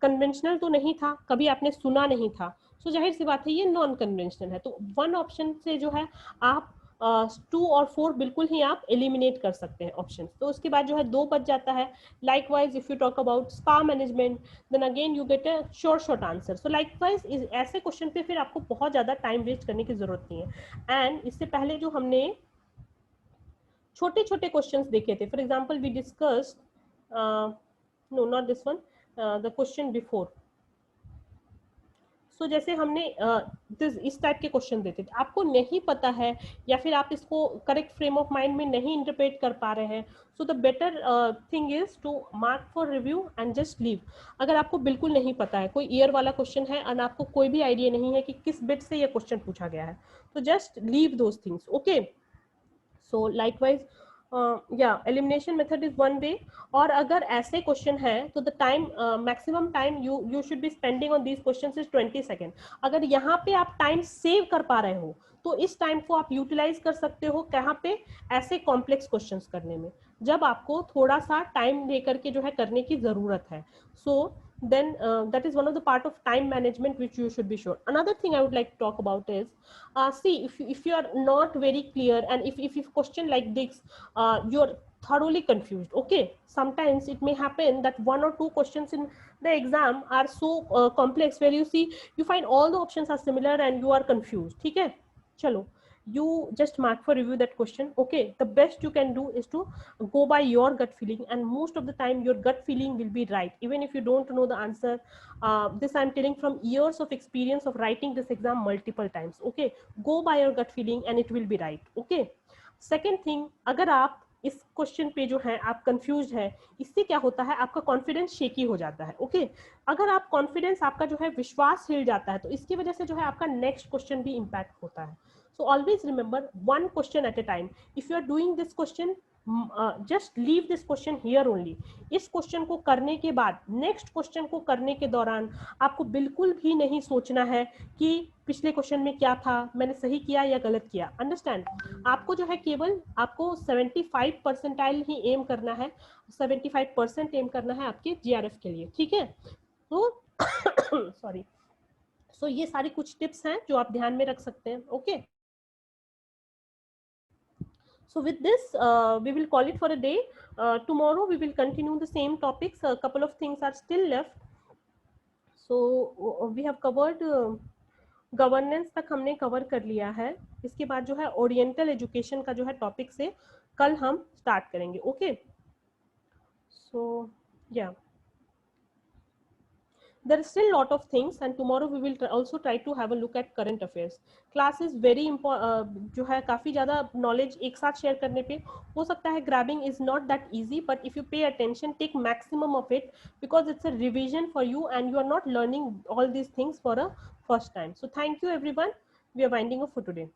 कन्वेंशनल तो नहीं था, कभी आपने सुना नहीं था, सो जाहिर सी बात है ये नॉन कन्वेंशनल है. तो वन ऑप्शन से जो है आप 2 और 4 बिल्कुल ही आप एलिमिनेट कर सकते हैं ऑप्शन. तो उसके बाद जो है 2 बच जाता है. Likewise if you talk about spa management, then again you get a short answer. So likewise ऐसे क्वेश्चन पे फिर आपको बहुत ज्यादा टाइम वेस्ट करने की जरूरत नहीं है. एंड इससे पहले जो हमने छोटे छोटे क्वेश्चंस देखे थे, for example we discussed, no not this one, the question before. So जैसे हमने इस टाइप के क्वेश्चन देते थे, आपको नहीं पता है या फिर आप इसको करेक्ट फ्रेम ऑफ माइंड में नहीं इंटरप्रेट कर पा रहे हैं, so the better thing is to mark for review and just leave. अगर आपको बिल्कुल नहीं पता है, कोई ईयर वाला क्वेश्चन है और आपको कोई भी आइडिया नहीं है कि किस बिट से ये क्वेश्चन पूछा गया है, तो just leave those things. Okay so likewise या elimination method is one way. और अगर ऐसे क्वेश्चन है तो the time, maximum time you should be spending on these questions is 20 second. अगर यहाँ पे आप टाइम सेव कर पा रहे हो तो इस टाइम को आप यूटिलाइज कर सकते हो कहाँ पे, ऐसे कॉम्प्लेक्स क्वेश्चंस करने में, जब आपको थोड़ा सा टाइम लेकर के जो है करने की जरूरत है. सो then that is one of the part of time management which you should be sure. Another thing I would like to talk about is, see if you are not very clear, and if question like this, you're thoroughly confused. Okay, sometimes it may happen that 1 or 2 questions in the exam are so complex, where you see you find all the options are similar and you are confused. ठीक है, चलो you just mark for review that question. Okay, the best you can do is to go by your gut feeling, and most of the time your gut feeling will be right, even if you don't know the answer. This I'm telling from years of experience of writing this exam multiple times. Okay, go by your gut feeling and it will be right. Okay, second thing, अगर आप इस question पे जो है आप confuse है, इससे क्या होता है, आपका कॉन्फिडेंस शेकी हो जाता है. ओके, अगर आप कॉन्फिडेंस, आपका जो है विश्वास हिल जाता है, तो इसकी वजह से जो है आपका नेक्स्ट क्वेश्चन भी इम्पैक्ट होता है. So always remember one question at a time. If you are doing this question, just leave this question here only. इस क्वेश्चन को करने के बाद नेक्स्ट क्वेश्चन को करने के दौरान आपको बिल्कुल भी नहीं सोचना है कि पिछले क्वेश्चन में क्या था, मैंने सही किया या गलत किया. अंडरस्टैंड, आपको जो है केवल आपको 75 परसेंटाइल ही एम करना है, 75% एम करना है आपके जीआरएफ के लिए. ठीक है, तो सॉरी. सो ये सारी कुछ टिप्स हैं जो आप ध्यान में रख सकते हैं. Okay, so with this we will call it for a day. Tomorrow we will continue the same topics. A couple of things are still left. So we have covered governance तक हमने कवर कर लिया है. इसके बाद जो है oriental education का जो है टॉपिक से कल हम स्टार्ट करेंगे. ओके, सो या there is still a lot of things, and tomorrow we will also try to have a look at current affairs. Class is very important. जो है काफ़ी ज़्यादा knowledge एक साथ share करने पे हो सकता है grabbing is not that easy, but if you pay attention, take maximum of it, because it's a revision for you and you are not learning all these things for a first time. So thank you everyone. We are winding up for today.